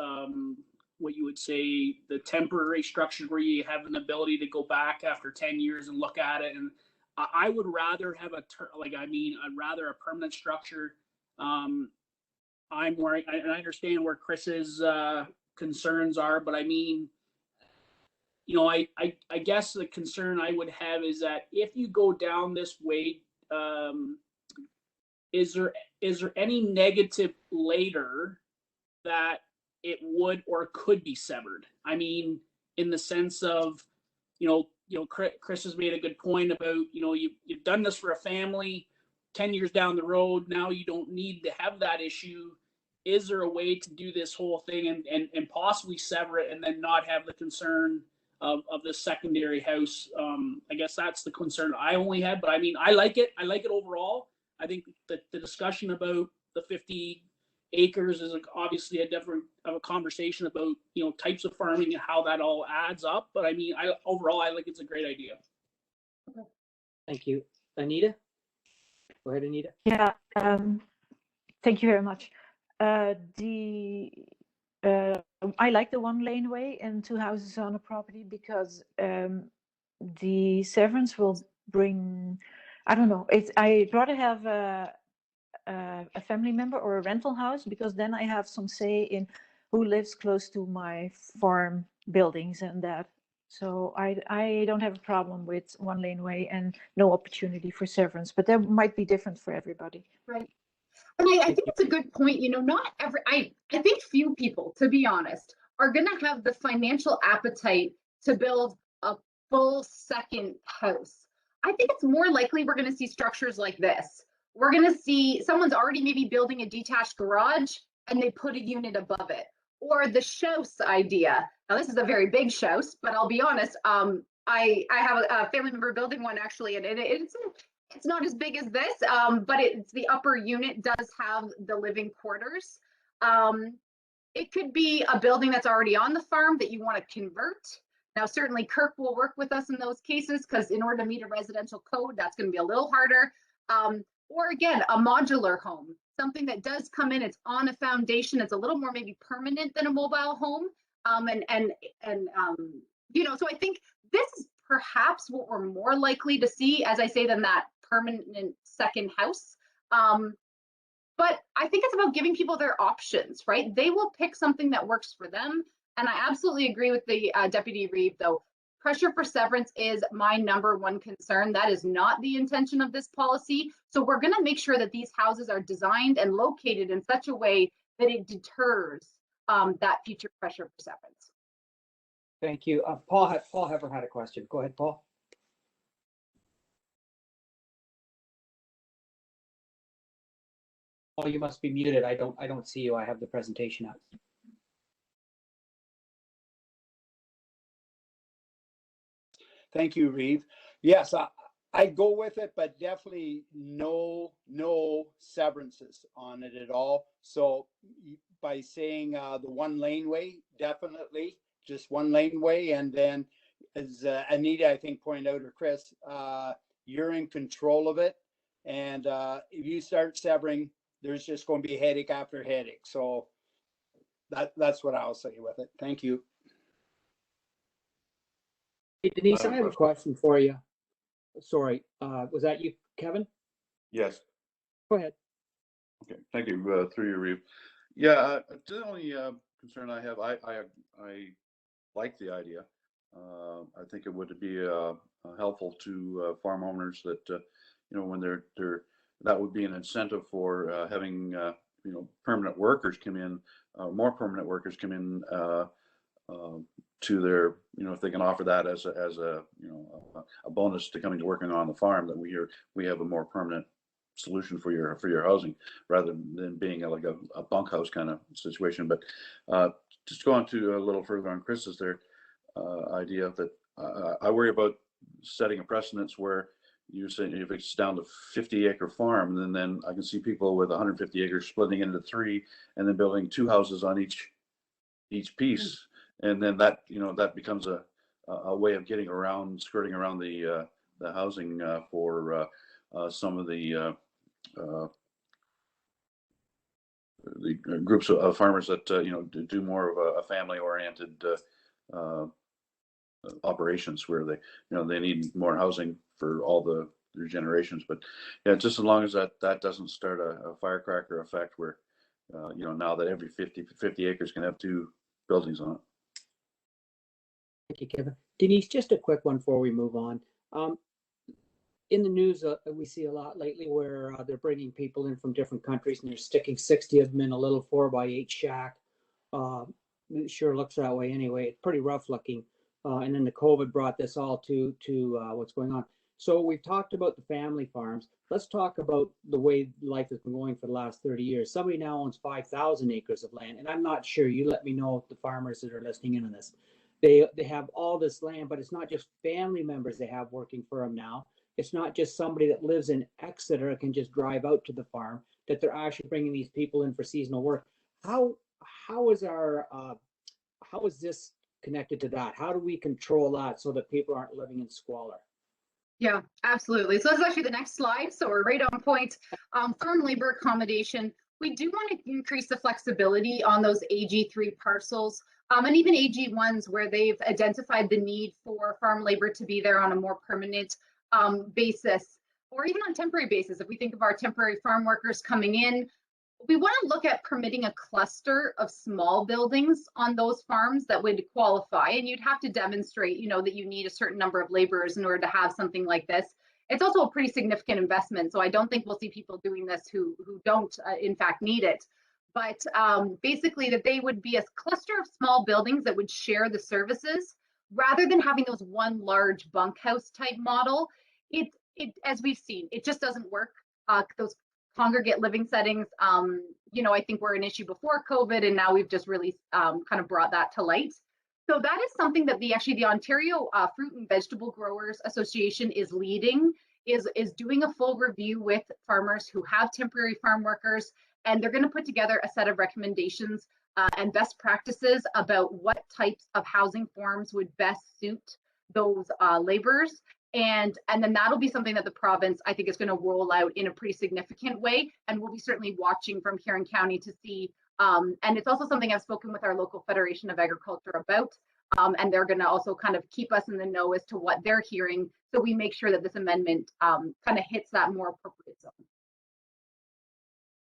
what you would say, the temporary structure where you have an ability to go back after 10 years and look at it. And I would rather have I'd rather a permanent structure. I understand where Chris's concerns are, but I mean, you know, I guess the concern I would have is that if you go down this way, is there any negative later that it would or could be severed? I mean, in the sense of, Chris has made a good point about, you've done this for a family. 10 years down the road, now you don't need to have that issue. Is there a way to do this whole thing and possibly sever it and then not have the concern of the secondary house? I guess that's the concern I only had, but I mean, I like it. I like it overall. I think that the discussion about the 50 acres is obviously a different of a conversation about, types of farming and how that all adds up. But I mean, overall, I think it's a great idea. Thank you. Anita? Go ahead, Anita. Yeah, thank you very much. I like the one laneway and 2 houses on a property because the severance will bring, I don't know, I'd rather have a family member or a rental house because then I have some say in who lives close to my farm buildings and that. So I don't have a problem with one laneway and no opportunity for severance, but that might be different for everybody. Right. And I think it's a good point. Not I think few people, to be honest, are going to have the financial appetite to build a full second house. I think it's more likely we're going to see structures like this. We're going to see someone's already maybe building a detached garage and they put a unit above it. Or the house idea. Now, this is a very big house, but I'll be honest, I have a family member building one actually, and it's not as big as this, but it's the upper unit does have the living quarters. It could be a building that's already on the farm that you want to convert. Now, certainly Kirk will work with us in those cases because in order to meet a residential code, that's going to be a little harder. Or again, a modular home, something that does come in, it's on a foundation, it's a little more maybe permanent than a mobile home. So I think this is perhaps what we're more likely to see, as I say, than that permanent second house. But I think it's about giving people their options, right? They will pick something that works for them. And I absolutely agree with the Deputy Reeve, though. Pressure for severance is my number one concern. That is not the intention of this policy. So we're going to make sure that these houses are designed and located in such a way that it deters that future pressure for severance. Thank you. Paul Heffer had a question. Go ahead, Paul. Paul, you must be muted. I don't see you. I have the presentation up. Thank you, Reeve. Yes, I go with it, but definitely no severances on it at all. So by saying the one laneway, definitely just one laneway, and then as Anita I think pointed out, or Chris, you're in control of it, and if you start severing, there's just going to be headache after headache. So that's what I'll say with it. Thank you. Hey, Denise, I have a question for you. Sorry, was that you, Kevin? Yes. Go ahead. Okay, thank you. Through you, Reeve. Yeah, the only concern I have, I like the idea. I think it would be helpful to farm owners that when they're that would be an incentive for having permanent workers come in, more permanent workers come in to their, if they can offer that as a bonus to coming to working on the farm, that we have a more permanent solution for your housing rather than being like a bunkhouse kind of situation. But just going to a little further on Chris's idea that I worry about setting a precedence where you say if it's down to 50-acre farm, and then I can see people with 150 acres splitting into 3 and then building 2 houses on each piece. And then that becomes a a way of getting around, skirting around the housing for some of the groups of farmers that do more of a family-oriented operations where they need more housing for all their generations. But yeah, just as long as that doesn't start a firecracker effect where now that every 50 acres can have 2 buildings on it. Thank you, Kevin. Denise, just a quick one before we move on. In the news, we see a lot lately where they're bringing people in from different countries and they're sticking 60 of them in a little 4x8 shack. It sure looks that way anyway. It's pretty rough looking. And then the COVID brought this all to what's going on. So we've talked about the family farms. Let's talk about the way life has been going for the last 30 years. Somebody now owns 5,000 acres of land, and I'm not sure. You let me know, the farmers that are listening in on this. They have all this land, but it's not just family members they have working for them now. It's not just somebody that lives in Exeter and can just drive out to the farm, that they're actually bringing these people in for seasonal work. How is this connected to that? How do we control that so that people aren't living in squalor? Yeah, absolutely. So that's actually the next slide. So we're right on point. Farm labor accommodation. We do want to increase the flexibility on those AG3 parcels and even AG1s where they've identified the need for farm labor to be there on a more permanent basis, or even on temporary basis. If we think of our temporary farm workers coming in, we want to look at permitting a cluster of small buildings on those farms that would qualify, and you'd have to demonstrate, that you need a certain number of laborers in order to have something like this. It's also a pretty significant investment, so I don't think we'll see people doing this who don't in fact need it. But basically that they would be a cluster of small buildings that would share the services rather than having those one large bunkhouse type model. It as we've seen, it just doesn't work. Those congregate living settings, I think were an issue before COVID, and now we've just really kind of brought that to light. So that is something that the Ontario Fruit and Vegetable Growers Association is leading, is doing a full review with farmers who have temporary farm workers, and they're going to put together a set of recommendations and best practices about what types of housing forms would best suit those laborers. And then that'll be something that the province, I think, is going to roll out in a pretty significant way. And we'll be certainly watching from Huron County to see. And it's also something I've spoken with our local Federation of Agriculture about. And they're going to also kind of keep us in the know as to what they're hearing, so we make sure that this amendment kind of hits that more appropriate zone.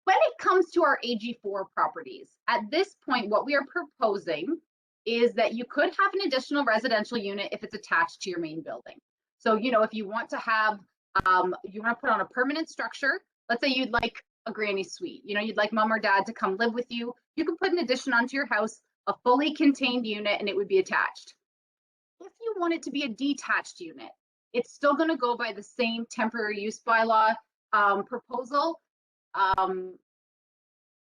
When it comes to our AG4 properties, at this point, what we are proposing is that you could have an additional residential unit if it's attached to your main building. So, if you want to have, you want to put on a permanent structure, let's say you'd like a granny suite, you'd like mom or dad to come live with you, you can put an addition onto your house, a fully contained unit, and it would be attached. If you want it to be a detached unit, it's still going to go by the same temporary use bylaw proposal,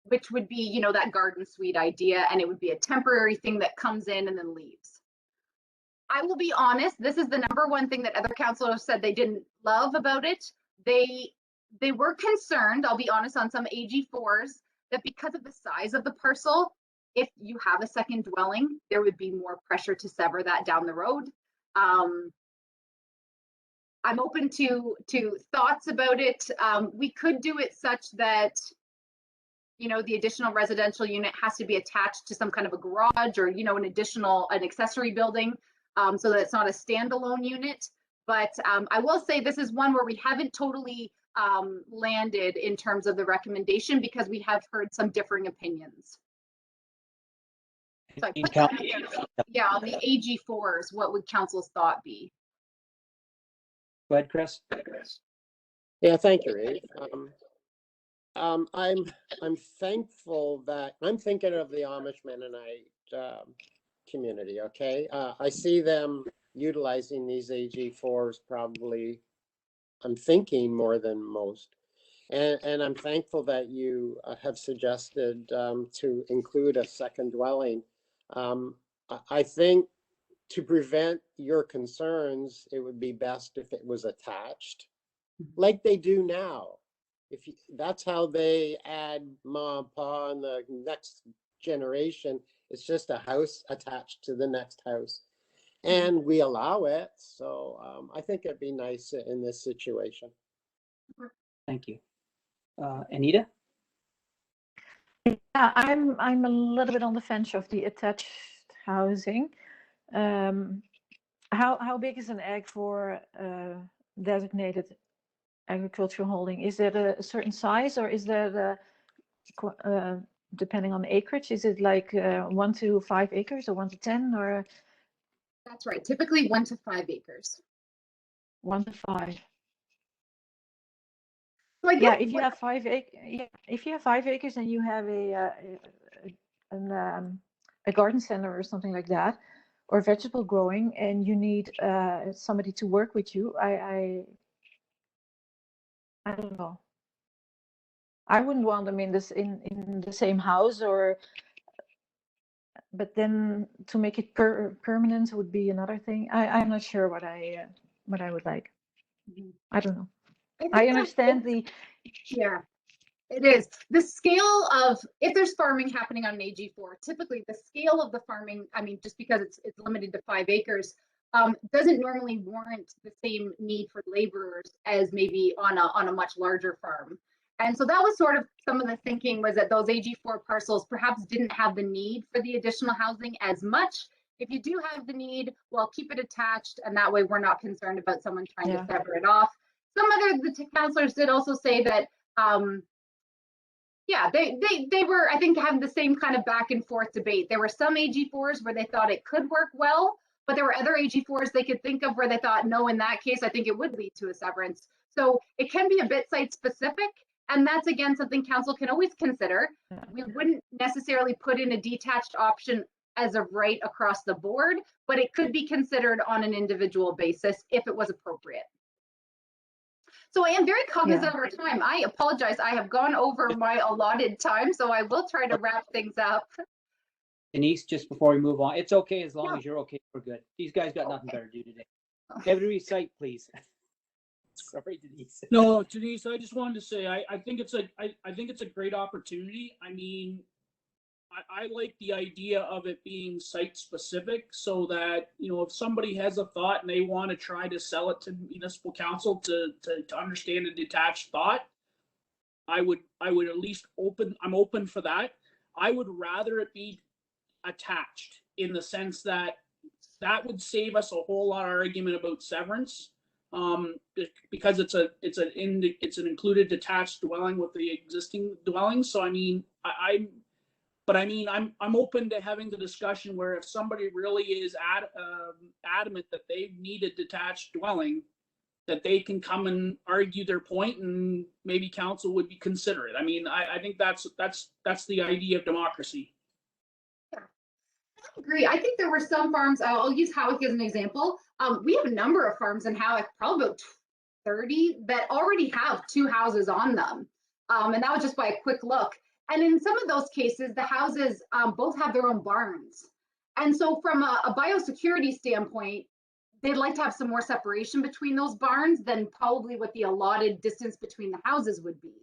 which would be, that garden suite idea, and it would be a temporary thing that comes in and then leaves. I will be honest, this is the number one thing that other councillors said they didn't love about it. They were concerned, I'll be honest, on some AG4s, that because of the size of the parcel, if you have a second dwelling, there would be more pressure to sever that down the road. I'm open to thoughts about it. We could do it such that, the additional residential unit has to be attached to some kind of a garage or, an accessory building. So that it's not a standalone unit. But I will say this is one where we haven't totally landed in terms of the recommendation, because we have heard some differing opinions. So I put that together. On the AG4s, what would council's thought be? Go ahead, Chris. Yeah, thank you, Ray. I'm thankful that I'm thinking of the Amish Mennonite community. Okay, I see them utilizing these AG4s probably, I'm thinking, more than most, and I'm thankful that you have suggested to include a second dwelling. I think to prevent your concerns, it would be best if it was attached, like they do now. That's how they add mom, pa, and the next generation. It's just a house attached to the next house. and we allow it. So I think it'd be nice in this situation. Thank you. Anita? Yeah, I'm a little bit on the fence of the attached housing. How big is an egg for designated agricultural holding? Is that a certain size, or is that depending on acreage? Is it like 1 to 5 acres, or 1 to 10, or That's right. Typically 1 to 5 acres. 1 to 5? So I Yeah, guess if you have 5 if you have 5 acres and you have a garden center or something like that, or vegetable growing, and you need somebody to work with you, I don't know. I wouldn't want them in the same house, but then to make it permanent would be another thing. I'm not sure what I would like. I don't know. I understand yeah. It is. The scale of, if there's farming happening on an AG4, typically the scale of the farming, I mean, just because it's limited to 5 acres, doesn't normally warrant the same need for laborers as maybe on a much larger farm. And so that was sort of some of the thinking, was that those AG4 parcels perhaps didn't have the need for the additional housing as much. If you do have the need, well, keep it attached, and that way we're not concerned about someone trying to sever it off. Some other the councilors did also say that yeah, they were, I think, having the same kind of back and forth debate. There were some AG4s where they thought it could work well, but there were other AG4s they could think of where they thought, no, in that case, I think it would lead to a severance. So it can be a bit site specific, and that's again something council can always consider. We wouldn't necessarily put in a detached option as of right across the board, but it could be considered on an individual basis if it was appropriate. So I am very cognizant of our time. I apologize. I have gone over my allotted time, so I will try to wrap things up. Denise, just before we move on, it's okay as long as you're okay. We're good. These guys got nothing better to do today. Every site, please. Sorry, Denise. No, Denise, I just wanted to say I think it's a great opportunity. I mean, I like the idea of it being site specific, so that, you know, if somebody has a thought and they want to try to sell it to municipal council to understand a detached thought, I would at least I'm open for that. I would rather it be attached, in the sense that would save us a whole lot of argument about severance, because it's an included detached dwelling with the existing dwelling. So I mean, I'm open to having the discussion where if somebody really is adamant that they need a detached dwelling, that they can come and argue their point, and maybe council would be considerate. I mean, I think that's the idea of democracy. Yeah, I agree. I think there were some farms, I'll use Howick as an example. We have a number of farms in Howick, probably about 30, that already have 2 houses on them. And that was just by a quick look. And in some of those cases, the houses both have their own barns. And so from a biosecurity standpoint, they'd like to have some more separation between those barns than probably what the allotted distance between the houses would be.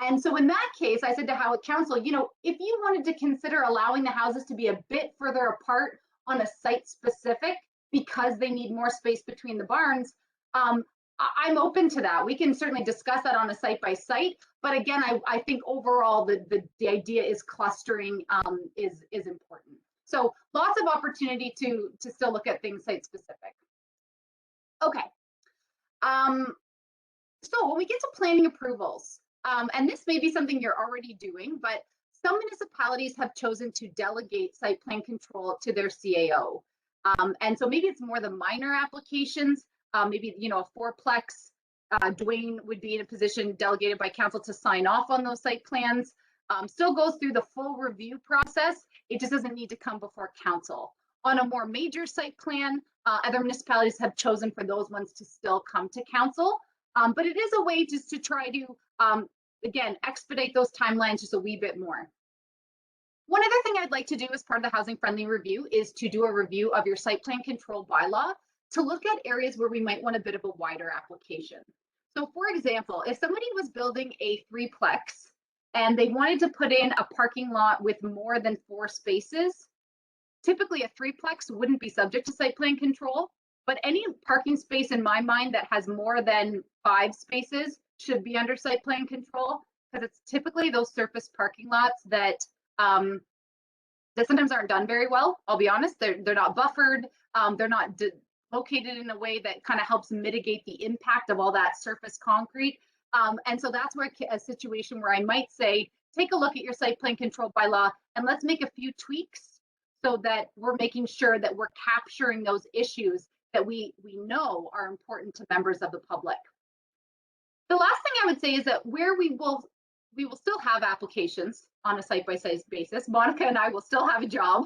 And so in that case, I said to Howick Council, you know, if you wanted to consider allowing the houses to be a bit further apart on a site specific, because they need more space between the barns, I'm open to that. We can certainly discuss that on a site by site, but again, I think overall the idea is clustering is important. So lots of opportunity to still look at things site specific. Okay. So when we get to planning approvals, and this may be something you're already doing, but some municipalities have chosen to delegate site plan control to their CAO. And so maybe it's more the minor applications. Maybe, you know, a 4-plex, Dwayne would be in a position delegated by council to sign off on those site plans. Still goes through the full review process. It just doesn't need to come before council. On a more major site plan, other municipalities have chosen for those ones to still come to council. But it is a way just to try to, again, expedite those timelines just a wee bit more. One other thing I'd like to do as part of the housing friendly review is to do a review of your site plan control bylaw to look at areas where we might want a bit of a wider application. So for example, if somebody was building a 3-plex and they wanted to put in a parking lot with more than 4 spaces, typically a threeplex wouldn't be subject to site plan control, but any parking space in my mind that has more than 5 spaces should be under site plan control, because it's typically those surface parking lots that that sometimes aren't done very well. I'll be honest, they're not buffered, they're not located in a way that kind of helps mitigate the impact of all that surface concrete. And so that's where a situation where I might say, take a look at your site plan control bylaw and let's make a few tweaks so that we're making sure that we're capturing those issues that we know are important to members of the public. The last thing I would say is that where we will still have applications on a site-by-site basis. Monica and I will still have a job.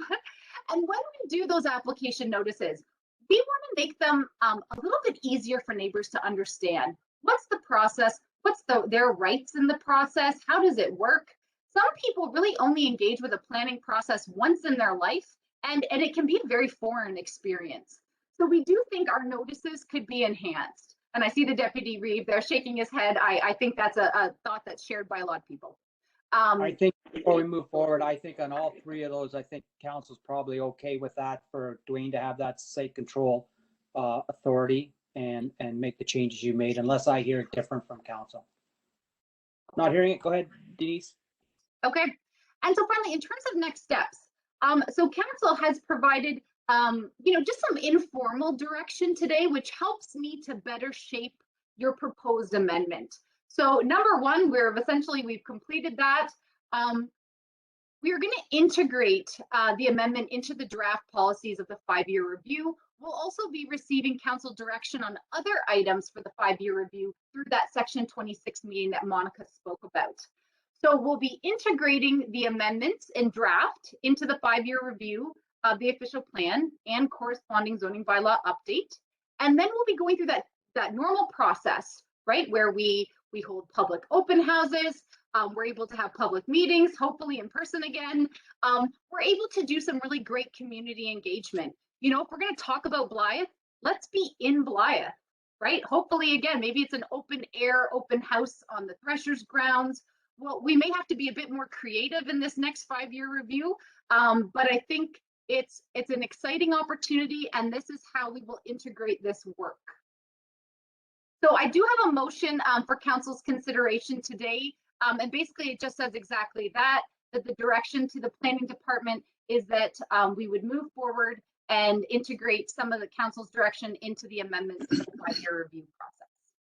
And when we do those application notices, we want to make them a little bit easier for neighbors to understand. What's the process? What's their rights in the process? How does it work? Some people really only engage with a planning process once in their life, and it can be a very foreign experience. So we do think our notices could be enhanced. And I see the Deputy Reeve there shaking his head. I think that's a thought that's shared by a lot of people. I think before we move forward, I think on all 3 of those, I think council's probably okay with that for Dwayne to have that site control authority and make the changes you made, unless I hear it different from council. Not hearing it, go ahead, Denise. Okay. And so finally, in terms of next steps, so council has provided just some informal direction today, which helps me to better shape your proposed amendment. So number one, we've completed that. We are going to integrate the amendment into the draft policies of the 5-year review. We'll also be receiving council direction on other items for the 5-year review through that section 26 meeting that Monica spoke about. So we'll be integrating the amendments in draft into the 5-year review of the official plan and corresponding zoning bylaw update. And then we'll be going through that normal process, right, where we hold public open houses, we're able to have public meetings, hopefully in person again. We're able to do some really great community engagement. If we're going to talk about Blythe, let's be in Blythe, right? Hopefully, again, maybe it's an open air, open house on the Threshers grounds. Well, we may have to be a bit more creative in this next 5-year review, but I think it's an exciting opportunity, and this is how we will integrate this work. So I do have a motion for council's consideration today, and basically it just says exactly that the direction to the planning department is that we would move forward and integrate some of the council's direction into the amendments to the 5-year review process.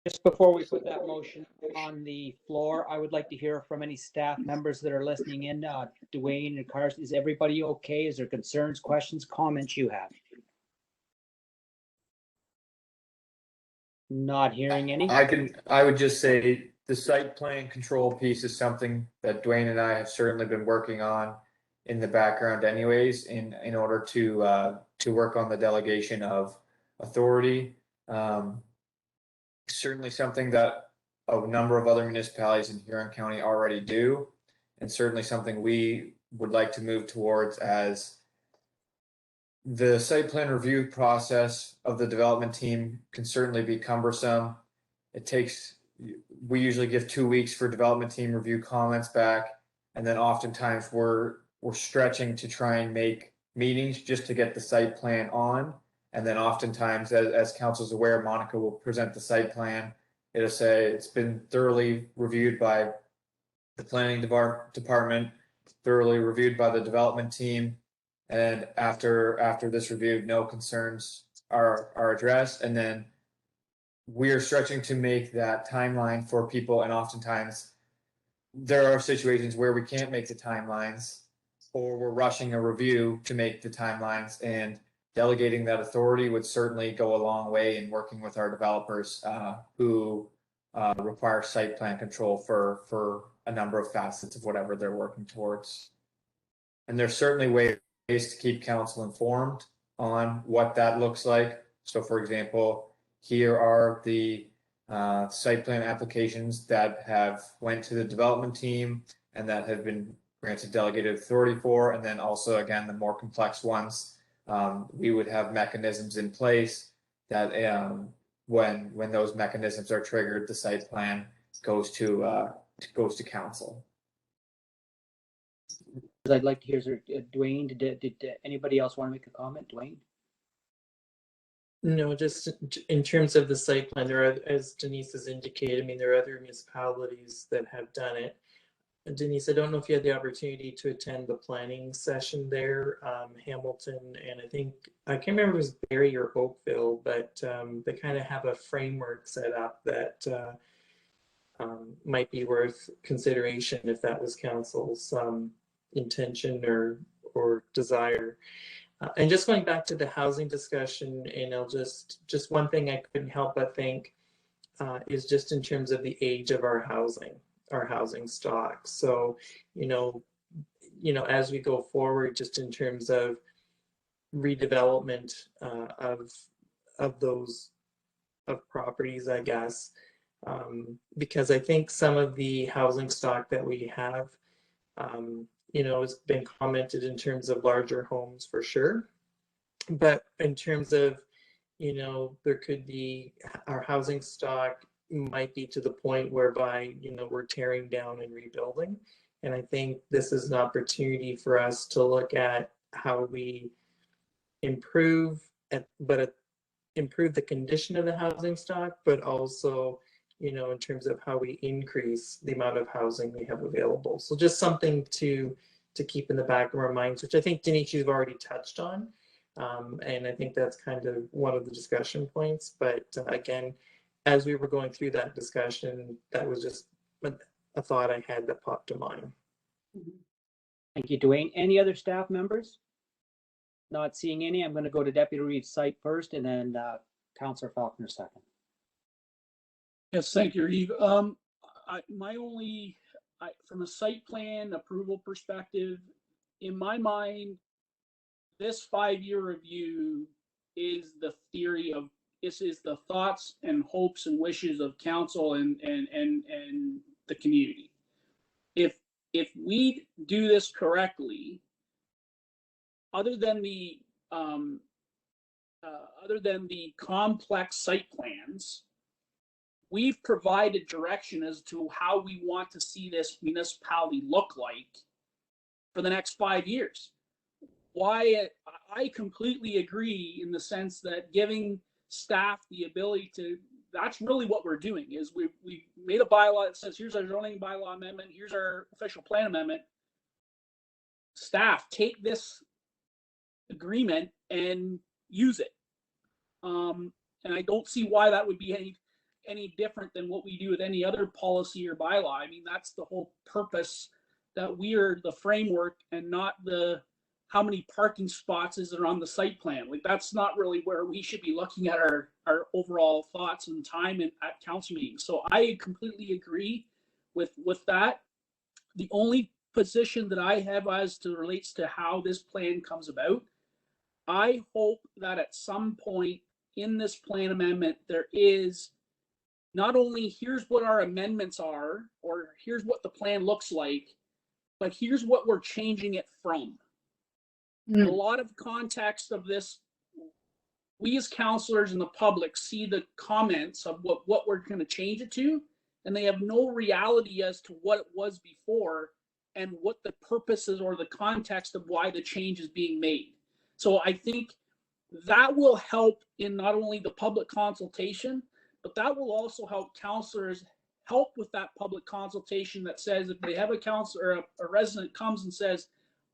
Just before we put that motion on the floor, I would like to hear from any staff members that are listening in. Dwayne and Carson, is everybody okay? Is there concerns, questions, comments you have? Not hearing any. I would just say the site plan control piece is something that Dwayne and I have certainly been working on in the background anyways, in order to work on the delegation of authority. Certainly something that a number of other municipalities in Huron County already do, and certainly something we would like to move towards, as the site plan review process of the development team can certainly be cumbersome. We usually give 2 weeks for development team review comments back, and then oftentimes we're stretching to try and make meetings just to get the site plan on. And then oftentimes, as council's aware, Monica will present the site plan. It'll say it's been thoroughly reviewed by the planning department, thoroughly reviewed by the development team. And after this review, no concerns are addressed. And then we are stretching to make that timeline for people. And oftentimes there are situations where we can't make the timelines, or we're rushing a review to make the timelines, and delegating that authority would certainly go a long way in working with our developers who require site plan control for a number of facets of whatever they're working towards. And there's certainly ways to keep council informed on what that looks like. So for example, here are the site plan applications that have went to the development team and that have been granted delegated authority for, and then also, again, the more complex ones. We would have mechanisms in place that when those mechanisms are triggered, the site plan goes to council. I'd like to hear Dwayne. Did anybody else want to make a comment? Dwayne? No, just in terms of the site plan, there are, as Denise has indicated, I mean, there are other municipalities that have done it. And Denise, I don't know if you had the opportunity to attend the planning session there, Hamilton, and I can't remember if it was Barrie or Oakville, but they kind of have a framework set up that might be worth consideration if that was council's intention or desire. And just going back to the housing discussion, and I'll just one thing I couldn't help but think is just in terms of the age of our housing stock. So, as we go forward, just in terms of redevelopment of those properties, I guess, because I think some of the housing stock that we have, has been commented in terms of larger homes for sure. But in terms of, there could be our housing stock might be to the point whereby, we're tearing down and rebuilding. And I think this is an opportunity for us to look at how we improve the condition of the housing stock, but also, in terms of how we increase the amount of housing we have available. So just something to keep in the back of our minds, which I think Denise, you've already touched on. And I think that's kind of one of the discussion points. But again, as we were going through that discussion, that was just a thought I had that popped to mind. Thank you, Dwayne. Any other staff members? Not seeing any. I'm going to go to Deputy Reeves' site first, and then Councillor Faulkner second. Yes, thank you, Reeve. From a site plan approval perspective, in my mind, this 5-year review is the theory of, this is the thoughts and hopes and wishes of council and the community. If we do this correctly, other than the complex site plans, we've provided direction as to how we want to see this municipality look like for the next 5 years. Why I completely agree in the sense that giving staff the ability to, that's really what we're doing, is we made a bylaw that says, here's our zoning bylaw amendment, here's our official plan amendment. Staff, take this agreement and use it. And I don't see why that would be any different than what we do with any other policy or bylaw. I mean, that's the whole purpose, that we're the framework and not the how many parking spots is there on the site plan. Like, that's not really where we should be looking at our overall thoughts and time at council meetings. So I completely agree with that. The only position that I have as to relates to how this plan comes about, I hope that at some point in this plan amendment, there is not only here's what our amendments are, or here's what the plan looks like, but here's what we're changing it from. A lot of context of this, we as councillors and the public see the comments of what we're going to change it to, and they have no reality as to what it was before and what the purpose is or the context of why the change is being made. So I think that will help in not only the public consultation, but that will also help councillors help with that public consultation that says, if they have a councillor or a resident comes and says,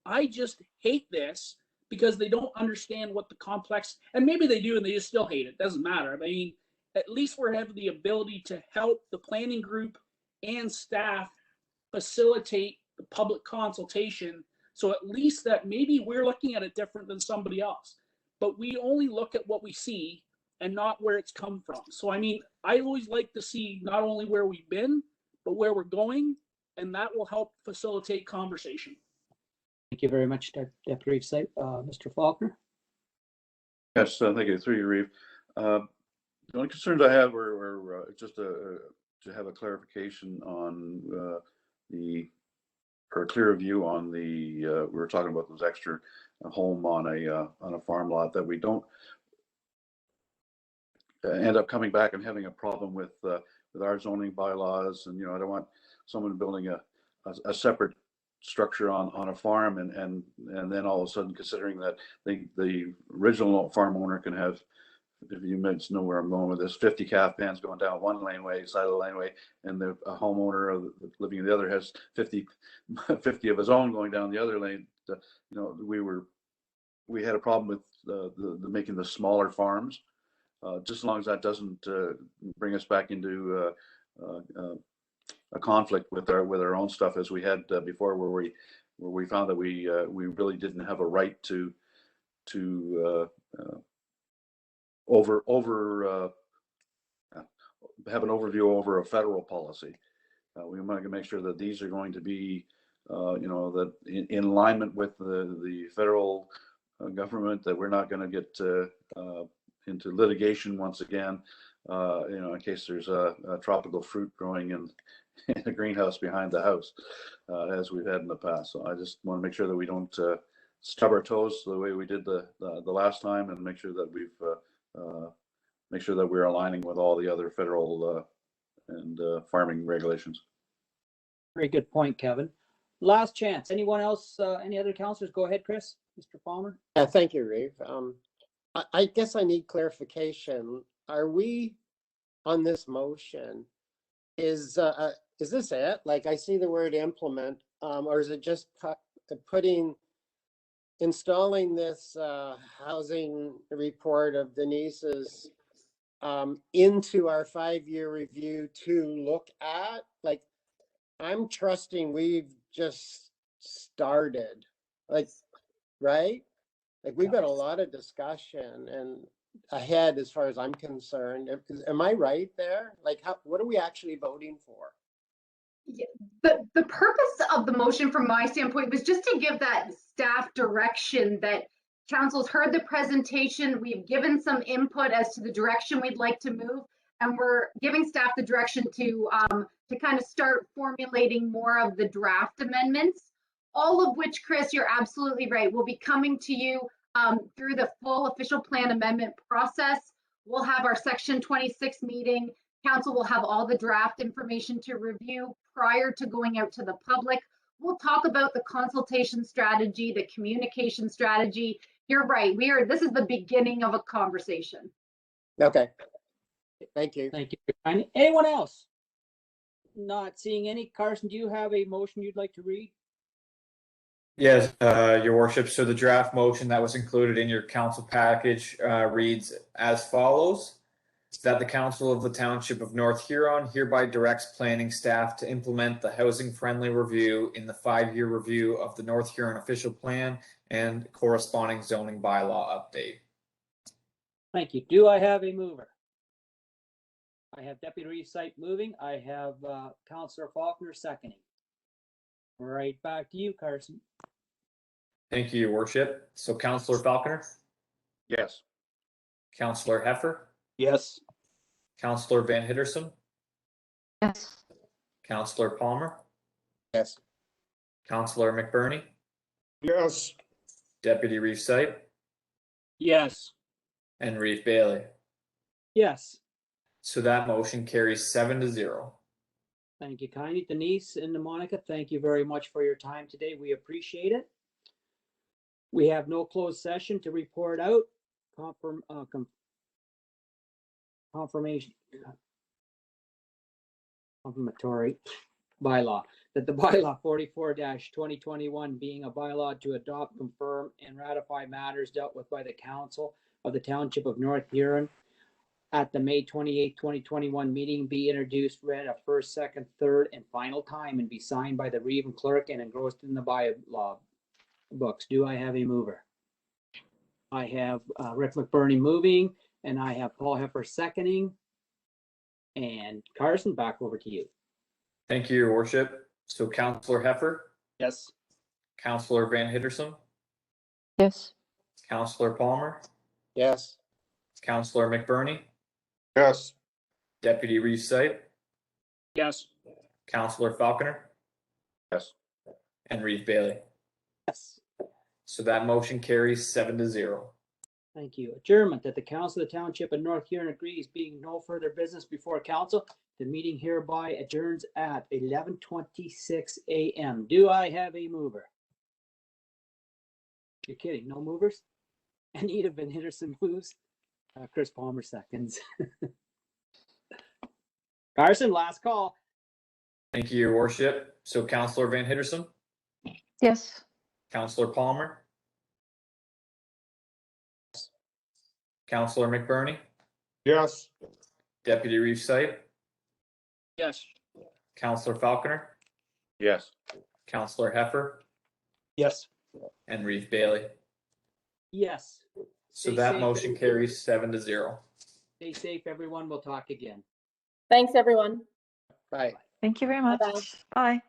I just hate this, because they don't understand what the complex, and maybe they do and they just still hate it, doesn't matter. I mean, at least we're having the ability to help the planning group and staff facilitate the public consultation. So at least that maybe we're looking at it different than somebody else, but we only look at what we see and not where it's come from. So, I mean, I always like to see not only where we've been, but where we're going, and that will help facilitate conversation. Thank you very much, Deputy Reeves. Mr. Faulkner? Yes, thank you. Through you, Reeve. The only concerns I have were just to have a clarification on or a clearer view on we were talking about those extra home on a farm lot, that we don't end up coming back and having a problem with our zoning bylaws. And I don't want someone building a separate structure on a farm, and then all of a sudden considering that the original farm owner can have, if you know where I'm going with this, 50 calf pens going down one laneway, side of the laneway, and the homeowner living in the other has 50 of his own going down the other lane. You know, we had a problem with the making the smaller farms. Just as long as that doesn't bring us back into a conflict with our own stuff as we had before, where we found that we really didn't have a right to have an overview over a federal policy. We want to make sure that these are going to be, that in alignment with the federal government, that we're not going to get into litigation once again, in case there's a tropical fruit growing in a greenhouse behind the house, as we've had in the past. So I just want to make sure that we don't stub our toes the way we did the last time, and make sure that we're aligning with all the other federal and farming regulations. Very good point, Kevin. Last chance. Anyone else? Any other councilors? Go ahead, Chris. Mr. Palmer. Yeah, thank you, Reeve. I guess I need clarification. Are we on this motion? Is this it? Like, I see the word implement, or is it just installing this housing report of Denise's into our 5-year review to look at? Like, I'm trusting we've just started, like, right? Like, we've got a lot of discussion and ahead as far as I'm concerned. Am I right there? Like, what are we actually voting for? Yeah, the purpose of the motion from my standpoint was just to give that staff direction that council's heard the presentation. We've given some input as to the direction we'd like to move, and we're giving staff the direction to kind of start formulating more of the draft amendments, all of which, Chris, you're absolutely right, will be coming to you through the full official plan amendment process. We'll have our section 26 meeting. Council will have all the draft information to review prior to going out to the public. We'll talk about the consultation strategy, the communication strategy. You're right. This is the beginning of a conversation. Okay. Thank you. Thank you. Anyone else? Not seeing any. Carson, do you have a motion you'd like to read? Yes, Your Worship. So the draft motion that was included in your council package reads as follows: that the Council of the Township of North Huron hereby directs planning staff to implement the housing-friendly review in the 5-year review of the North Huron official plan and corresponding zoning bylaw update. Thank you. Do I have a mover? I have Deputy Recite moving. I have Councillor Faulkner seconding. Right back to you, Carson. Thank you, Your Worship. So Councillor Falconer? Yes. Councillor Heffer? Yes. Councillor Van Hittersum? Yes. Councillor Palmer? Yes. Councillor McBurney? Yes. Deputy Reeve Sight? Yes. And Reeve Bailey. Yes. So that motion carries 7-0. Thank you kindly. Denise and Monica, thank you very much for your time today. We appreciate it. We have no closed session to report out. Confirmatory bylaw that the bylaw 44-2021 being a bylaw to adopt, confirm, and ratify matters dealt with by the Council of the Township of North Huron at the May 28, 2021 meeting be introduced, read a first, second, third, and final time, and be signed by the Reeve Clerk and engrossed in the bylaw books. Do I have a mover? I have Rick McBurney moving, and I have Paul Heffer seconding. And Carson, back over to you. Thank you, Your Worship. So Councillor Heffer? Yes. Councillor Van Hittersum? Yes. Councillor Palmer? Yes. Councillor McBurney? Yes. Deputy Reeve Sight? Yes. Councillor Falconer? Yes. And Reeve Bailey. Yes. So that motion carries 7-0. Thank you. Adjournment that the council of the township of North Huron agrees being no further business before council. The meeting hereby adjourns at 11:26 a.m. Do I have a mover? You're kidding, no movers? Anita Van Henderson moves. Chris Palmer seconds. Carson, last call. Thank you, Your Worship. So Councillor Van Henderson, Yes. Councillor Palmer, Councillor McBurney, Yes. Deputy Reeve Sight, Yes. Councillor Falconer, Yes. Councillor Heffer, Yes. and Reeve Bailey. Yes. So Stay that safe, motion carries 7-0. Stay safe, everyone. We'll talk again. Thanks, everyone. Bye. Thank you very much. Bye-bye. Bye.